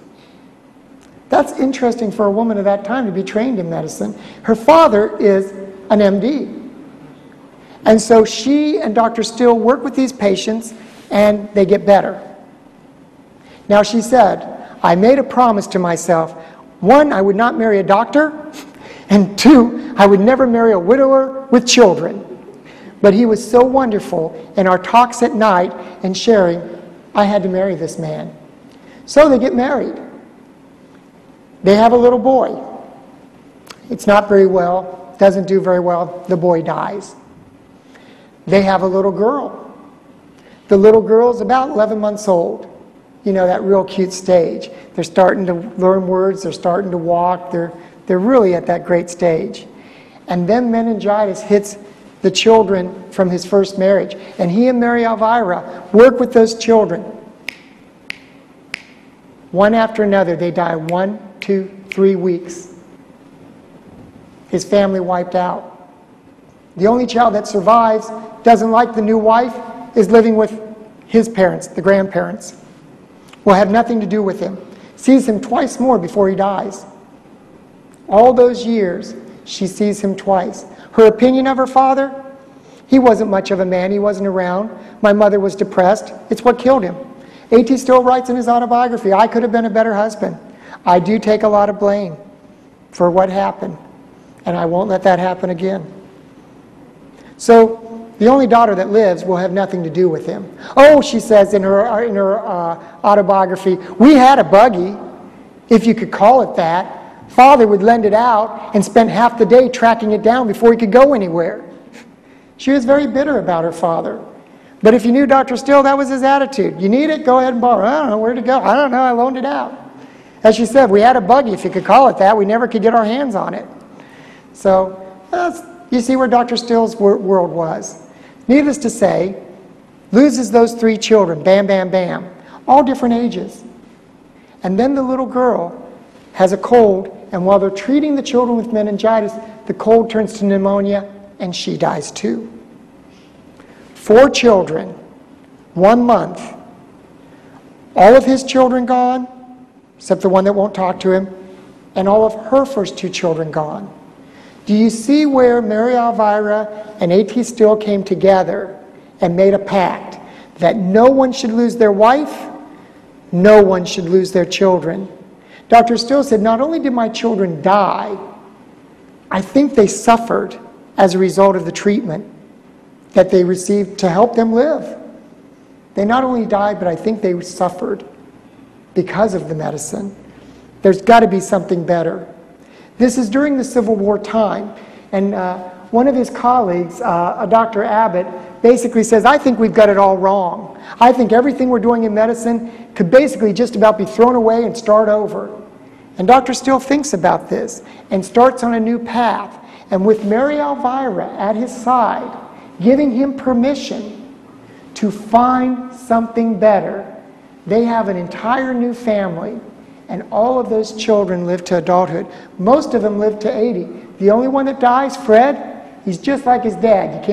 That's interesting for a woman of that time to be trained in medicine. Her father is an MD. And so she and Dr. Still work with these patients, and they get better. Now, she said, I made a promise to myself. 1, I would not marry a doctor, and 2, I would never marry a widower with children. But he was so wonderful in our talks at night and sharing, I had to marry this man. So they get married. They have a little boy. It's not very well, doesn't do very well. The boy dies. They have a little girl. The little girl's about 11 months old. You know, that real cute stage. They're starting to learn words, they're starting to walk, they're really at that great stage. And then meningitis hits the children from his first marriage. And he and Mary Elvira work with those children. One after another, they die 1, 2, 3 weeks. His family wiped out. The only child that survives, doesn't like the new wife, is living with his parents, the grandparents. Will have nothing to do with him. Sees him twice more before he dies. All those years, she sees him twice. Her opinion of her father? He wasn't much of a man. He wasn't around. My mother was depressed. It's what killed him. A.T. Still writes in his autobiography, I could have been a better husband. I do take a lot of blame for what happened, and I won't let that happen again. So the only daughter that lives will have nothing to do with him. Oh, she says in her autobiography, we had a buggy, if you could call it that. Father would lend it out and spend half the day tracking it down before he could go anywhere. She was very bitter about her father. But if you knew Dr. Still, that was his attitude. You need it? Go ahead and borrow. I don't know where to go. I don't know. I loaned it out. As she said, we had a buggy, if you could call it that. We never could get our hands on it. So you see where Dr. Still's world was. Needless to say, loses those 3 children, bam, bam, bam, all different ages. And then the little girl has a cold, and while they're treating the children with meningitis, the cold turns to pneumonia, and she dies too. 4 children, 1 month, all of his children gone, except the one that won't talk to him, and all of her first 2 children gone. Do you see where Mary Elvira and A.T. Still came together and made a pact that no one should lose their wife, no one should lose their children? Dr. Still said, not only did my children die, I think they suffered as a result of the treatment that they received to help them live. They not only died, but I think they suffered because of the medicine. There's got to be something better. This is during the Civil War time, and one of his colleagues, Dr. Abbott, basically says, I think we've got it all wrong. I think everything we're doing in medicine could basically just about be thrown away and start over. And Dr. Still thinks about this and starts on a new path. And with Mary Elvira at his side, giving him permission to find something better, they have an entire new family. And all of those children live to adulthood. Most of them live to 80. The only one that dies, Fred, he's just like his dad.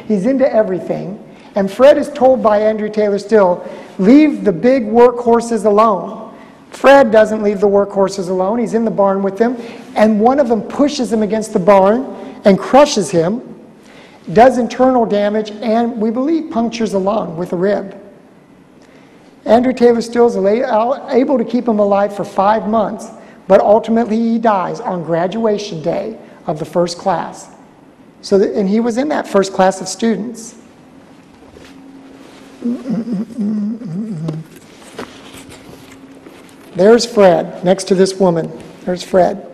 He's into everything. And Fred is told by Andrew Taylor Still, leave the big workhorses alone. Fred doesn't leave the workhorses alone. He's in the barn with them. And one of them pushes him against the barn and crushes him, does internal damage, and we believe punctures a lung with a rib. Andrew Taylor Still is able to keep him alive for 5 months, but ultimately he dies on graduation day of the first class So and he was in that first class of students. There's Fred, next to this woman. There's Fred.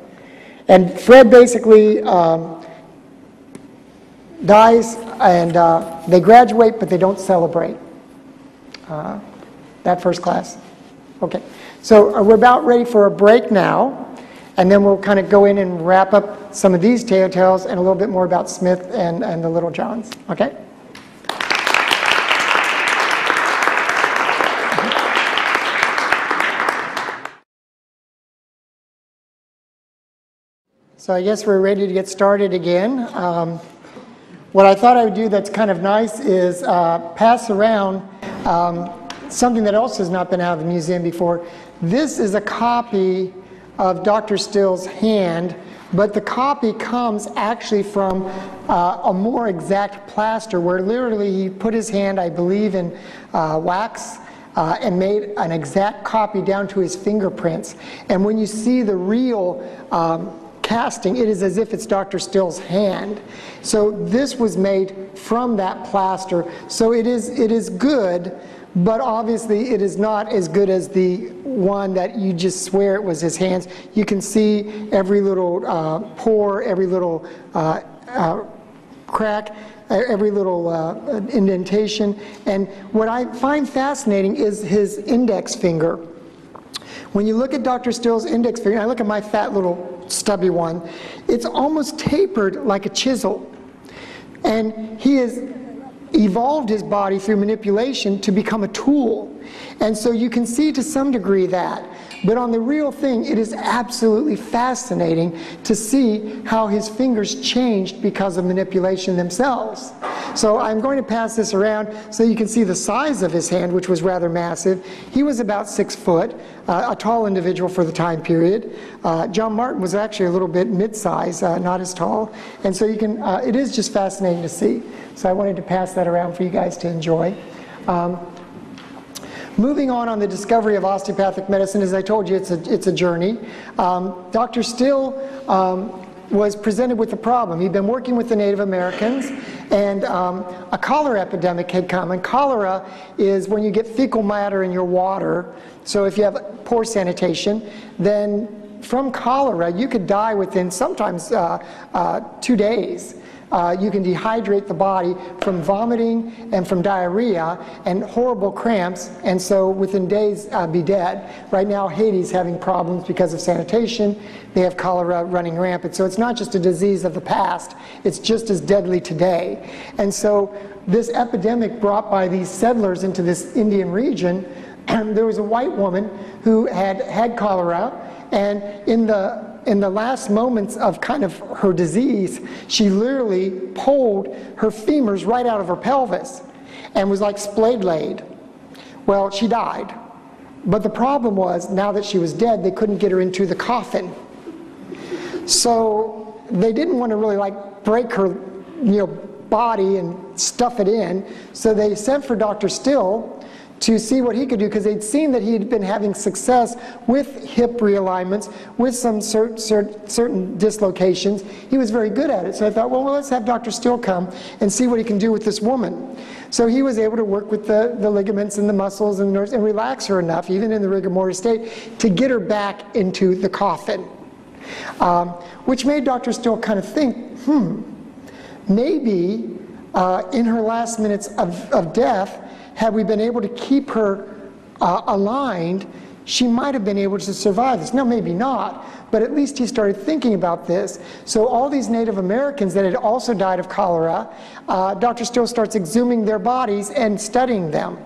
And Fred basically dies, and they graduate, but they don't celebrate that first class. Okay, so we're about ready for a break now, and then we'll kind of go in and wrap up some of these tales and a little bit more about Smith and the Little Johns. Okay? So I guess we're ready to get started again. What I thought I would do that's kind of nice is pass around something that also has not been out of the museum before. This is a copy of Dr. Still's hand, but the copy comes actually from a more exact plaster where literally he put his hand, I believe, in wax and made an exact copy down to his fingerprints. And when you see the real casting, it is as if it's Dr. Still's hand. So this was made from that plaster. So it is good, but obviously it is not as good as the one that you just swear it was his hands. You can see every little pore, every little crack, every little indentation. And what I find fascinating is his index finger. When you look at Dr. Still's index finger, and I look at my fat little stubby one, it's almost tapered like a chisel. And he has evolved his body through manipulation to become a tool. And so you can see to some degree that. But on the real thing, it is absolutely fascinating to see how his fingers changed because of manipulation themselves. So I'm going to pass this around so you can see the size of his hand, which was rather massive. He was about 6 foot, a tall individual for the time period. John Martin was actually a little bit mid-size, not as tall. And so you can, it is just fascinating to see. So I wanted to pass that around for you guys to enjoy. Moving on the discovery of osteopathic medicine, as I told you, it's a journey. Dr. Still was presented with a problem. He'd been working with the Native Americans, and a cholera epidemic had come. And cholera is when you get fecal matter in your water. So if you have poor sanitation, then from cholera you could die within sometimes 2 days. You can dehydrate the body from vomiting and from diarrhea and horrible cramps, and so within days be dead. Right now Haiti's having problems because of sanitation. They have cholera running rampant. So it's not just a disease of the past, it's just as deadly today. And so this epidemic brought by these settlers into this Indian region, there was a white woman who had cholera, and in the last moments of kind of her disease, she literally pulled her femurs right out of her pelvis and was like splayed laid. Well, she died. But the problem was, now that she was dead, they couldn't get her into the coffin. So they didn't want to really like break her, body and stuff it in. So they sent for Dr. Still to see what he could do, because they'd seen that he had been having success with hip realignments, with some certain dislocations. He was very good at it. So I thought, well, let's have Dr. Still come and see what he can do with this woman. So he was able to work with the ligaments and the muscles and relax her enough, even in the rigor mortis state, to get her back into the coffin. Which made Dr. Still kind of think, maybe in her last minutes of death, had we been able to keep her aligned, she might have been able to survive this. Now, maybe not, but at least he started thinking about this. So all these Native Americans that had also died of cholera, Dr. Still starts exhuming their bodies and studying them.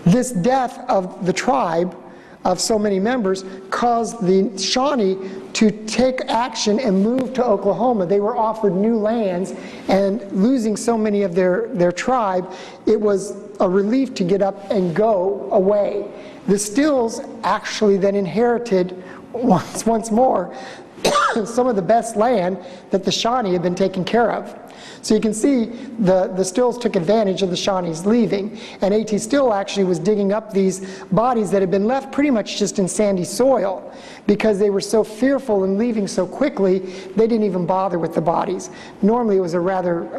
This death of the tribe of so many members caused the Shawnee to take action and move to Oklahoma. They were offered new lands, and losing so many of their tribe, it was a relief to get up and go away. The Stills actually then inherited once more some of the best land that the Shawnee had been taken care of. So you can see the Stills took advantage of the Shawnees leaving, and A.T. Still actually was digging up these bodies that had been left pretty much just in sandy soil. Because they were so fearful and leaving so quickly, they didn't even bother with the bodies. Normally it was a rather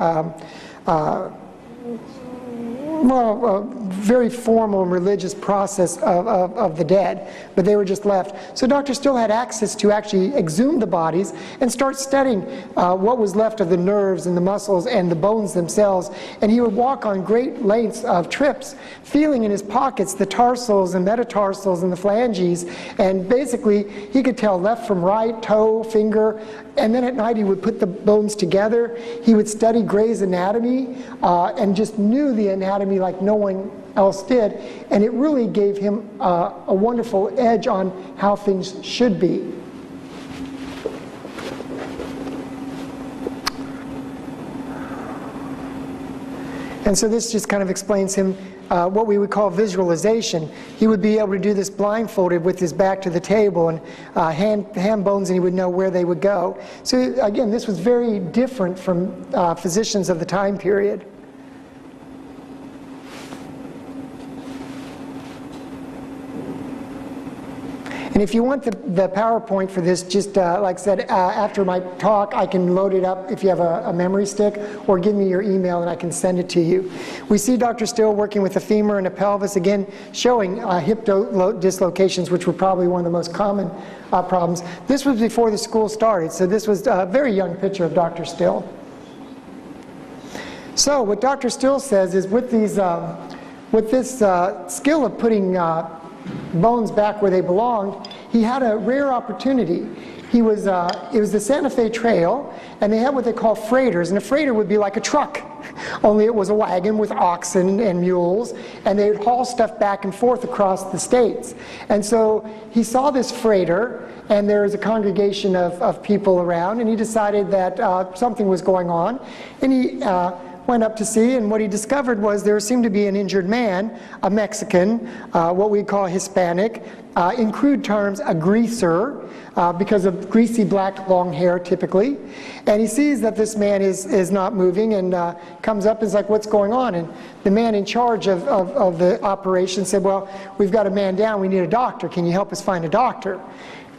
very formal and religious process of the dead, but they were just left. So Dr. Still had access to actually exhume the bodies and start studying what was left of the nerves and the muscles and the bones themselves, and he would walk on great lengths of trips, feeling in his pockets the tarsals and metatarsals and the phalanges, and basically he could tell left from right, toe, finger, and then at night he would put the bones together. He would study Gray's anatomy and just knew the anatomy like no one else did, and it really gave him a wonderful edge on how things should be. And so this just kind of explains him what we would call visualization. He would be able to do this blindfolded with his back to the table and hand bones, and he would know where they would go. So again, this was very different from physicians of the time period. And if you want the PowerPoint for this, just like I said, after my talk, I can load it up if you have a memory stick, or give me your email and I can send it to you. We see Dr. Still working with the femur and the pelvis, again, showing hip dislocations, which were probably one of the most common problems. This was before the school started, so this was a very young picture of Dr. Still. So what Dr. Still says is with these, with this skill of putting bones back where they belonged, he had a rare opportunity. It was the Santa Fe Trail, and they had what they call freighters, and a freighter would be like a truck, only it was a wagon with oxen and mules, and they would haul stuff back and forth across the states. And so he saw this freighter, and there was a congregation of people around, and he decided that something was going on, and he went up to see, and what he discovered was there seemed to be an injured man, a Mexican, what we call Hispanic, in crude terms a greaser, because of greasy black long hair typically. And he sees that this man is not moving, and comes up and is like, what's going on? And the man in charge of the operation said, well, we've got a man down, we need a doctor, can you help us find a doctor?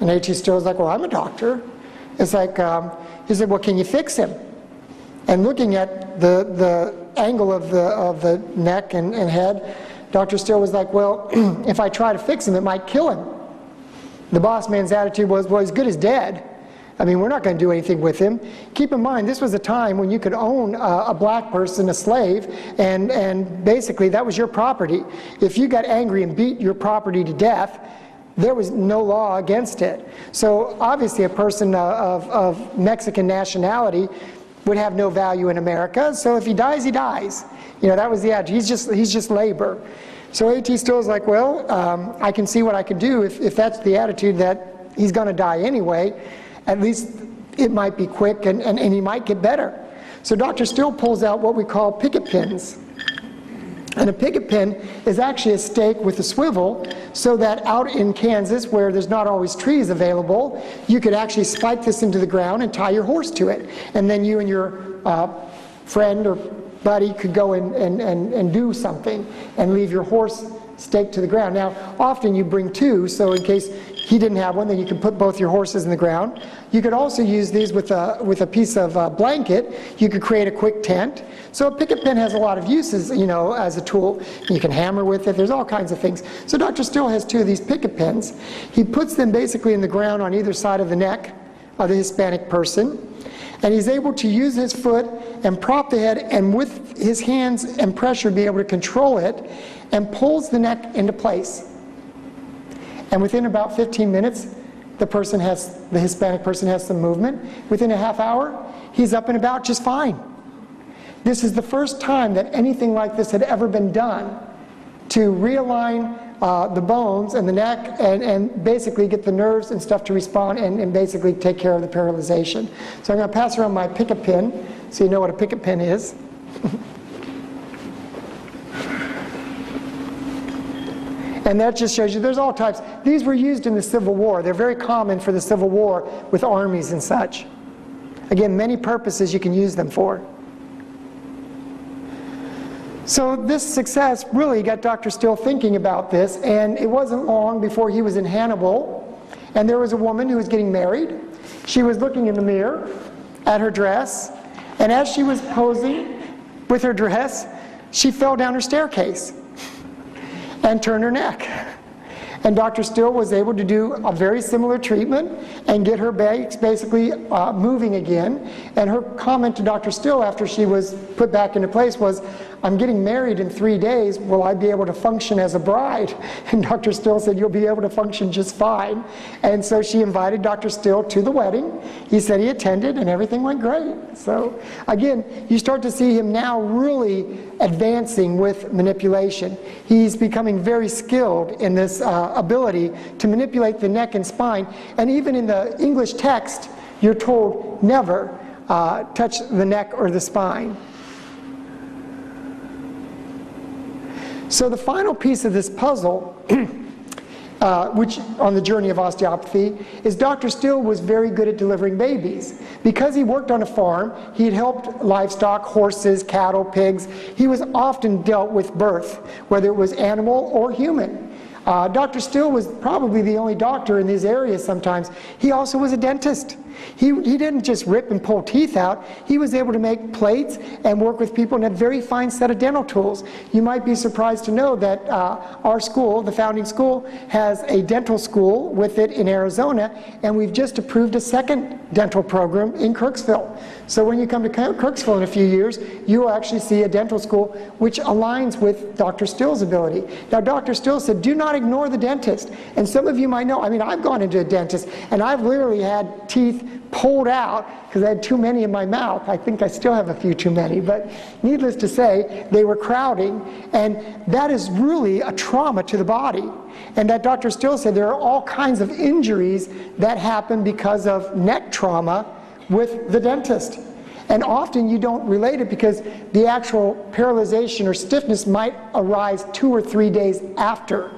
And A.T. Still was like, well, I'm a doctor. It's like, he said, well, can you fix him? And looking at the angle of the neck and head, Dr. Still was like, well, if I try to fix him, it might kill him. The boss man's attitude was, well, he's good as dead. I mean, we're not going to do anything with him. Keep in mind, this was a time when you could own a black person, a slave, and basically that was your property. If you got angry and beat your property to death, there was no law against it. So obviously a person of Mexican nationality would have no value in America, so if he dies, he dies. You know, that was the attitude. He's just labor. So A.T. Still is like, well, I can see what I can do if that's the attitude that he's going to die anyway. At least it might be quick and he might get better. So Dr. Still pulls out what we call picket pins. And a picket pin is actually a stake with a swivel, so that out in Kansas, where there's not always trees available, you could actually spike this into the ground and tie your horse to it. And then you and your friend or buddy could go and do something and leave your horse staked to the ground. Now, often you bring two, so in case he didn't have one, then you could put both your horses in the ground. You could also use these with a piece of blanket. You could create a quick tent. So a picket pin has a lot of uses, you know, as a tool. You can hammer with it. There's all kinds of things. So Dr. Still has two of these picket pins. He puts them basically in the ground on either side of the neck of the Hispanic person. And he's able to use his foot and prop the head, and with his hands and pressure be able to control it, and pulls the neck into place. And within about 15 minutes, the Hispanic person has some movement. Within a half hour, he's up and about just fine. This is the first time that anything like this had ever been done to realign the bones and the neck and basically get the nerves and stuff to respond and basically take care of the paralyzation. So I'm going to pass around my picket pin so you know what a picket pin is. And that just shows you there's all types. These were used in the Civil War. They're very common for the Civil War with armies and such. Again, many purposes you can use them for. So this success really got Dr. Still thinking about this, and it wasn't long before he was in Hannibal, and there was a woman who was getting married. She was looking in the mirror at her dress, and as she was posing with her dress, she fell down her staircase and turned her neck. And Dr. Still was able to do a very similar treatment and get her basically moving again. And her comment to Dr. Still after she was put back into place was, "I'm getting married in 3 days. Will I be able to function as a bride?" And Dr. Still said, "You'll be able to function just fine." And so she invited Dr. Still to the wedding. He said he attended and everything went great. So again, you start to see him now really advancing with manipulation. He's becoming very skilled in this ability to manipulate the neck and spine. And even in the English text, you're told never touch the neck or the spine. So the final piece of this puzzle, which on the journey of osteopathy, is Dr. Still was very good at delivering babies. Because he worked on a farm, he had helped livestock, horses, cattle, pigs. He was often dealt with birth, whether it was animal or human. Dr. Still was probably the only doctor in these areas sometimes. He also was a dentist. He didn't just rip and pull teeth out. He was able to make plates and work with people and had a very fine set of dental tools. You might be surprised to know that our school, the founding school, has a dental school with it in Arizona, and we've just approved a second dental program in Kirksville. So when you come to Kirksville in a few years, you will actually see a dental school which aligns with Dr. Still's ability. Now, Dr. Still said, do not ignore the dentist. And some of you might know, I mean, I've gone into a dentist, and I've literally had teeth pulled out because I had too many in my mouth. I think I still have a few too many, but needless to say, they were crowding, and that is really a trauma to the body. And that Dr. Still said there are all kinds of injuries that happen because of neck trauma with the dentist. And often you don't relate it because the actual paralyzation or stiffness might arise 2 or 3 days after.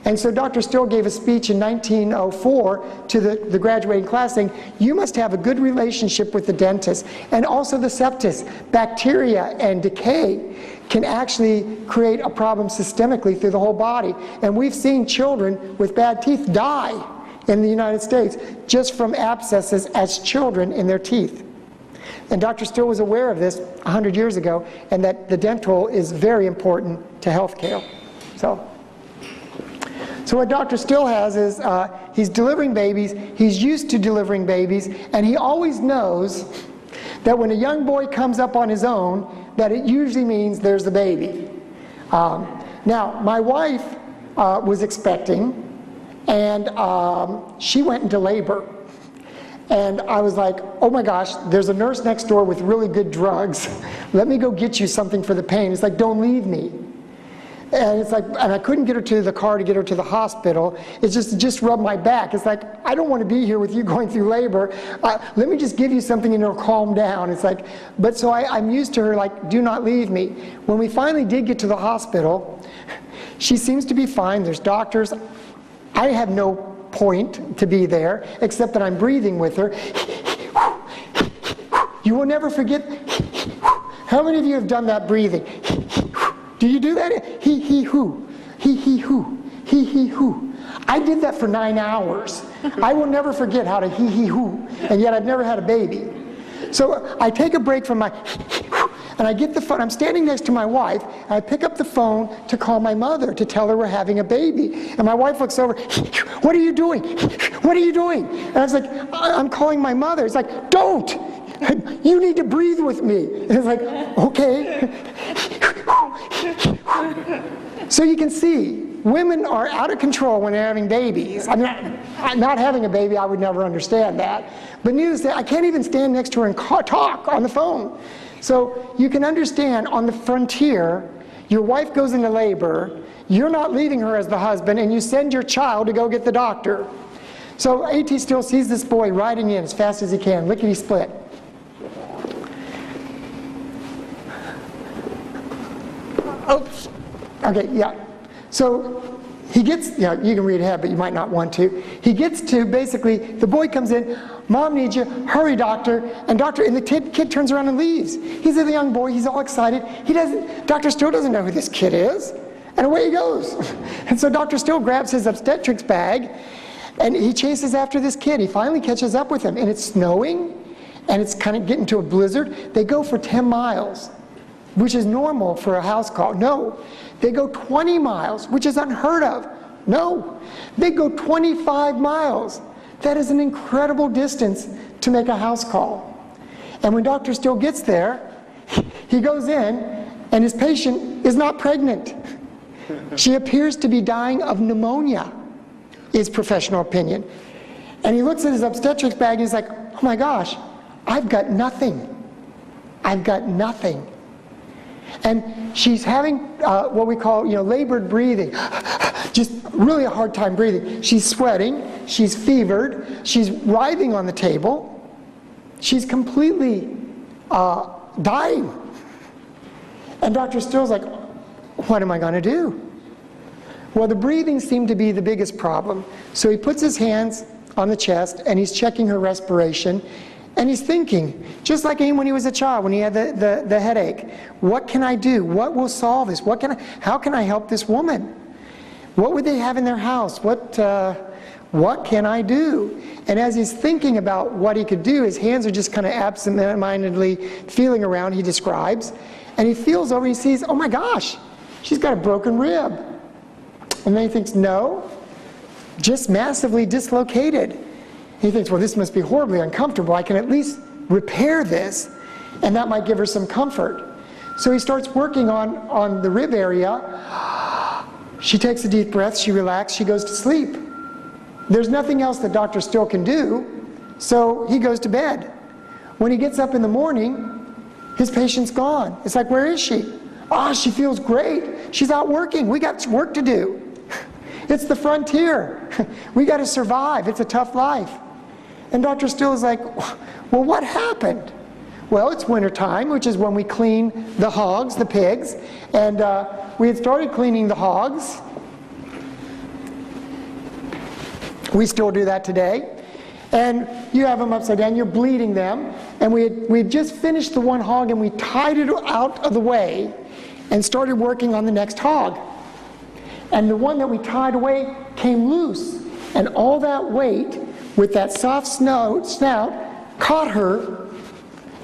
And so Dr. Still gave a speech in 1904 to the graduating class saying, you must have a good relationship with the dentist. And also the sepsis, bacteria and decay can actually create a problem systemically through the whole body. And we've seen children with bad teeth die in the United States just from abscesses as children in their teeth. And Dr. Still was aware of this 100 years ago, and that the dental is very important to healthcare. So what Dr. Still has is he's delivering babies, he's used to delivering babies, and he always knows that when a young boy comes up on his own, that it usually means there's a baby. Now, my wife was expecting, and she went into labor. And I was like, oh my gosh, there's a nurse next door with really good drugs. Let me go get you something for the pain. It's like, don't leave me. And it's like, and I couldn't get her to the car to get her to the hospital. It's just rub my back. It's like, I don't want to be here with you going through labor. Let me just give you something and it'll calm down. It's like, but so I'm used to her like, do not leave me. When we finally did get to the hospital, she seems to be fine. There's doctors. I have no point to be there except that I'm breathing with her. You will never forget. How many of you have done that breathing? Do you do that? He-hoo, he-hoo, he-hoo. I did that for 9 hours. I will never forget how to he-hoo, and yet I've never had a baby. So I take a break from my and I get the phone. I'm standing next to my wife, and I pick up the phone to call my mother to tell her we're having a baby. And my wife looks over, what are you doing? What are you doing? And I was like, I'm calling my mother. It's like, don't! You need to breathe with me. And it's like, okay. So you can see, women are out of control when they're having babies. I'm not having a baby, I would never understand that. But needless to say, I can't even stand next to her and talk on the phone. So you can understand, on the frontier, your wife goes into labor, you're not leaving her as the husband, and you send your child to go get the doctor. So A.T. Still sees this boy riding in as fast as he can, lickety-split. Oops. Okay, yeah. So he gets, you know, you can read ahead, but you might not want to. He gets to basically, the boy comes in, Mom needs you, hurry doctor, and the kid turns around and leaves. He's a young boy, he's all excited. Doctor still doesn't know who this kid is, and away he goes. And so Dr. Still grabs his obstetrics bag, and he chases after this kid. He finally catches up with him, and it's snowing, and it's kind of getting to a blizzard. They go for 10 miles, which is normal for a house call. No. They go 20 miles, which is unheard of. No. They go 25 miles. That is an incredible distance to make a house call. And when Dr. Still gets there, he goes in, and his patient is not pregnant. She appears to be dying of pneumonia, is professional opinion. And he looks at his obstetrics bag and he's like, oh my gosh, I've got nothing. I've got nothing. And she's having what we call, labored breathing. Just really a hard time breathing. She's sweating, she's fevered, she's writhing on the table. She's completely dying. And Dr. Still's like, what am I going to do? Well, the breathing seemed to be the biggest problem. So he puts his hands on the chest and he's checking her respiration. And he's thinking, just like when he was a child, when he had the headache, what can I do? What will solve this? How can I help this woman? What would they have in their house? What can I do? And as he's thinking about what he could do, his hands are just kind of absent-mindedly feeling around, he describes. And he feels over, he sees, oh my gosh, she's got a broken rib. And then he thinks, no, just massively dislocated. He thinks, well, this must be horribly uncomfortable. I can at least repair this, and that might give her some comfort. So he starts working on the rib area. She takes a deep breath, she relaxes, she goes to sleep. There's nothing else that Dr. Still can do, so he goes to bed. When he gets up in the morning, his patient's gone. It's like, where is she? Oh, she feels great. She's out working. We got work to do. It's the frontier. We got to survive. It's a tough life. And Dr. Still is like, well, what happened? Well, it's wintertime, which is when we clean the hogs, the pigs. And we had started cleaning the hogs. We still do that today. And you have them upside down, you're bleeding them. And we had just finished the one hog and we tied it out of the way and started working on the next hog. And the one that we tied away came loose. And all that weight with that soft snout caught her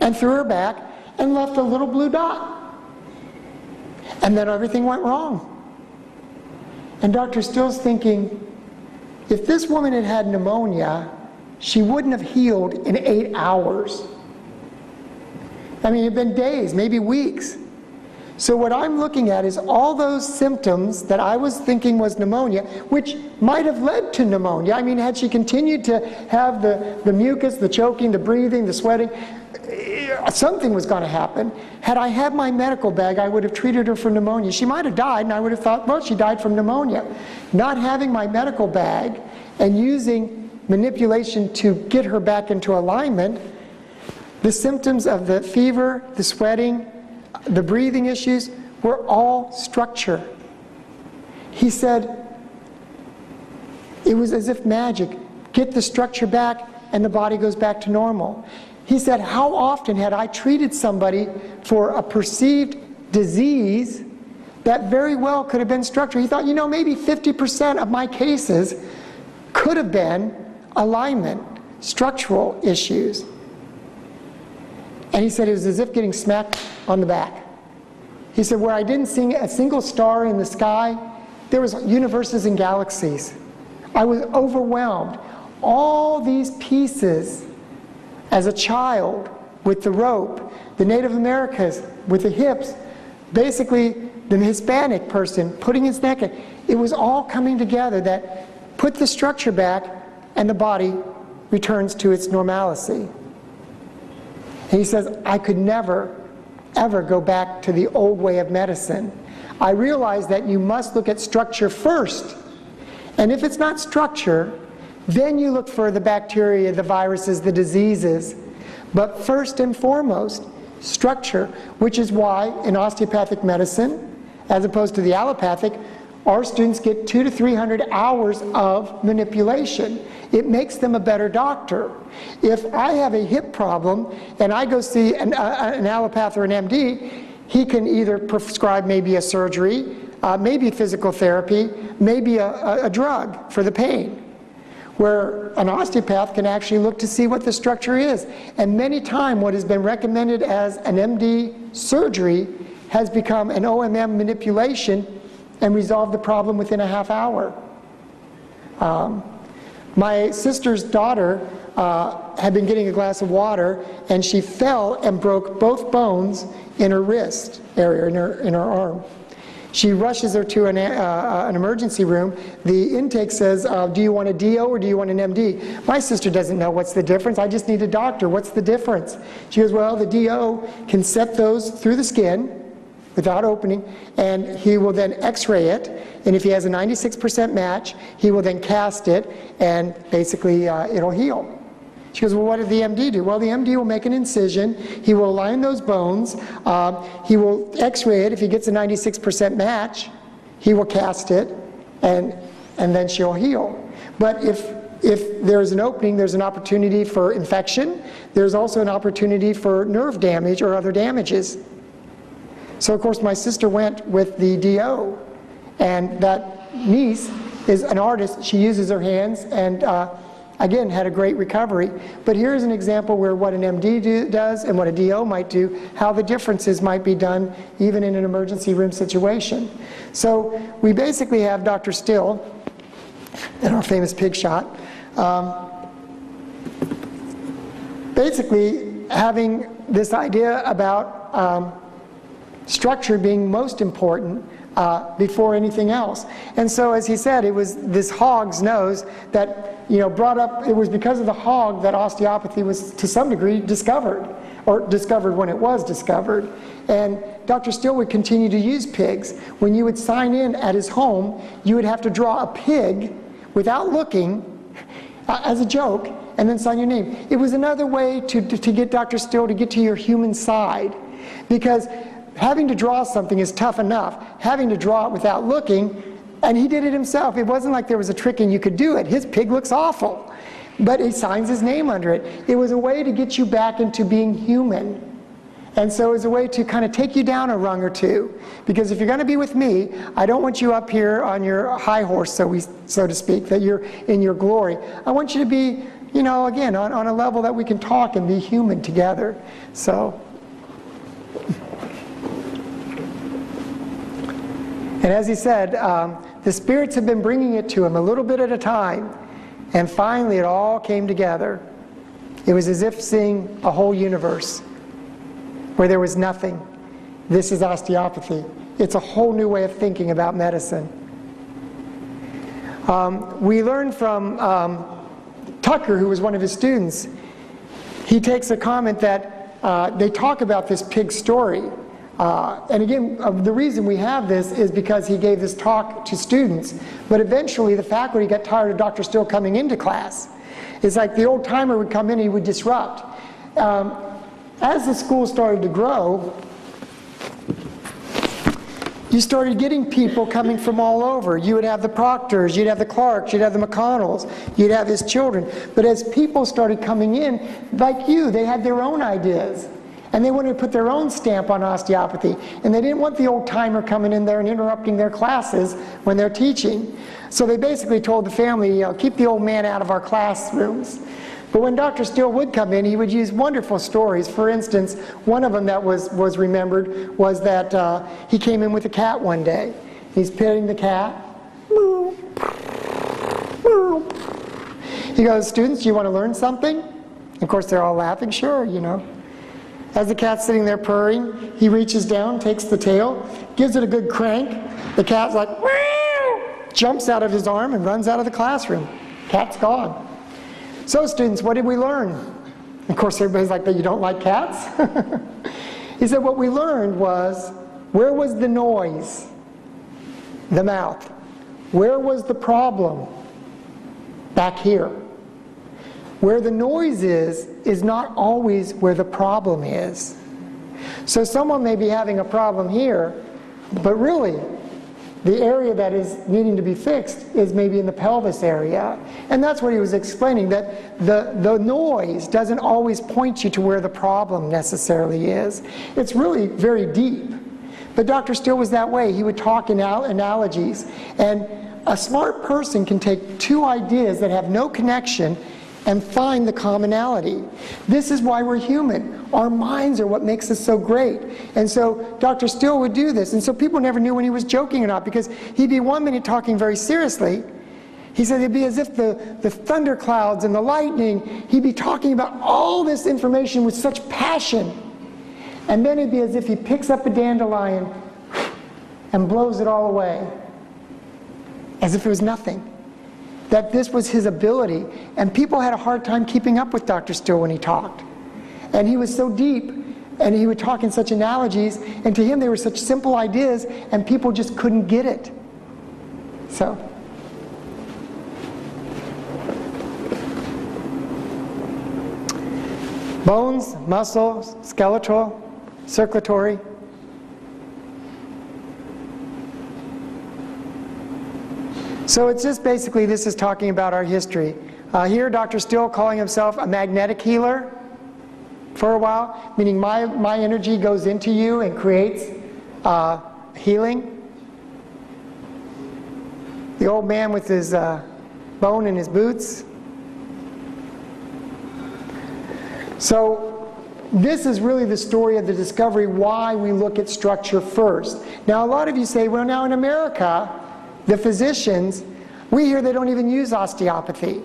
and threw her back and left a little blue dot. And then everything went wrong. And Dr. Still's thinking, if this woman had had pneumonia, she wouldn't have healed in 8 hours. I mean, it had been days, maybe weeks. So what I'm looking at is all those symptoms that I was thinking was pneumonia, which might have led to pneumonia. I mean, had she continued to have the mucus, the choking, the breathing, the sweating, something was going to happen. Had I had my medical bag, I would have treated her for pneumonia. She might have died, and I would have thought, well, she died from pneumonia. Not having my medical bag and using manipulation to get her back into alignment, the symptoms of the fever, the sweating, the breathing issues were all structure. He said, it was as if magic. Get the structure back and the body goes back to normal. He said, how often had I treated somebody for a perceived disease that very well could have been structure? He thought, maybe 50% of my cases could have been alignment, structural issues. And he said it was as if getting smacked on the back. He said, where I didn't see a single star in the sky, there was universes and galaxies. I was overwhelmed. All these pieces, as a child, with the rope, the Native Americans with the hips, basically the Hispanic person putting his neck in, it was all coming together that put the structure back and the body returns to its normalcy. And he says, I could never, ever go back to the old way of medicine. I realized that you must look at structure first. And if it's not structure, then you look for the bacteria, the viruses, the diseases. But first and foremost, structure, which is why in osteopathic medicine, as opposed to the allopathic, our students get 200 to 300 hours of manipulation. It makes them a better doctor. If I have a hip problem and I go see an allopath or an MD, he can either prescribe maybe a surgery, maybe physical therapy, maybe a drug for the pain. Where an osteopath can actually look to see what the structure is. And many times what has been recommended as an MD surgery has become an OMM manipulation and resolved the problem within a half hour. My sister's daughter had been getting a glass of water, and she fell and broke both bones in her wrist area, in her arm. She rushes her to an emergency room. The intake says, do you want a DO or do you want an MD? My sister doesn't know what's the difference. I just need a doctor. What's the difference? She goes, well, the DO can set those through the skin without opening, and he will then x-ray it, and if he has a 96% match, he will then cast it, and basically it'll heal. She goes, well, what did the MD do? Well, the MD will make an incision, he will align those bones, he will x-ray it. If he gets a 96% match, he will cast it, and then she'll heal. But if there's an opening, there's an opportunity for infection, there's also an opportunity for nerve damage or other damages. So of course my sister went with the DO, and that niece is an artist. She uses her hands and again had a great recovery. But here's an example where what an MD does and what a DO might do, how the differences might be done even in an emergency room situation. So we basically have Dr. Still in our famous pig shot, basically having this idea about structure being most important before anything else. And so, as he said, it was this hog's nose that, you know, brought up, it was because of the hog that osteopathy was to some degree discovered, or discovered when it was discovered. And Dr. Still would continue to use pigs. When you would sign in at his home, you would have to draw a pig without looking as a joke and then sign your name. It was another way to get Dr. Still to get to your human side, because having to draw something is tough enough. Having to draw it without looking, and he did it himself. It wasn't like there was a trick and you could do it. His pig looks awful, but he signs his name under it. It was a way to get you back into being human. And so it was a way to kind of take you down a rung or two. Because if you're going to be with me, I don't want you up here on your high horse, so to speak, that you're in your glory. I want you to be, you know, again, on a level that we can talk and be human together. So. And as he said, the spirits have been bringing it to him a little bit at a time, and finally it all came together. It was as if seeing a whole universe where there was nothing. This is osteopathy. It's a whole new way of thinking about medicine. We learned from Tucker, who was one of his students. He takes a comment that they talk about this pig story. And again, the reason we have this is because he gave this talk to students, but eventually the faculty got tired of Dr. Still coming into class. It's like the old timer would come in and he would disrupt. As the school started to grow, you started getting people coming from all over. You would have the Proctors, you'd have the Clarks, you'd have the McConnells, you'd have his children. But as people started coming in, like you, they had their own ideas. And they wanted to put their own stamp on osteopathy. And they didn't want the old timer coming in there and interrupting their classes when they're teaching. So they basically told the family, you know, keep the old man out of our classrooms. But when Dr. Still would come in, he would use wonderful stories. For instance, one of them that was remembered was that he came in with a cat one day. He's petting the cat. He goes, students, you want to learn something? Of course, they're all laughing. Sure, you know. As the cat's sitting there purring, he reaches down, takes the tail, gives it a good crank. The cat's like, "Meow," jumps out of his arm and runs out of the classroom. Cat's gone. So students, what did we learn? Of course, everybody's like, you don't like cats? He said, what we learned was, where was the noise? The mouth. Where was the problem? Back here. Where the noise is not always where the problem is. So someone may be having a problem here, but really, The area that is needing to be fixed is maybe in the pelvis area. And that's what he was explaining, that the noise doesn't always point you to where the problem necessarily is. It's really very deep. But Dr. Still was that way. He would talk in analogies. And a smart person can take two ideas that have no connection and find the commonality. This is why we're human. Our minds are what makes us so great. And so Dr. Still would do this. And so people never knew when he was joking or not, because he'd be one minute talking very seriously. He said it'd be as if the thunderclouds and the lightning, he'd be talking about all this information with such passion. And then it'd be as if he picks up a dandelion and blows it all away, as if it was nothing. That this was his ability, and people had a hard time keeping up with Dr. Still when he talked. And he was so deep, and he would talk in such analogies, and to him they were such simple ideas, and people just couldn't get it. So. Bones, muscle, skeletal, circulatory. So it's just basically, this is talking about our history. Here, Dr. Still calling himself a magnetic healer for a while, meaning my energy goes into you and creates healing. The old man with his bone in his boots. So this is really the story of the discovery, why we look at structure first. Now a lot of you say, well, now in America, the physicians, we hear they don't even use osteopathy.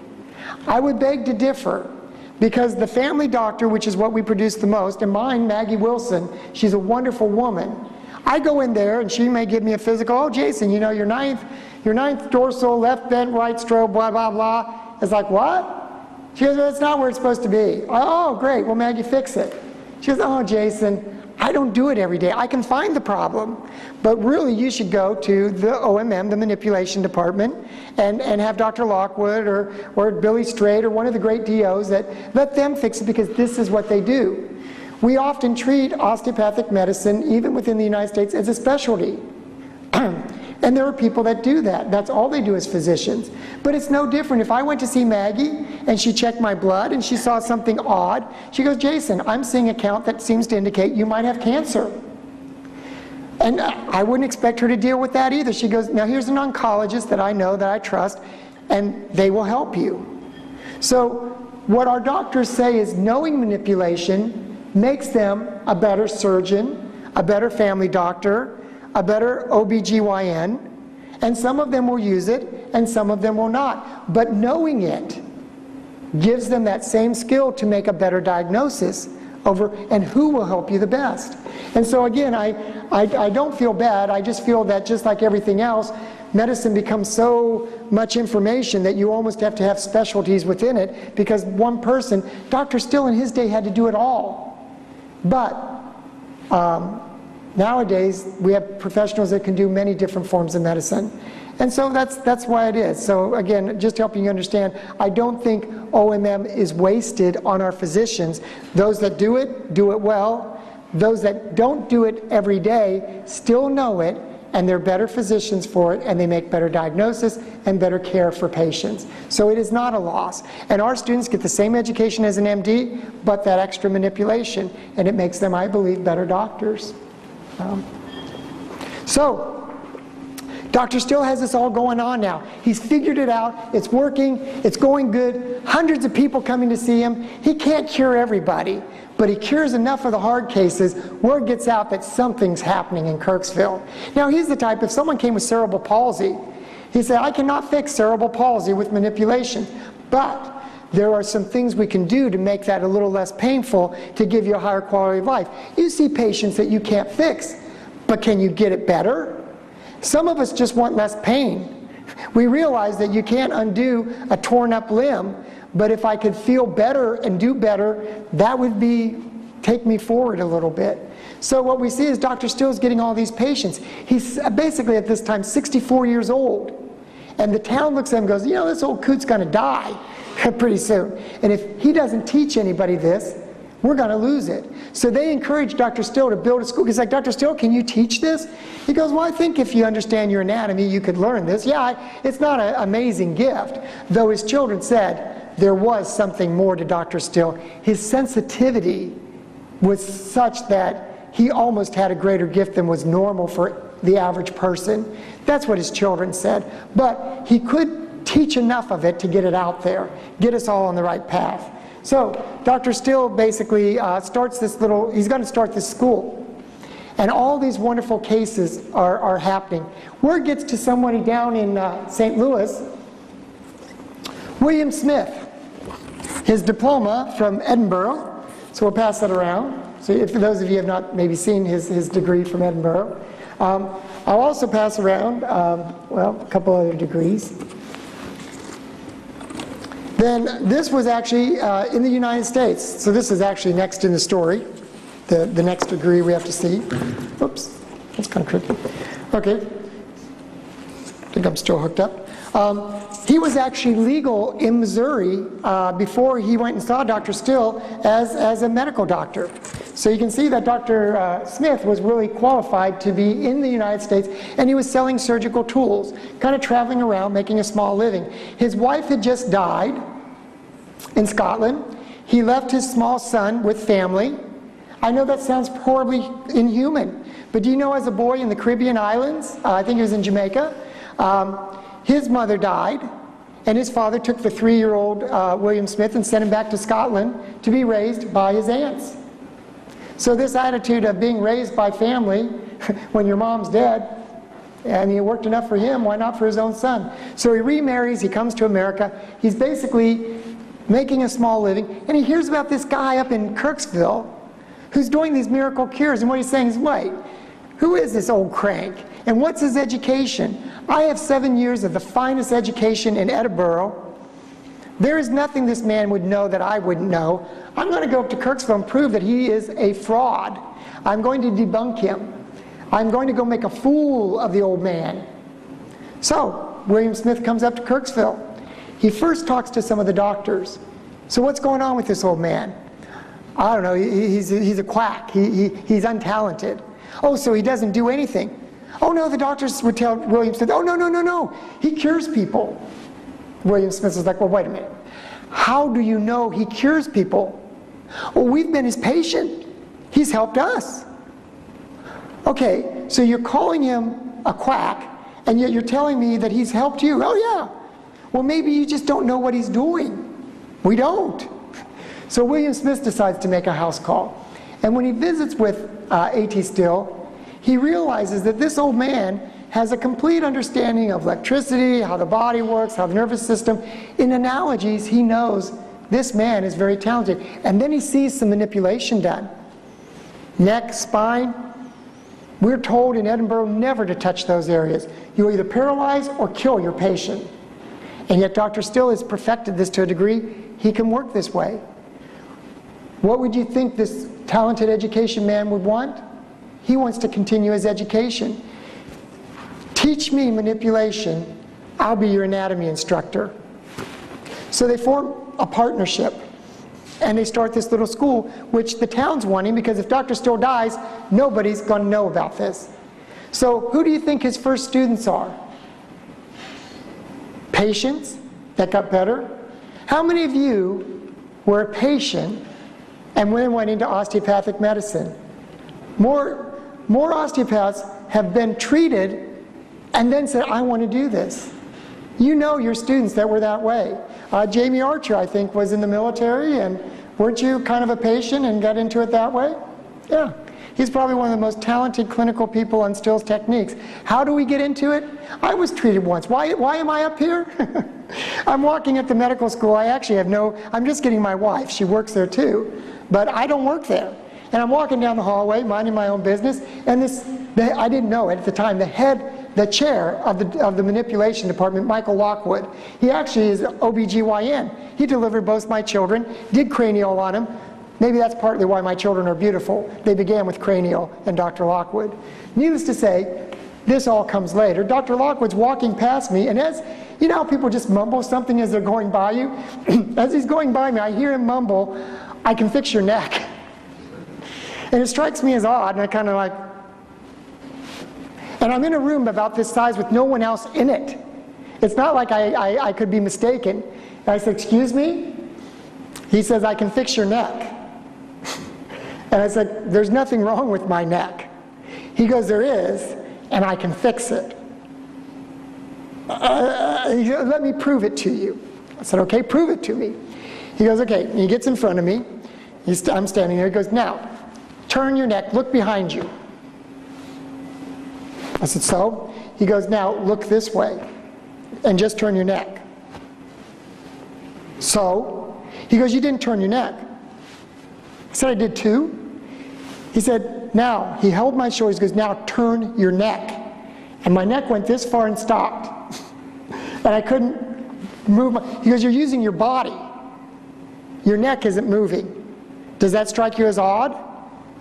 I would beg to differ, because the family doctor, which is what we produce the most, and mine, Maggie Wilson, she's a wonderful woman. I go in there and she may give me a physical, oh Jason, you know, your ninth dorsal, left bent, right stroke, blah, blah, blah. It's like, what? She goes, well, that's not where it's supposed to be. Oh, great, well Maggie, fix it. She goes, oh Jason, I don't do it every day. I can find the problem. But really, you should go to the OMM, the manipulation department, and have Dr. Lockwood or Billy Strait or one of the great DOs that let them fix it, because this is what they do. We often treat osteopathic medicine, even within the United States, as a specialty. And there are people that do that. That's all they do as physicians. But it's no different. If I went to see Maggie and she checked my blood and she saw something odd, she goes, Jason, I'm seeing a count that seems to indicate you might have cancer. And I wouldn't expect her to deal with that either. She goes, now here's an oncologist that I know, that I trust, and they will help you. So what our doctors say is knowing manipulation makes them a better surgeon, a better family doctor, a better OBGYN, and some of them will use it and some of them will not. But knowing it gives them that same skill to make a better diagnosis over and who will help you the best. And so again, I don't feel bad. I just feel that just like everything else, medicine becomes so much information that you almost have to have specialties within it, because one person, Dr. Still in his day had to do it all. But nowadays, we have professionals that can do many different forms of medicine. And so that's why it is. So again, just helping you understand, I don't think OMM is wasted on our physicians. Those that do it well. Those that don't do it every day still know it, and they're better physicians for it, and they make better diagnosis and better care for patients. So it is not a loss. And our students get the same education as an MD, but that extra manipulation, and it makes them, I believe, better doctors. So, Dr. Still has this all going on now. He's figured it out. It's working. It's going good. Hundreds of people coming to see him. He can't cure everybody, but he cures enough of the hard cases. Word gets out that something's happening in Kirksville. Now, he's the type, if someone came with cerebral palsy, he said, I cannot fix cerebral palsy with manipulation, but there are some things we can do to make that a little less painful, to give you a higher quality of life. You see patients that you can't fix, but can you get it better? Some of us just want less pain. We realize that you can't undo a torn up limb, but if I could feel better and do better, that would take me forward a little bit. So what we see is Dr. Still's getting all these patients. He's basically at this time 64 years old. And the town looks at him and goes, you know, this old coot's gonna die pretty soon. And if he doesn't teach anybody this, we're going to lose it. So they encouraged Dr. Still to build a school. He's like, Dr. Still, can you teach this? He goes, well, I think if you understand your anatomy, you could learn this. Yeah, it's not an amazing gift, though his children said there was something more to Dr. Still. His sensitivity was such that he almost had a greater gift than was normal for the average person. That's what his children said. But he could teach enough of it to get it out there, get us all on the right path. So Dr. Still basically starts this he's going to start this school. And all these wonderful cases are happening. Word gets to somebody down in St. Louis, William Smith, his diploma from Edinburgh. So we'll pass that around. So if those of you have not maybe seen his degree from Edinburgh. I'll also pass around, well, a couple other degrees. Then this was actually in the United States. So this is actually next in the story, the next degree we have to see. Oops, that's kind of tricky. Okay, I think I'm still hooked up. He was actually legal in Missouri before he went and saw Dr. Still as a medical doctor. So you can see that Dr. Smith was really qualified to be in the United States, and he was selling surgical tools, kind of traveling around, making a small living. His wife had just died in Scotland. He left his small son with family. I know that sounds horribly inhuman, but do you know, as a boy in the Caribbean islands, I think he was in Jamaica, his mother died, and his father took the 3-year-old William Smith and sent him back to Scotland to be raised by his aunts. So this attitude of being raised by family when your mom's dead, and it worked enough for him, why not for his own son? So he remarries, he comes to America, he's basically making a small living, and he hears about this guy up in Kirksville who's doing these miracle cures, and what he's saying is, wait, who is this old crank? And what's his education? I have 7 years of the finest education in Edinburgh. There is nothing this man would know that I wouldn't know. I'm going to go up to Kirksville and prove that he is a fraud. I'm going to debunk him. I'm going to go make a fool of the old man. So William Smith comes up to Kirksville. He first talks to some of the doctors. So what's going on with this old man? I don't know, he's a quack. He's untalented. Oh, so he doesn't do anything. Oh no, the doctors would tell William Smith, oh no, he cures people. William Smith was like, well, wait a minute. How do you know he cures people? Well, we've been his patient. He's helped us. Okay, so you're calling him a quack, and yet you're telling me that he's helped you. Oh yeah. Well, maybe you just don't know what he's doing. We don't. So William Smith decides to make a house call. And when he visits with A.T. Still, he realizes that this old man has a complete understanding of electricity, how the body works, how the nervous system. In analogies, he knows this man is very talented. And then he sees some manipulation done. Neck, spine. We're told in Edinburgh never to touch those areas. You'll either paralyze or kill your patient. And yet Dr. Still has perfected this to a degree. He can work this way. What would you think this talented education man would want? He wants to continue his education. Teach me manipulation, I'll be your anatomy instructor. So they form a partnership, and they start this little school, which the town's wanting, because if Dr. Still dies, nobody's going to know about this. So who do you think his first students are? Patients that got better? How many of you were a patient and then went into osteopathic medicine? More osteopaths have been treated and then said, I want to do this. You know your students that were that way. Jamie Archer, I think, was in the military, and weren't you kind of a patient and got into it that way? Yeah. He's probably one of the most talented clinical people on Still's techniques. How do we get into it? I was treated once. Why am I up here? I'm walking at the medical school. I actually have I'm just getting my wife. She works there too. But I don't work there. And I'm walking down the hallway, minding my own business, and I didn't know it at the time, the chair of the manipulation department, Michael Lockwood, he actually is OBGYN. He delivered both my children, did cranial on them. Maybe that's partly why my children are beautiful. They began with cranial and Dr. Lockwood. Needless to say, this all comes later. Dr. Lockwood's walking past me, and as you know how people just mumble something as they're going by you? As he's going by me, I hear him mumble, I can fix your neck. And it strikes me as odd, and I kind of like, and I'm in a room about this size with no one else in it. It's not like I could be mistaken. And I said, excuse me? He says, I can fix your neck. And I said, there's nothing wrong with my neck. He goes, there is, and I can fix it. He goes, let me prove it to you. I said, okay, prove it to me. He goes, okay. And he gets in front of me. I'm standing there. He goes, now, turn your neck, look behind you. I said, so? He goes, now, look this way, and just turn your neck. So? He goes, you didn't turn your neck. I said, I did too. He said, now, he held my shoulders, he goes, now turn your neck. And my neck went this far and stopped. And I couldn't move he goes, you're using your body. Your neck isn't moving. Does that strike you as odd?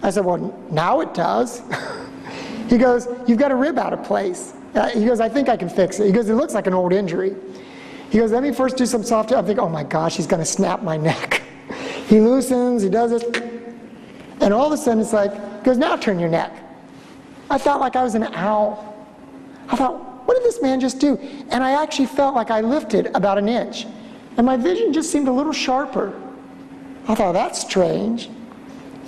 I said, well, now it does. He goes, you've got a rib out of place. He goes, I think I can fix it. He goes, it looks like an old injury. He goes, let me first do some soft. I think, oh my gosh, he's going to snap my neck. He loosens, he does this. And all of a sudden it's like, he goes, now turn your neck. I felt like I was an owl. I thought, what did this man just do? And I actually felt like I lifted about an inch. And my vision just seemed a little sharper. I thought, that's strange.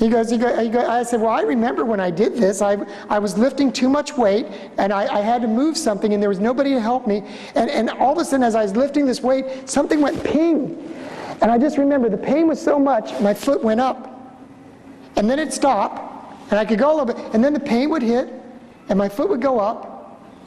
I said, well, I remember when I did this, I was lifting too much weight, and I had to move something, and there was nobody to help me. And all of a sudden, as I was lifting this weight, something went ping. And I just remember the pain was so much, my foot went up. And then it stopped, and I could go a little bit, and then the pain would hit, and my foot would go up,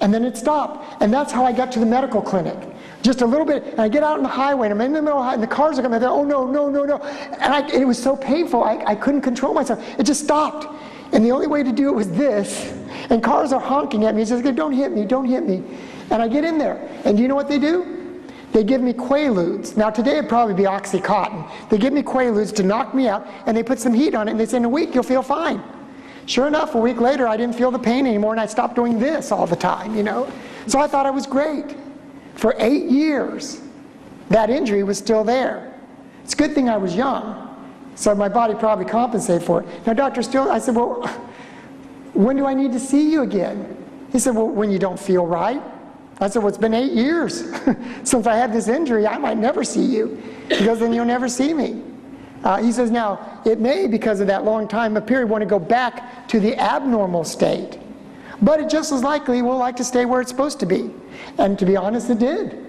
and then it stopped. And that's how I got to the medical clinic. Just a little bit, and I get out on the highway, and I'm in the middle of the highway, and the cars are coming, oh no, no, no, no. And it was so painful, I couldn't control myself. It just stopped. And the only way to do it was this. And cars are honking at me, it says, don't hit me, don't hit me. And I get in there, and do you know what they do? They give me Quaaludes. Now today it'd probably be Oxycontin. They give me Quaaludes to knock me out, and they put some heat on it, and they say, in a week you'll feel fine. Sure enough, a week later I didn't feel the pain anymore, and I stopped doing this all the time, you know. So I thought I was great. For 8 years, that injury was still there. It's a good thing I was young, so my body probably compensated for it. Now, Dr. Steele, I said, well, when do I need to see you again? He said, well, when you don't feel right. I said, well, it's been 8 years since I had this injury. I might never see you. He goes, then you'll never see me. He says, now, it may, because of that long time period, want to go back to the abnormal state. But it just as likely will like to stay where it's supposed to be. And to be honest, it did.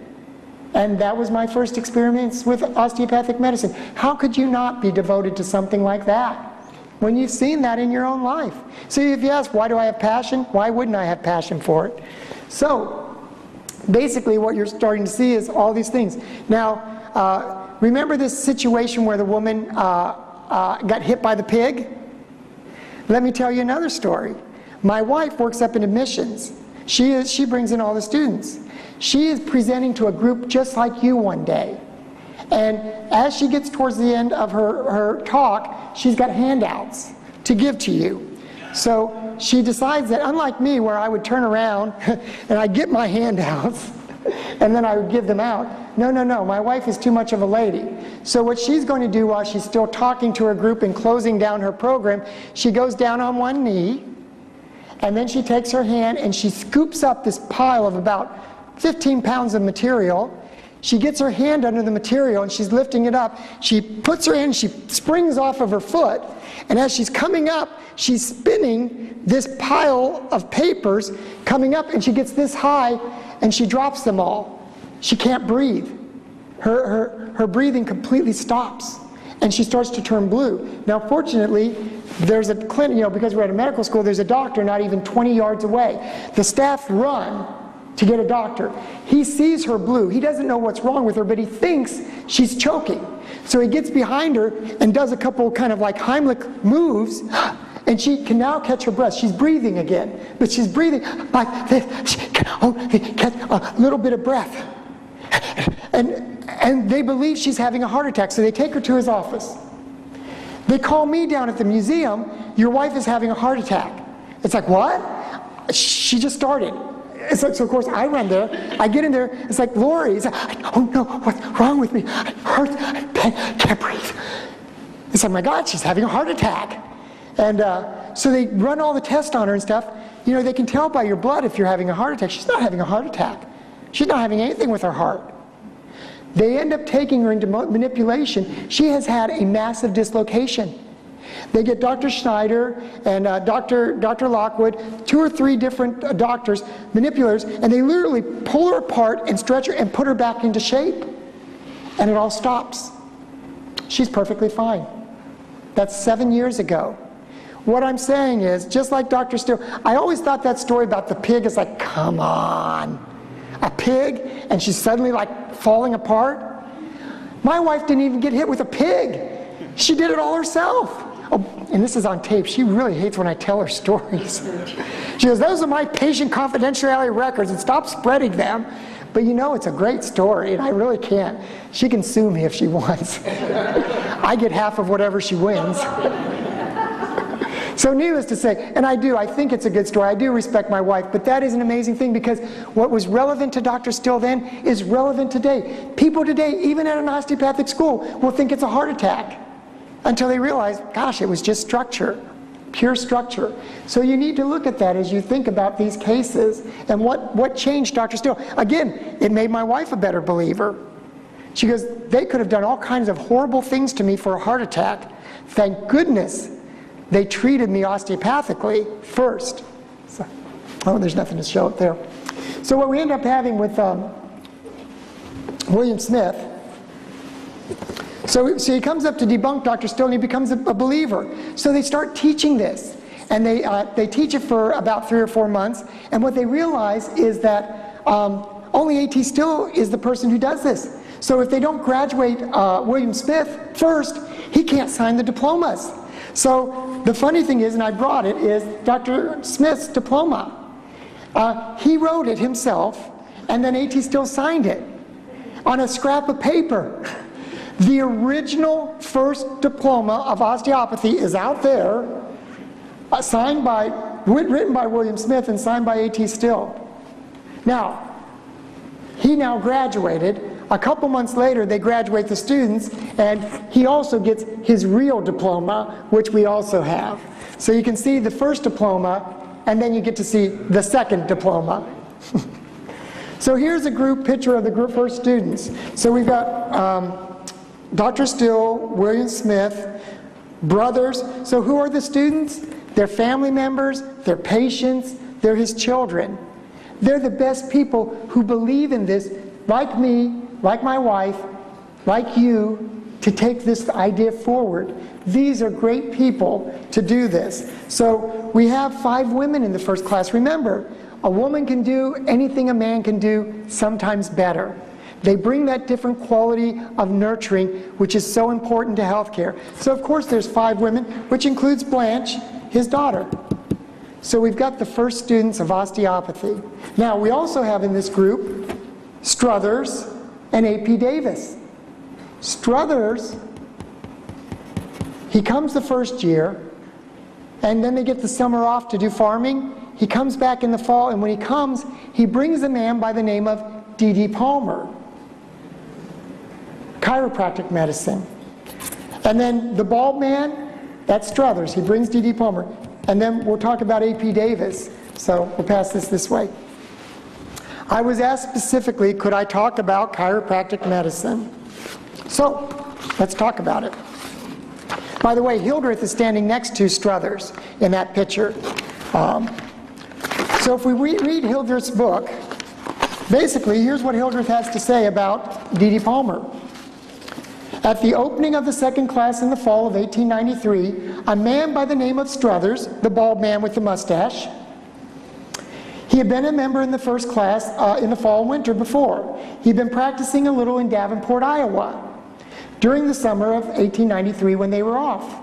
And that was my first experience with osteopathic medicine. How could you not be devoted to something like that when you've seen that in your own life? So if you ask, why do I have passion? Why wouldn't I have passion for it? So basically what you're starting to see is all these things. Now, remember this situation where the woman got hit by the pig? Let me tell you another story. My wife works up in admissions. She brings in all the students. She is presenting to a group just like you one day. And as she gets towards the end of her talk, she's got handouts to give to you. So she decides that, unlike me, where I would turn around and I'd get my handouts and then I would give them out. No, no, no, my wife is too much of a lady. So what she's going to do while she's still talking to her group and closing down her program, she goes down on one knee, and then she takes her hand and she scoops up this pile of about 15 pounds of material. She gets her hand under the material and she's lifting it up. She puts her hand, she springs off of her foot, and as she's coming up, she's spinning this pile of papers coming up, and she gets this high and she drops them all. She can't breathe. Her breathing completely stops, and she starts to turn blue. Now fortunately, there's a clinic, you know, because we're at a medical school, there's a doctor not even 20 yards away. The staff run to get a doctor. He sees her blue. He doesn't know what's wrong with her, but he thinks she's choking. So he gets behind her and does a couple kind of like Heimlich moves, and she can now catch her breath. She's breathing again, but she's breathing like this. She can only catch a little bit of breath. And they believe she's having a heart attack, so they take her to his office. They call me down at the museum, your wife is having a heart attack. It's like, what? She just started. It's like, so of course I run there, I get in there, it's like, Lori, it's like, I don't know what's wrong with me. I hurt, I can't breathe. It's like, my God, she's having a heart attack. And so they run all the tests on her and stuff. You know, they can tell by your blood if you're having a heart attack. She's not having a heart attack. She's not having anything with her heart. They end up taking her into manipulation. She has had a massive dislocation. They get Dr. Schneider and Dr. Lockwood, 2 or 3 different doctors, manipulators, and they literally pull her apart and stretch her and put her back into shape. And it all stops. She's perfectly fine. That's 7 years ago. What I'm saying is, just like Dr. Steele, I always thought that story about the pig is like, come on. A pig, and she's suddenly like falling apart. My wife didn't even get hit with a pig. She did it all herself. Oh, and this is on tape. She really hates when I tell her stories. She goes, those are my patient confidentiality records, and stop spreading them. But you know, it's a great story, and I really can't. She can sue me if she wants. I get half of whatever she wins. So needless to say, and I think it's a good story. I do respect my wife, but that is an amazing thing, because what was relevant to Dr. Still then is relevant today. People today, even at an osteopathic school, will think it's a heart attack until they realize, gosh, it was just structure, pure structure. So you need to look at that as you think about these cases and what changed Dr. Still. Again, it made my wife a better believer. She goes, they could have done all kinds of horrible things to me for a heart attack. Thank goodness they treated me osteopathically first. So, oh, there's nothing to show up there. So what we end up having with William Smith, so he comes up to debunk Dr. Still, and he becomes a believer. So they start teaching this, and they teach it for about 3 or 4 months, and what they realize is that only A.T. Still is the person who does this. So if they don't graduate William Smith first, he can't sign the diplomas. So the funny thing is, and I brought it, is Dr. Smith's diploma. He wrote it himself, and then A.T. Still signed it on a scrap of paper. The original first diploma of osteopathy is out there, written by William Smith and signed by A.T. Still. Now, he now graduated. A couple months later, they graduate the students, and he also gets his real diploma, which we also have. So you can see the first diploma, and then you get to see the second diploma. So here's a group picture of the first students. So we've got Dr. Still, William Smith, brothers. So who are the students? They're family members, they're patients, they're his children. They're the best people who believe in this, like me, like my wife, like you, to take this idea forward. These are great people to do this. So we have 5 women in the first class. Remember, a woman can do anything a man can do, sometimes better. They bring that different quality of nurturing, which is so important to healthcare. So of course there's 5 women, which includes Blanche, his daughter. So we've got the first students of osteopathy. Now we also have in this group Struthers and A.P. Davis. Struthers, he comes the first year, and then they get the summer off to do farming. He comes back in the fall, and when he comes, he brings a man by the name of D.D. Palmer, chiropractic medicine. And then the bald man, that's Struthers. He brings D.D. Palmer. And then we'll talk about A.P. Davis. So we'll pass this way. I was asked specifically, could I talk about chiropractic medicine? So let's talk about it. By the way, Hildreth is standing next to Struthers in that picture. So if we read Hildreth's book, basically here's what Hildreth has to say about D.D. Palmer. At the opening of the second class in the fall of 1893, a man by the name of Struthers, the bald man with the mustache, he had been a member in the first class in the fall and winter before. He'd been practicing a little in Davenport, Iowa, during the summer of 1893 when they were off.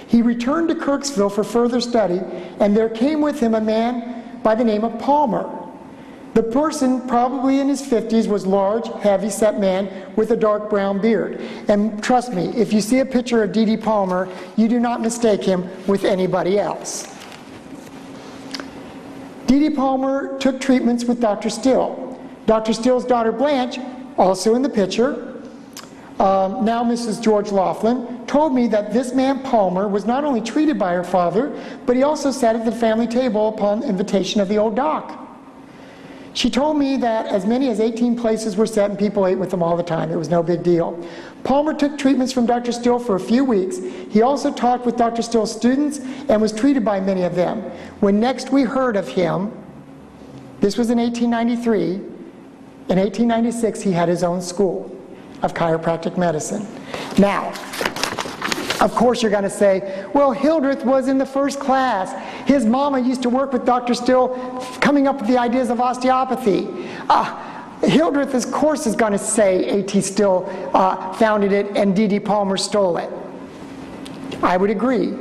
He returned to Kirksville for further study, and there came with him a man by the name of Palmer. The person, probably in his 50s, was large, heavy-set man with a dark brown beard. And trust me, if you see a picture of D.D. Palmer, you do not mistake him with anybody else. D.D. Palmer took treatments with Dr. Still. Dr. Still's daughter Blanche, also in the picture, now Mrs. George Laughlin, told me that this man Palmer was not only treated by her father, but he also sat at the family table upon invitation of the old doc. She told me that as many as 18 places were set and people ate with them all the time. It was no big deal. Palmer took treatments from Dr. Still for a few weeks. He also talked with Dr. Still's students and was treated by many of them. When next we heard of him, this was in 1893, in 1896 he had his own school of chiropractic medicine. Now, of course you're going to say, well, Hildreth was in the first class. His mama used to work with Dr. Still coming up with the ideas of osteopathy. Hildreth, of course, is going to say A.T. Still founded it and D.D. Palmer stole it. I would agree.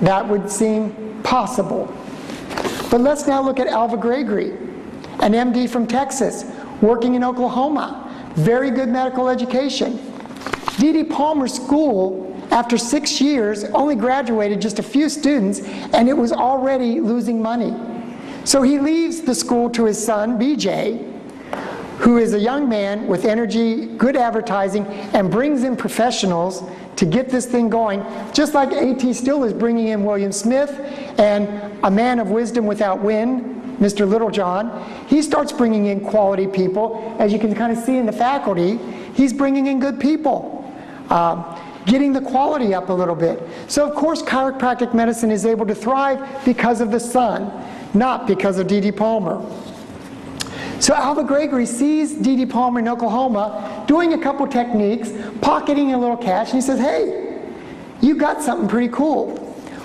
That would seem possible. But let's now look at Alva Gregory, an MD from Texas, working in Oklahoma. Very good medical education. D.D. Palmer's school, after 6 years, only graduated just a few students, and it was already losing money. So he leaves the school to his son, B.J., who is a young man with energy, good advertising, and brings in professionals to get this thing going, just like A.T. Still is bringing in William Smith and a man of wisdom without wind, Mr. Littlejohn. He starts bringing in quality people. As you can kind of see in the faculty, he's bringing in good people, getting the quality up a little bit. So of course chiropractic medicine is able to thrive because of the son, not because of D.D. Palmer. So Alva Gregory sees D.D. Palmer in Oklahoma doing a couple techniques, pocketing a little cash, and he says, hey, you got something pretty cool.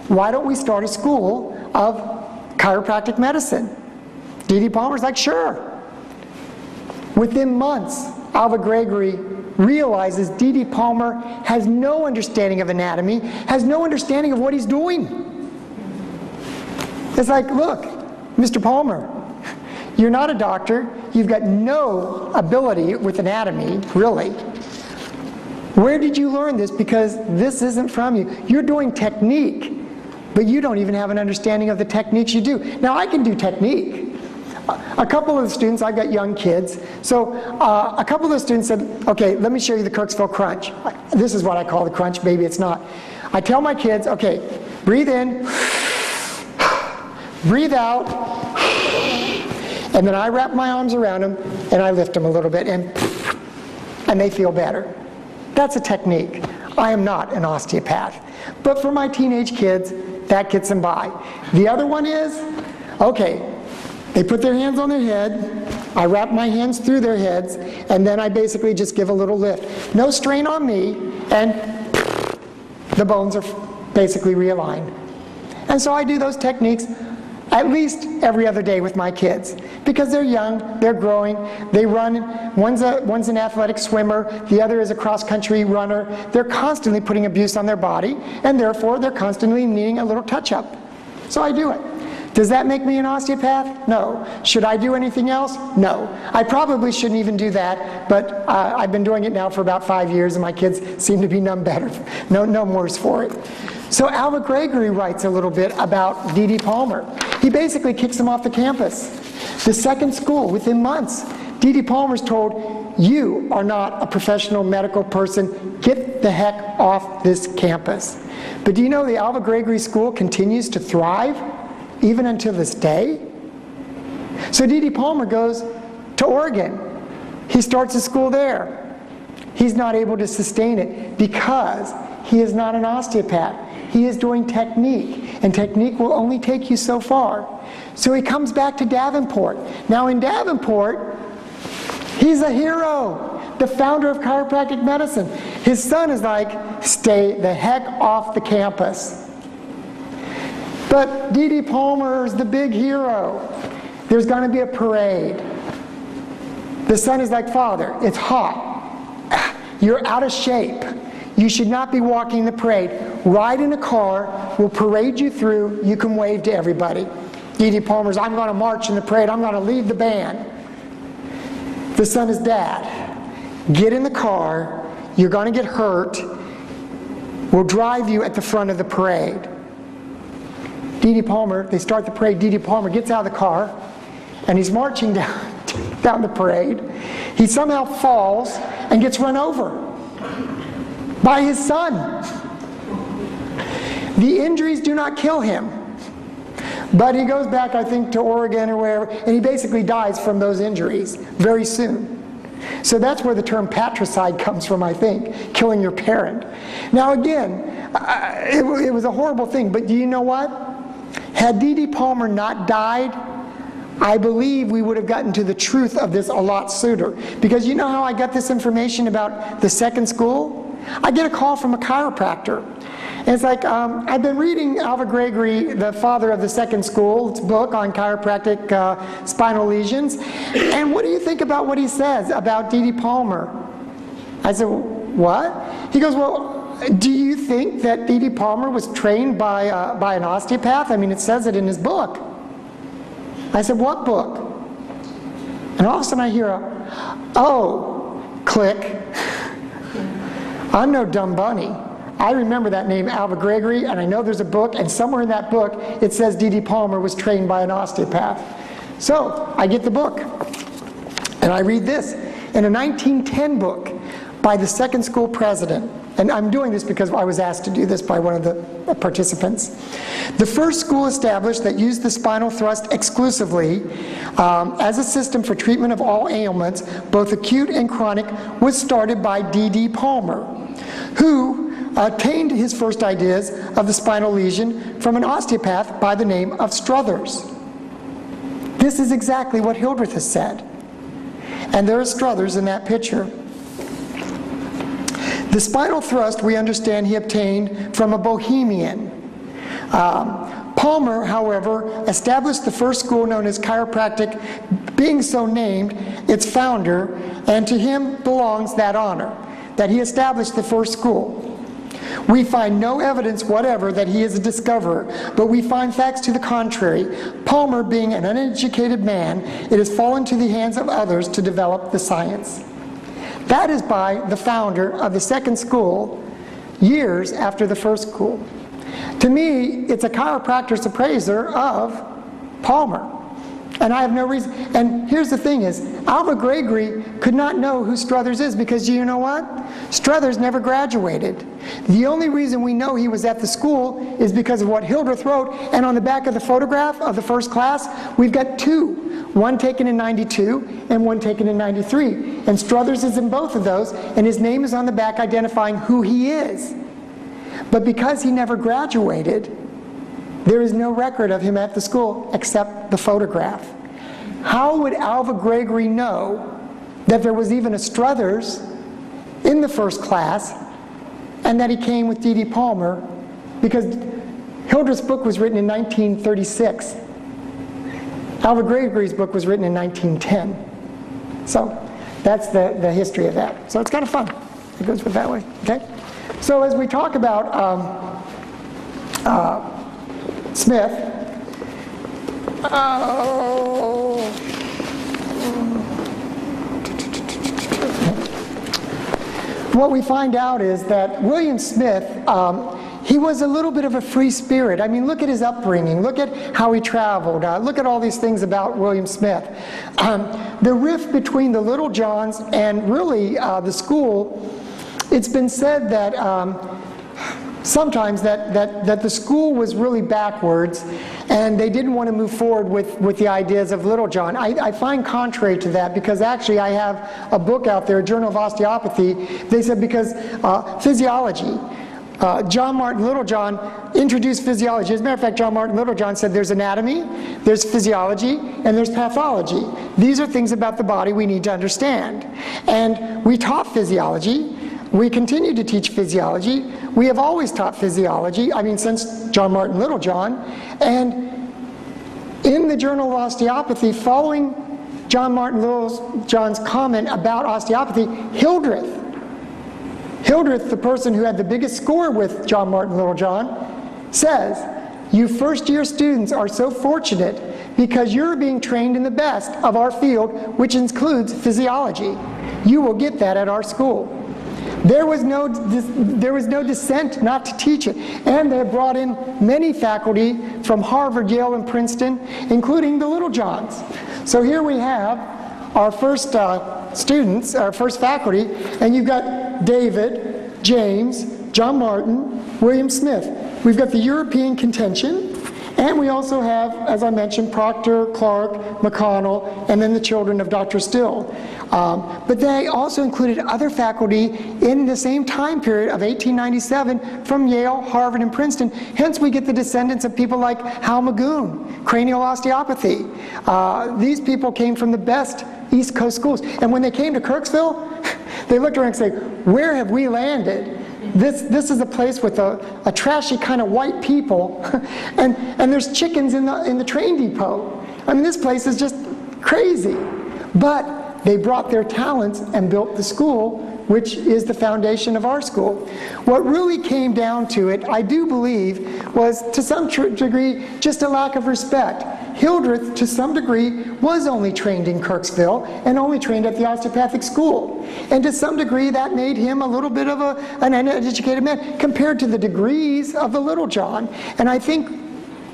Why don't we start a school of chiropractic medicine? D.D. Palmer's like, sure. Within months, Alva Gregory realizes D.D. Palmer has no understanding of anatomy, has no understanding of what he's doing. It's like, look, Mr. Palmer, you're not a doctor. You've got no ability with anatomy, really. Where did you learn this? Because this isn't from you. You're doing technique, but you don't even have an understanding of the techniques you do. Now, I can do technique. A couple of the students, I've got young kids, so a couple of the students said, okay, let me show you the Kirksville crunch. This is what I call the crunch, maybe it's not. I tell my kids, okay, breathe in, breathe out, and then I wrap my arms around them and I lift them a little bit and they feel better. That's a technique. I am not an osteopath. But for my teenage kids, that gets them by. The other one is, okay, they put their hands on their head, I wrap my hands through their heads, and then I basically just give a little lift. No strain on me, and the bones are basically realigned. And so I do those techniques at least every other day with my kids, because they're young, they're growing, they run, one's an athletic swimmer, the other is a cross-country runner. They're constantly putting abuse on their body, and therefore they're constantly needing a little touch-up. So I do it. Does that make me an osteopath? No. Should I do anything else? No. I probably shouldn't even do that, but I've been doing it now for about 5 years, and my kids seem to be none better, no worse for it. So Alva Gregory writes a little bit about D.D. Palmer. He basically kicks him off the campus. The second school, within months, D.D. Palmer's told, you are not a professional medical person. Get the heck off this campus. But do you know the Alva Gregory School continues to thrive even until this day? So D.D. Palmer goes to Oregon. He starts a school there. He's not able to sustain it because he is not an osteopath. He is doing technique, and technique will only take you so far. So he comes back to Davenport. Now in Davenport, he's a hero, the founder of chiropractic medicine. His son is like, stay the heck off the campus. But D.D. Palmer is the big hero. There's going to be a parade. The son is like, Father, it's hot. You're out of shape. You should not be walking the parade. Ride in a car, we'll parade you through, you can wave to everybody. D.D. Palmer's, I'm going to march in the parade, I'm going to lead the band. The son is, Dad, get in the car, you're going to get hurt, we'll drive you at the front of the parade. D.D. Palmer, they start the parade, D.D. Palmer gets out of the car, and he's marching down the parade. He somehow falls and gets run over by his son. The injuries do not kill him. But he goes back, I think, to Oregon or wherever, and he basically dies from those injuries very soon. So that's where the term patricide comes from, I think, killing your parent. Now again, it was a horrible thing, but do you know what? Had D.D. Palmer not died, I believe we would have gotten to the truth of this a lot sooner. Because you know how I got this information about the second school? I get a call from a chiropractor. And it's like, I've been reading Alva Gregory, the father of the second school's book on chiropractic spinal lesions. And what do you think about what he says about D.D. Palmer? I said, what? He goes, well, do you think that D.D. Palmer was trained by an osteopath? I mean, it says it in his book. I said, what book? And all of a sudden I hear oh, click. I'm no dumb bunny. I remember that name, Alva Gregory, and I know there's a book, and somewhere in that book it says D.D. Palmer was trained by an osteopath. So I get the book, and I read this in a 1910 book by the second school president. And I'm doing this because I was asked to do this by one of the participants. The first school established that used the spinal thrust exclusively as a system for treatment of all ailments, both acute and chronic, was started by D.D. Palmer, who attained his first ideas of the spinal lesion from an osteopath by the name of Struthers. This is exactly what Hildreth has said. And there is Struthers in that picture. The spinal thrust, we understand, he obtained from a Bohemian. Palmer, however, established the first school known as chiropractic, being so named its founder, and to him belongs that honor, that he established the first school. We find no evidence whatever that he is a discoverer, but we find facts to the contrary. Palmer, being an uneducated man, it has fallen to the hands of others to develop the science. That is by the founder of the second school, years after the first school. To me, it's a chiropractor's appraiser of Palmer. And I have no reason. And here's the thing is, Alva Gregory could not know who Struthers is because you know what? Struthers never graduated. The only reason we know he was at the school is because of what Hildreth wrote. And on the back of the photograph of the first class, we've got two. One taken in 92 and one taken in 93. And Struthers is in both of those, and his name is on the back identifying who he is. But because he never graduated, there is no record of him at the school except the photograph. How would Alva Gregory know that there was even a Struthers in the first class and that he came with D.D. Palmer? Because Hildreth's book was written in 1936. Alva Gregory's book was written in 1910. So that's the history of that. So it's kind of fun. It goes with that way. Okay? So as we talk about Smith, what we find out is that William Smith, he was a little bit of a free spirit. I mean, look at his upbringing. Look at how he traveled. Look at all these things about William Smith. The rift between the Little Johns and really the school, it's been said that sometimes that the school was really backwards and they didn't want to move forward with the ideas of Little John. I find contrary to that because actually I have a book out there, Journal of Osteopathy. They said because physiology, John Martin Littlejohn introduced physiology. As a matter of fact, John Martin Littlejohn said there's anatomy, there's physiology, and there's pathology. These are things about the body we need to understand. And we taught physiology. We continue to teach physiology. We have always taught physiology, I mean, since John Martin Littlejohn. And in the Journal of Osteopathy, following John Martin Littlejohn's comment about osteopathy, Hildreth, the person who had the biggest score with John Martin Littlejohn, says, "You first-year students are so fortunate because you're being trained in the best of our field, which includes physiology. You will get that at our school." There was no dissent not to teach it. And they brought in many faculty from Harvard, Yale, and Princeton, including the Littlejohns. So here we have our first students, our first faculty, and you've got David, James, John Martin, William Smith. we've got the European contention, and we also have, as I mentioned, Proctor, Clark, McConnell, and then the children of Dr. Still. But they also included other faculty in the same time period of 1897 from Yale, Harvard, and Princeton. Hence, we get the descendants of people like Hal Magoon, cranial osteopathy. These people came from the best East Coast schools. And when they came to Kirksville, they looked around and said, where have we landed? This is a place with a trashy kind of white people, and there's chickens in the train depot. I mean, this place is just crazy. But they brought their talents and built the school, which is the foundation of our school. What really came down to it, I do believe, was to some degree just a lack of respect. Hildreth, to some degree, was only trained in Kirksville and only trained at the osteopathic school. And to some degree, that made him a little bit of an uneducated man compared to the degrees of the Little John. And I think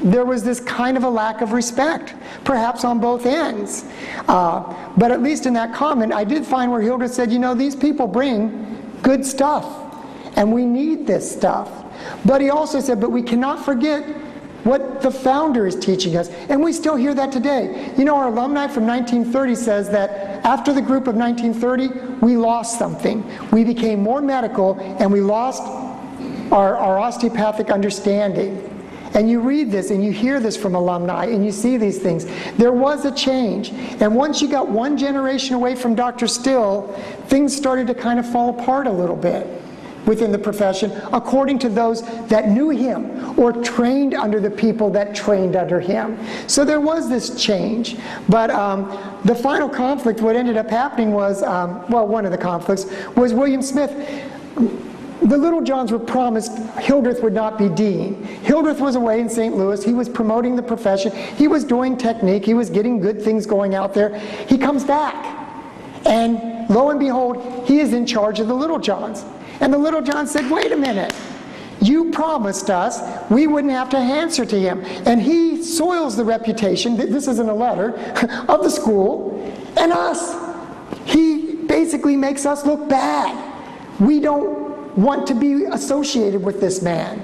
there was this kind of a lack of respect, perhaps on both ends. But at least in that comment, I did find where Hildreth said, you know, these people bring good stuff, and we need this stuff. But he also said, but we cannot forget what the founder is teaching us. And we still hear that today. You know, our alumni from 1930 says that after the group of 1930, we lost something. We became more medical, and we lost our osteopathic understanding. And you read this and you hear this from alumni and you see these things. There was a change. And once you got one generation away from Dr. Still, things started to kind of fall apart a little bit within the profession, according to those that knew him or trained under the people that trained under him. So there was this change. But the final conflict, what ended up happening was, well, one of the conflicts was William Smith. The Little Johns were promised Hildreth would not be dean. Hildreth was away in St. Louis. He was promoting the profession. He was doing technique. He was getting good things going out there. He comes back, and lo and behold, he is in charge of the Little Johns. And the Little Johns said, wait a minute. You promised us we wouldn't have to answer to him. And he soils the reputation, this isn't a letter, of the school and us. He basically makes us look bad. We don't want to be associated with this man.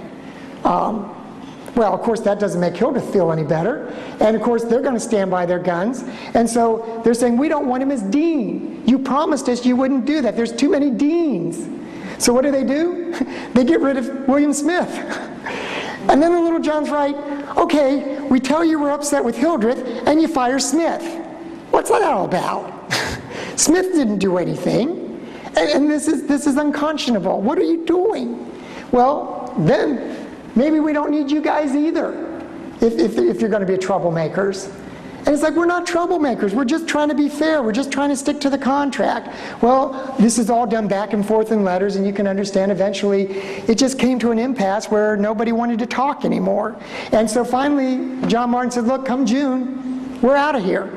Well, of course, that doesn't make Hildreth feel any better. And of course, they're going to stand by their guns. And so they're saying, we don't want him as dean. You promised us you wouldn't do that. There's too many deans. So what do? They get rid of William Smith. And then the Little Johns write, okay, we tell you we're upset with Hildreth, and you fire Smith. What's that all about? Smith didn't do anything. And this is unconscionable. What are you doing? Well, then maybe we don't need you guys either if you're going to be troublemakers. And it's like, we're not troublemakers. We're just trying to be fair. We're just trying to stick to the contract. Well, this is all done back and forth in letters, and you can understand eventually it just came to an impasse where nobody wanted to talk anymore. And so finally, John Martin said, look, come June, we're out of here.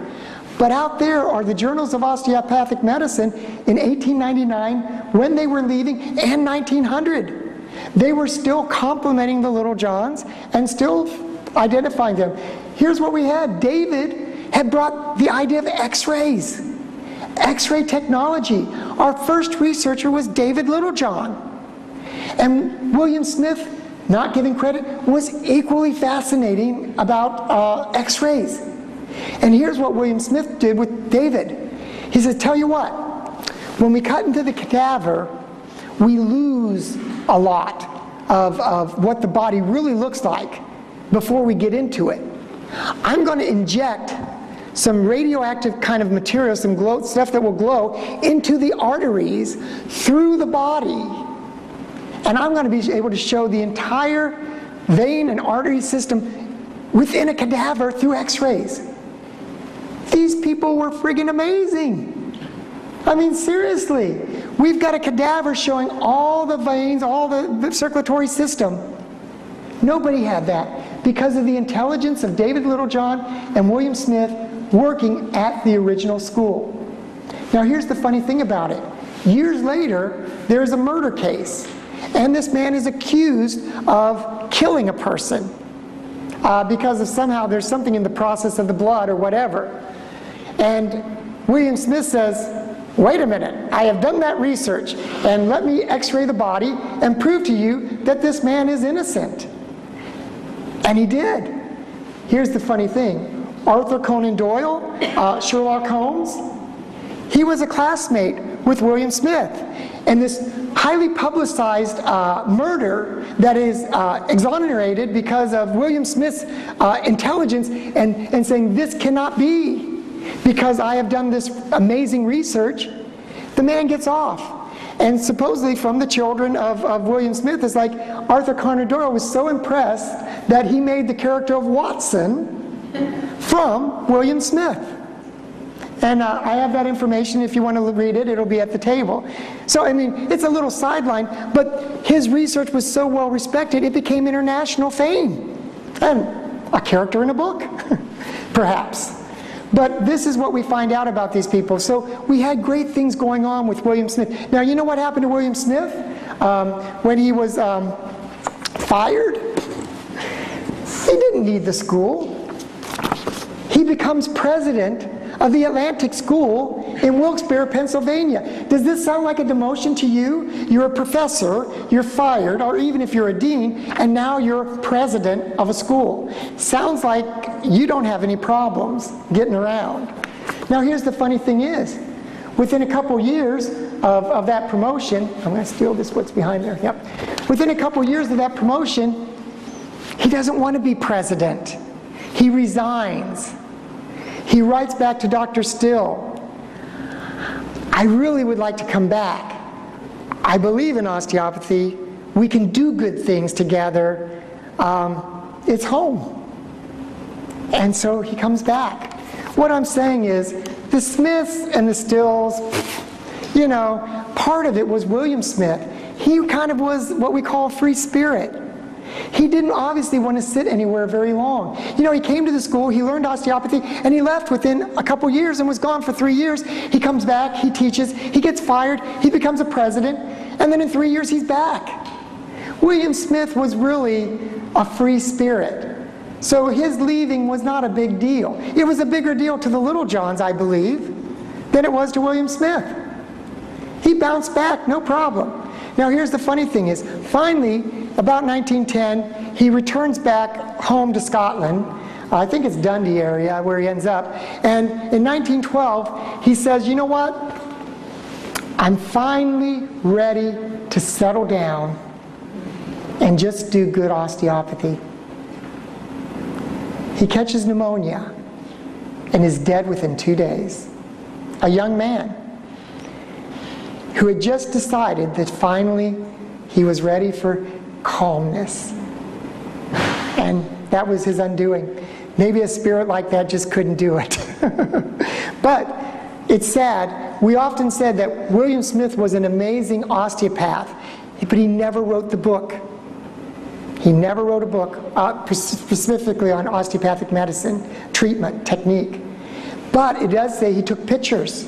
But out there are the Journals of Osteopathic Medicine in 1899 when they were leaving, and 1900. They were still complimenting the Little Johns and still identifying them. Here's what we had. David had brought the idea of x-rays, x-ray technology. Our first researcher was David Littlejohn. And William Smith, not giving credit, was equally fascinating about x-rays. And here's what William Smith did with David. He said, tell you what, when we cut into the cadaver, we lose a lot of what the body really looks like before we get into it. I'm going to inject some radioactive kind of material, some stuff that will glow, into the arteries through the body. And I'm going to be able to show the entire vein and artery system within a cadaver through x-rays. These people were friggin' amazing. I mean, seriously. We've got a cadaver showing all the veins, all the circulatory system. Nobody had that because of the intelligence of David Littlejohn and William Smith working at the original school. Now, here's the funny thing about it. Years later, there's a murder case, and this man is accused of killing a person because of somehow there's something in the process of the blood or whatever. And William Smith says, wait a minute, I have done that research, and let me x-ray the body and prove to you that this man is innocent. And he did. Here's the funny thing. Arthur Conan Doyle, Sherlock Holmes, he was a classmate with William Smith. And this highly publicized murder that is exonerated because of William Smith's intelligence and saying, this cannot be because I have done this amazing research, the man gets off. And supposedly from the children of William Smith, it's like Arthur Conan Doyle was so impressed that he made the character of Watson from William Smith. And I have that information. If you want to read it, it'll be at the table. So, I mean, it's a little sideline, but his research was so well respected, it became international fame. And a character in a book, perhaps. But this is what we find out about these people. So we had great things going on with William Smith. Now, you know what happened to William Smith? When he was fired, he didn't need the school. He becomes president of the Atlantic School in Wilkes-Barre, Pennsylvania. Does this sound like a demotion to you? You're a professor, you're fired, or even if you're a dean, and now you're president of a school. Sounds like you don't have any problems getting around. Now here's the funny thing is, within a couple years of that promotion, I'm going to steal this, what's behind there, yep. Within a couple years of that promotion, he doesn't want to be president. He resigns. He writes back to Dr. Still, I really would like to come back. I believe in osteopathy. We can do good things together. It's home. And so he comes back. What I'm saying is, the Smiths and the Stills, you know, part of it was William Smith. He kind of was what we call a free spirit. He didn't obviously want to sit anywhere very long. You know, he came to the school, he learned osteopathy, and he left within a couple years and was gone for 3 years. He comes back, he teaches, he gets fired, he becomes a president, and then in 3 years he's back. William Smith was really a free spirit. So his leaving was not a big deal. It was a bigger deal to the Little Johns, I believe, than it was to William Smith. He bounced back, no problem. Now here's the funny thing is, finally, about 1910, he returns back home to Scotland. I think it's Dundee area where he ends up. And in 1912, he says, you know what? I'm finally ready to settle down and just do good osteopathy. He catches pneumonia and is dead within 2 days. A young man who had just decided that finally he was ready for calmness. And that was his undoing. Maybe a spirit like that just couldn't do it. But it's sad. We often said that William Smith was an amazing osteopath, but he never wrote the book. He never wrote a book specifically on osteopathic medicine, treatment, technique. But it does say he took pictures.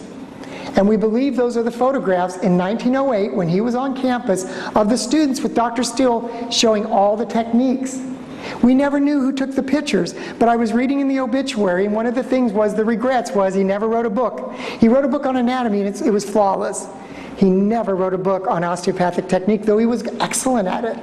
And we believe those are the photographs in 1908 when he was on campus of the students with Dr. Still showing all the techniques. We never knew who took the pictures, but I was reading in the obituary, and one of the things was the regrets was he never wrote a book. He wrote a book on anatomy, and it was flawless. He never wrote a book on osteopathic technique, though he was excellent at it.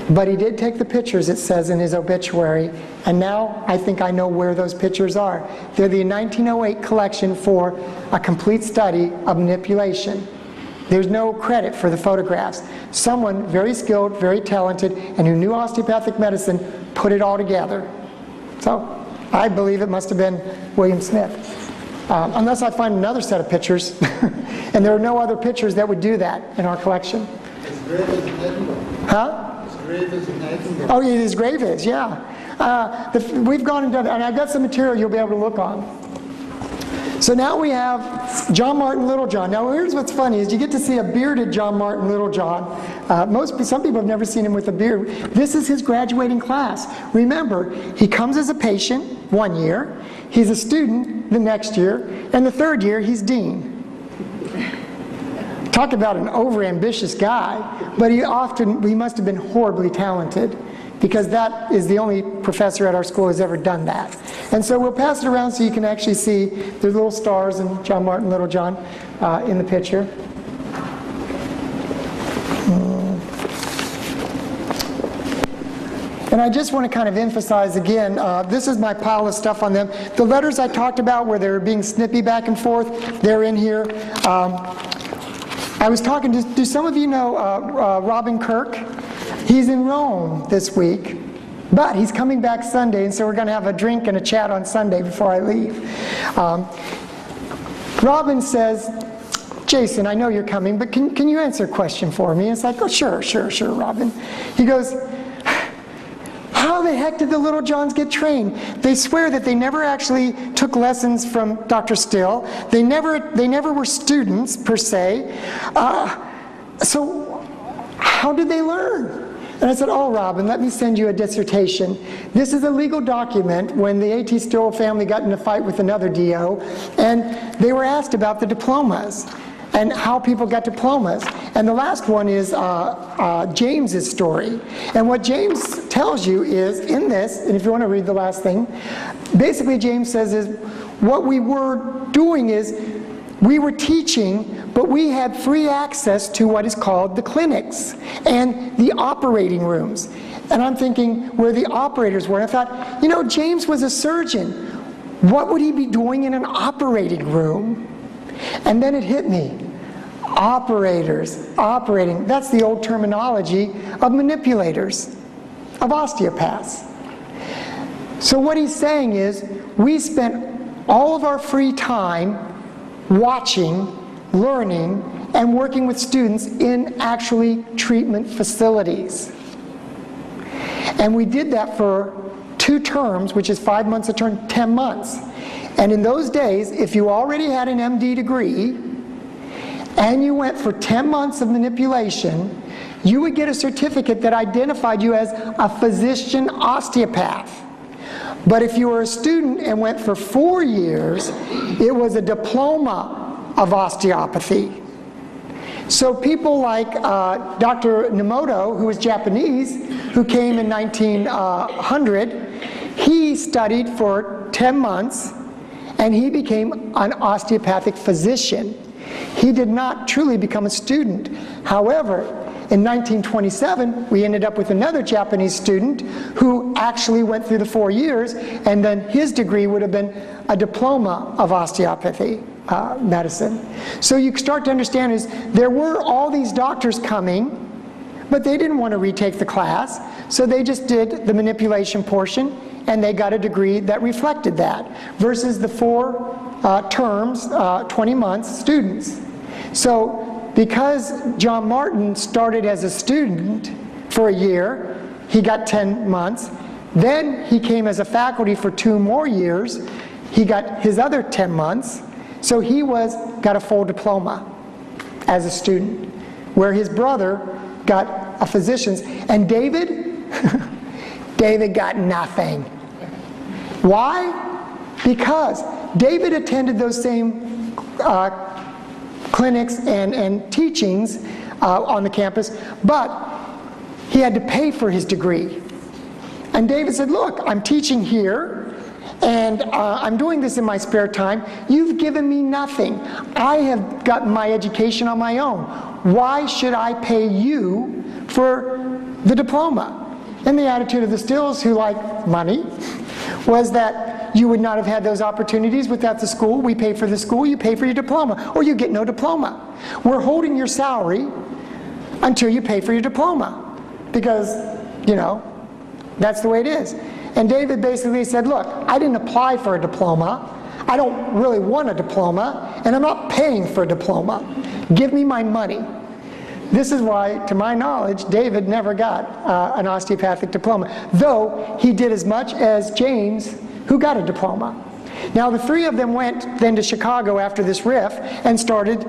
But he did take the pictures, it says in his obituary, and now I think I know where those pictures are. They're the 1908 collection for a complete study of manipulation. There's no credit for the photographs. Someone very skilled, very talented, and who knew osteopathic medicine put it all together. So I believe it must have been William Smith. Unless I find another set of pictures. And there are no other pictures that would do that in our collection. His grave is in Edinburgh. Huh? Grave is in Edinburgh. Oh, yeah, his grave is, yeah. We've gone and done it, and I've got some material you'll be able to look on. So now we have John Martin Littlejohn. Now here's what's funny is you get to see a bearded John Martin Littlejohn. Some people have never seen him with a beard. This is his graduating class. Remember, he comes as a patient 1 year, he's a student the next year, and the third year he's dean. Talk about an overambitious guy, but he must have been horribly talented, because that is the only professor at our school who's ever done that. And so we'll pass it around so you can actually see the little stars and John Martin Littlejohn in the picture. And I just want to kind of emphasize again, this is my pile of stuff on them. The letters I talked about where they were being snippy back and forth, they're in here. I was talking to, do some of you know Robin Kirk? He's in Rome this week, but he's coming back Sunday, and so we're going to have a drink and a chat on Sunday before I leave. Robin says, Jason, I know you're coming, but can you answer a question for me? And it's like, oh, sure, Robin. He goes, how the heck did the little Johns get trained? They swear that they never actually took lessons from Dr. Still. They never were students, per se. So how did they learn? And I said, oh, Robin, let me send you a dissertation. This is a legal document when the A.T. Still family got in a fight with another DO, and they were asked about the diplomas and how people got diplomas. And the last one is James's story. And what James tells you is, in this, and if you want to read the last thing, basically James says is, what we were doing is, we were teaching, but we had free access to what is called the clinics and the operating rooms. And I'm thinking where the operators were. And I thought, you know, James was a surgeon. What would he be doing in an operating room? And then it hit me. Operators, operating, that's the old terminology of manipulators, of osteopaths. So what he's saying is, we spent all of our free time watching, learning, and working with students in actually treatment facilities. And we did that for 2 terms, which is 5 months a term, 10 months. And in those days, if you already had an MD degree, and you went for 10 months of manipulation, you would get a certificate that identified you as a physician osteopath. But if you were a student and went for 4 years, it was a diploma of osteopathy. So people like Dr. Nemoto, who was Japanese, who came in 1900, he studied for 10 months and he became an osteopathic physician. He did not truly become a student. However, in 1927, we ended up with another Japanese student who actually went through the 4 years, and then his degree would have been a diploma of osteopathy medicine. So you start to understand is there were all these doctors coming, but they didn't want to retake the class, so they just did the manipulation portion, and they got a degree that reflected that, versus the 4 terms, 20 months students. So because John Martin started as a student for a year, he got 10 months. Then he came as a faculty for 2 more years. He got his other 10 months. So he got a full diploma as a student, where his brother got a physician's. And David, David got nothing. Why? Because David attended those same clinics and teachings on the campus, but he had to pay for his degree. And David said, look, I'm teaching here, and I'm doing this in my spare time. You've given me nothing. I have gotten my education on my own. Why should I pay you for the diploma? And the attitude of the Stills, who like money, was that you would not have had those opportunities without the school. We pay for the school, you pay for your diploma, or you get no diploma. We're holding your salary until you pay for your diploma, because, you know, that's the way it is. And David basically said, look, I didn't apply for a diploma. I don't really want a diploma, and I'm not paying for a diploma. Give me my money. This is why, to my knowledge, David never got an osteopathic diploma, though he did as much as James, who got a diploma. Now, the 3 of them went then to Chicago after this riff and started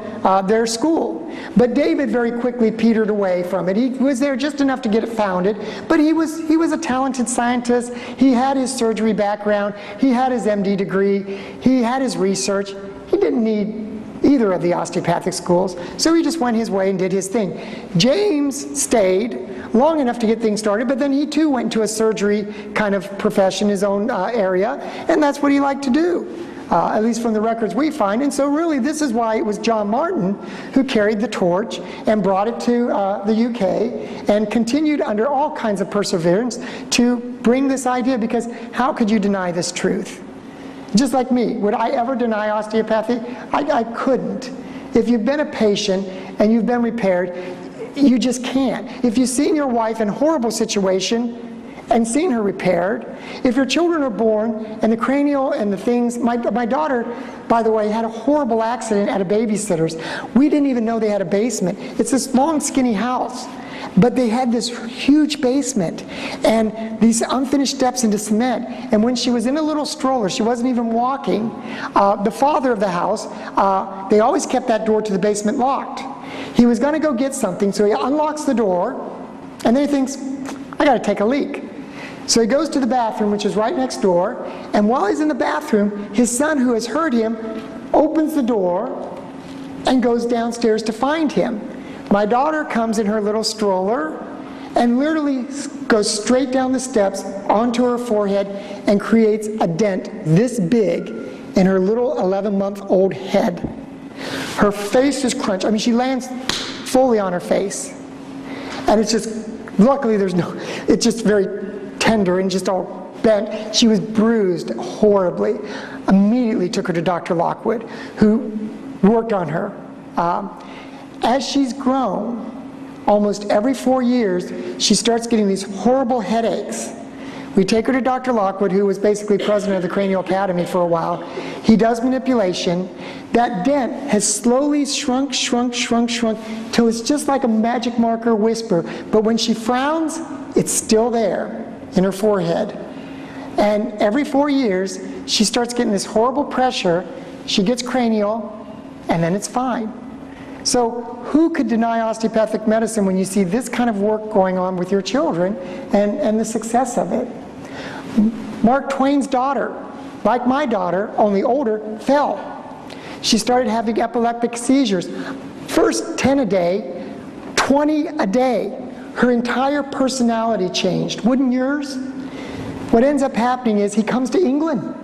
their school. But David very quickly petered away from it. He was there just enough to get it founded, but he was a talented scientist. He had his surgery background. He had his MD degree. He had his research. He didn't need either of the osteopathic schools, so he just went his way and did his thing. James stayed long enough to get things started, but then he too went into a surgery kind of profession, his own area, and that's what he liked to do. at least from the records we find. And so really this is why it was John Martin who carried the torch and brought it to the UK and continued under all kinds of perseverance to bring this idea, because how could you deny this truth? Just like me, would I ever deny osteopathy? I couldn't. If you've been a patient and you've been repaired, you just can't. If you've seen your wife in a horrible situation and seen her repaired, if your children are born and the cranial and the things, my daughter, by the way, had a horrible accident at a babysitter's. We didn't even know they had a basement. It's this long, skinny house, but they had this huge basement and these unfinished steps into cement. And when she was in a little stroller, she wasn't even walking, the father of the house, they always kept that door to the basement locked. He was going to go get something, so he unlocks the door, and then he thinks, I got to take a leak. So he goes to the bathroom, which is right next door, and while he's in the bathroom, his son, who has heard him, opens the door and goes downstairs to find him. My daughter comes in her little stroller and literally goes straight down the steps onto her forehead and creates a dent this big in her little 11-month-old head. Her face is crunched. I mean, she lands fully on her face. And it's just, luckily there's no, it's just very tender and just all bent. She was bruised horribly. Immediately took her to Dr. Lockwood, who worked on her. As she's grown, almost every 4 years, she starts getting these horrible headaches. We take her to Dr. Lockwood, who was basically president of the Cranial Academy for a while. He does manipulation. That dent has slowly shrunk, till it's just like a magic marker whisper. But when she frowns, it's still there in her forehead. And every 4 years, she starts getting this horrible pressure. She gets cranial, and then it's fine. So who could deny osteopathic medicine when you see this kind of work going on with your children and the success of it? Mark Twain's daughter, like my daughter, only older, fell. She started having epileptic seizures. First 10 a day, 20 a day. Her entire personality changed. Wouldn't yours? What ends up happening is he comes to England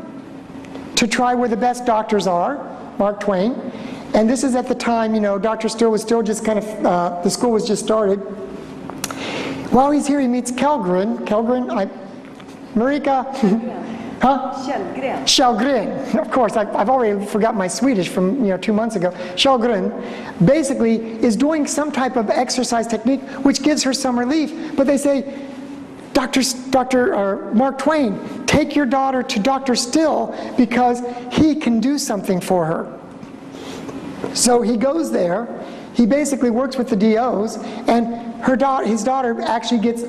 to try where the best doctors are, Mark Twain. And this is at the time, you know, Dr. Still was still just kind of, the school was just started. While he's here, he meets Marika, huh? Kjellgren. Of course, I've already forgotten my Swedish from 2 months ago. Kjellgren basically is doing some type of exercise technique which gives her some relief. But they say, Mark Twain, take your daughter to Dr. Still because he can do something for her. So he goes there. He basically works with the DOs, and his daughter actually gets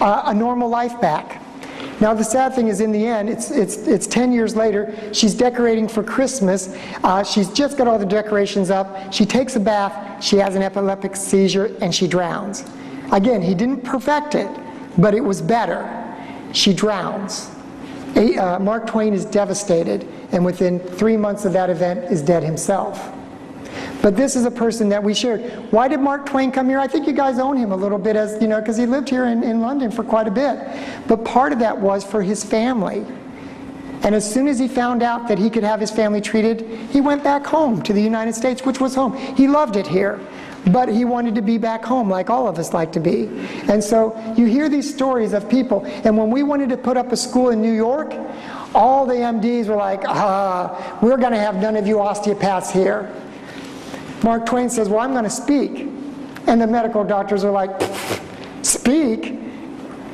a normal life back. Now the sad thing is, in the end, it's 10 years later. She's decorating for Christmas. She's just got all the decorations up. She takes a bath. She has an epileptic seizure, and she drowns. Again, he didn't perfect it, but it was better. She drowns. Mark Twain is devastated, and within 3 months of that event is dead himself. But this is a person that we shared. Why did Mark Twain come here? I think you guys own him a little bit, as because he lived here in London for quite a bit. But part of that was for his family. And as soon as he found out that he could have his family treated, he went back home to the United States, which was home. He loved it here, but he wanted to be back home like all of us like to be. And so you hear these stories of people. And when we wanted to put up a school in New York, all the MDs were like, we're going to have none of you osteopaths here. Mark Twain says, well, I'm going to speak. And the medical doctors are like, speak?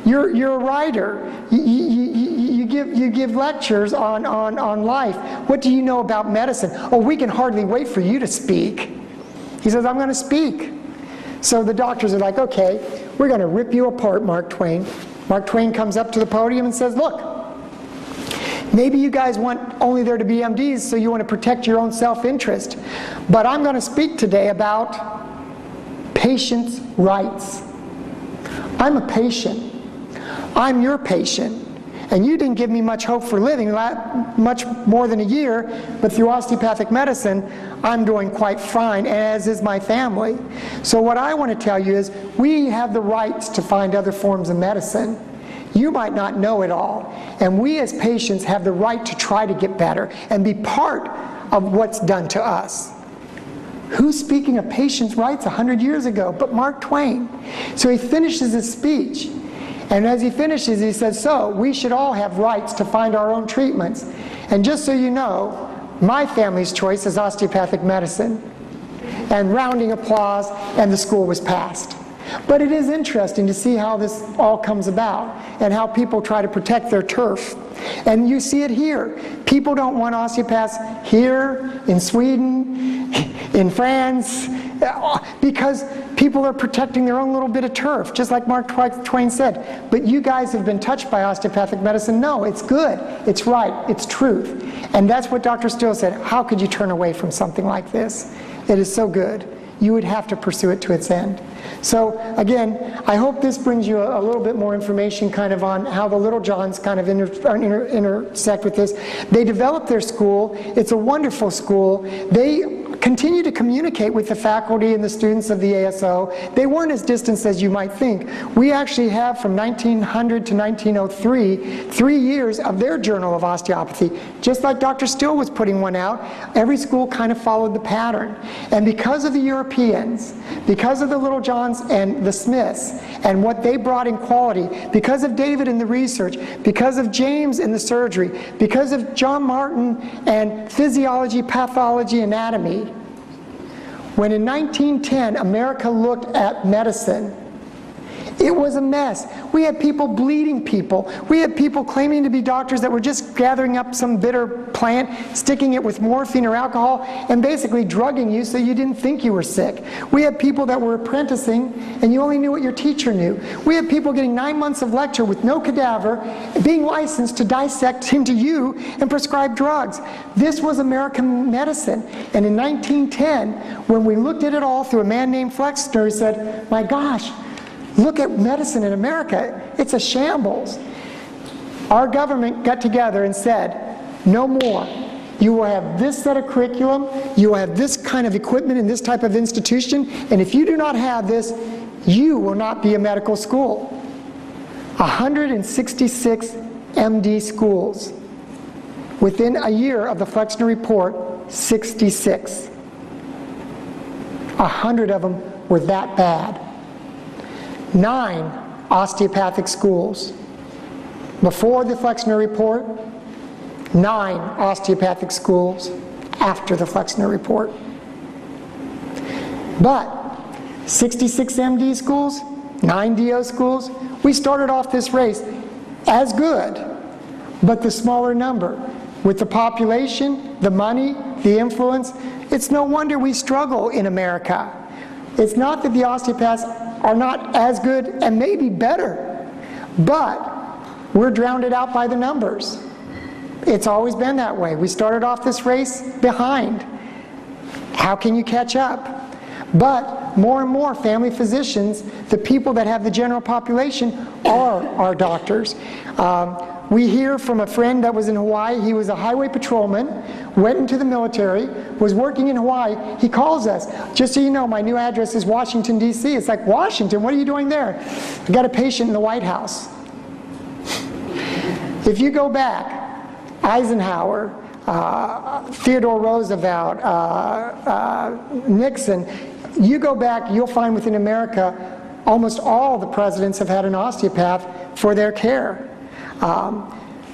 You're a writer. You give lectures on life. What do you know about medicine? Oh, we can hardly wait for you to speak. He says, I'm going to speak. So the doctors are like, okay, we're going to rip you apart, Mark Twain. Mark Twain comes up to the podium and says, look, maybe you guys want only there to be MDs, so you want to protect your own self-interest. But I'm going to speak today about patients' rights. I'm a patient. I'm your patient. And you didn't give me much hope for living, much more than a year, but through osteopathic medicine, I'm doing quite fine, as is my family. So what I want to tell you is we have the rights to find other forms of medicine. You might not know it all. And we as patients have the right to try to get better and be part of what's done to us. Who's speaking of patients' rights 100 years ago but Mark Twain? So he finishes his speech. And as he finishes, he says, so we should all have rights to find our own treatments. And just so you know, my family's choice is osteopathic medicine. And rounding applause, and the school was passed. But it is interesting to see how this all comes about and how people try to protect their turf. And you see it here. People don't want osteopaths here, in Sweden, in France, because people are protecting their own little bit of turf, just like Mark Twain said. But you guys have been touched by osteopathic medicine. No, it's good, it's right, it's truth. And that's what Dr. Still said. How could you turn away from something like this? It is so good. You would have to pursue it to its end. So again, I hope this brings you a little bit more information kind of on how the Little Johns kind of intersect with this. They developed their school. It's a wonderful school. They continue to communicate with the faculty and the students of the ASO. They weren't as distant as you might think. We actually have from 1900 to 1903, 3 years of their Journal of Osteopathy. Just like Dr. Still was putting one out, every school kind of followed the pattern. And because of the Europeans, because of the Little Johns and the Smiths, and what they brought in quality, because of David in the research, because of James in the surgery, because of John Martin and physiology, pathology, anatomy, when in 1910 America looked at medicine, it was a mess. We had people bleeding people. We had people claiming to be doctors that were just gathering up some bitter plant, sticking it with morphine or alcohol, and basically drugging you so you didn't think you were sick. We had people that were apprenticing, and you only knew what your teacher knew. We had people getting 9 months of lecture with no cadaver, being licensed to dissect into you and prescribe drugs. This was American medicine. And in 1910, when we looked at it all through a man named Flexner, he said, my gosh, look at medicine in America. It's a shambles. Our government got together and said, no more. You will have this set of curriculum, you will have this kind of equipment in this type of institution, and if you do not have this, you will not be a medical school. 166 MD schools. Within a year of the Flexner Report, 66. 100 of them were that bad. 9 osteopathic schools. Before the Flexner Report, 9 osteopathic schools after the Flexner Report. But 66 MD schools, 9 DO schools, we started off this race as good, but the smaller number. With the population, the money, the influence, it's no wonder we struggle in America. It's not that the osteopaths are not as good and maybe better, but we're drowned out by the numbers. It's always been that way. We started off this race behind. How can you catch up? But more and more family physicians, the people that have the general population, are our doctors. We hear from a friend that was in Hawaii. He was a highway patrolman, went into the military, was working in Hawaii. He calls us. Just so you know, my new address is Washington, D.C. It's like, Washington, what are you doing there? I got a patient in the White House. If you go back, Eisenhower, Theodore Roosevelt, Nixon, you go back, you'll find within America, almost all the presidents have had an osteopath for their care.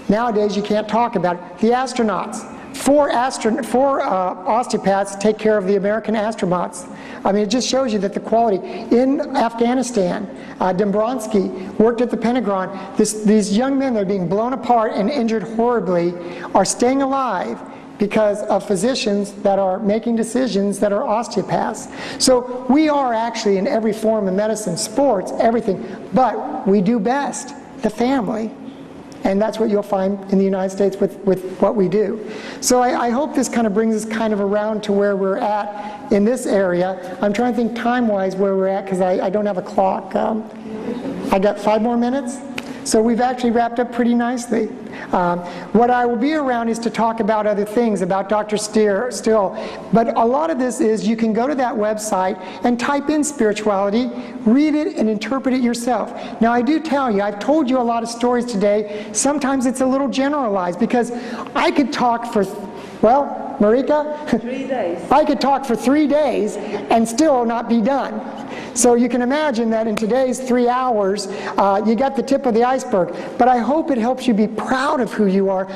Nowadays, you can't talk about it. The astronauts. 4 osteopaths take care of the American astronauts. I mean, it just shows you that the quality. In Afghanistan, Dombrowski worked at the Pentagon. These young men that are being blown apart and injured horribly are staying alive because of physicians that are making decisions that are osteopaths. So we are actually in every form of medicine, sports, everything, but we do best, the family. And that's what you'll find in the United States with what we do. So I hope this kind of brings us kind of around to where we're at in this area. I'm trying to think time-wise where we're at because I don't have a clock. I got 5 more minutes? So we've actually wrapped up pretty nicely. What I will be around is to talk about other things, about Dr. Still. But a lot of this is you can go to that website and type in spirituality, read it, and interpret it yourself. Now, I do tell you, I've told you a lot of stories today. Sometimes it's a little generalized because I could talk for, well, Marika? 3 days. I could talk for 3 days and still not be done. So you can imagine that in today's 3 hours, you got the tip of the iceberg. But I hope it helps you be proud of who you are,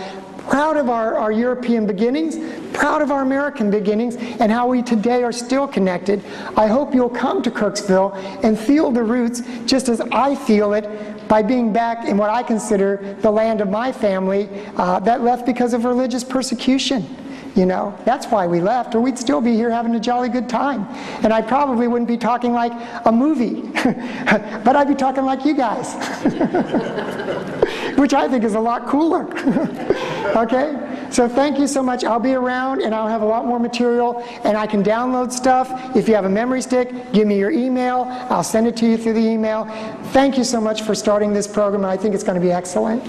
proud of our European beginnings, proud of our American beginnings, and how we today are still connected. I hope you'll come to Kirksville and feel the roots just as I feel it by being back in what I consider the land of my family that left because of religious persecution. You know, that's why we left, or we'd still be here having a jolly good time. And I probably wouldn't be talking like a movie, but I'd be talking like you guys, which I think is a lot cooler. Okay? So thank you so much. I'll be around, and I'll have a lot more material, and I can download stuff. If you have a memory stick, give me your email. I'll send it to you through the email. Thank you so much for starting this program, and I think it's going to be excellent.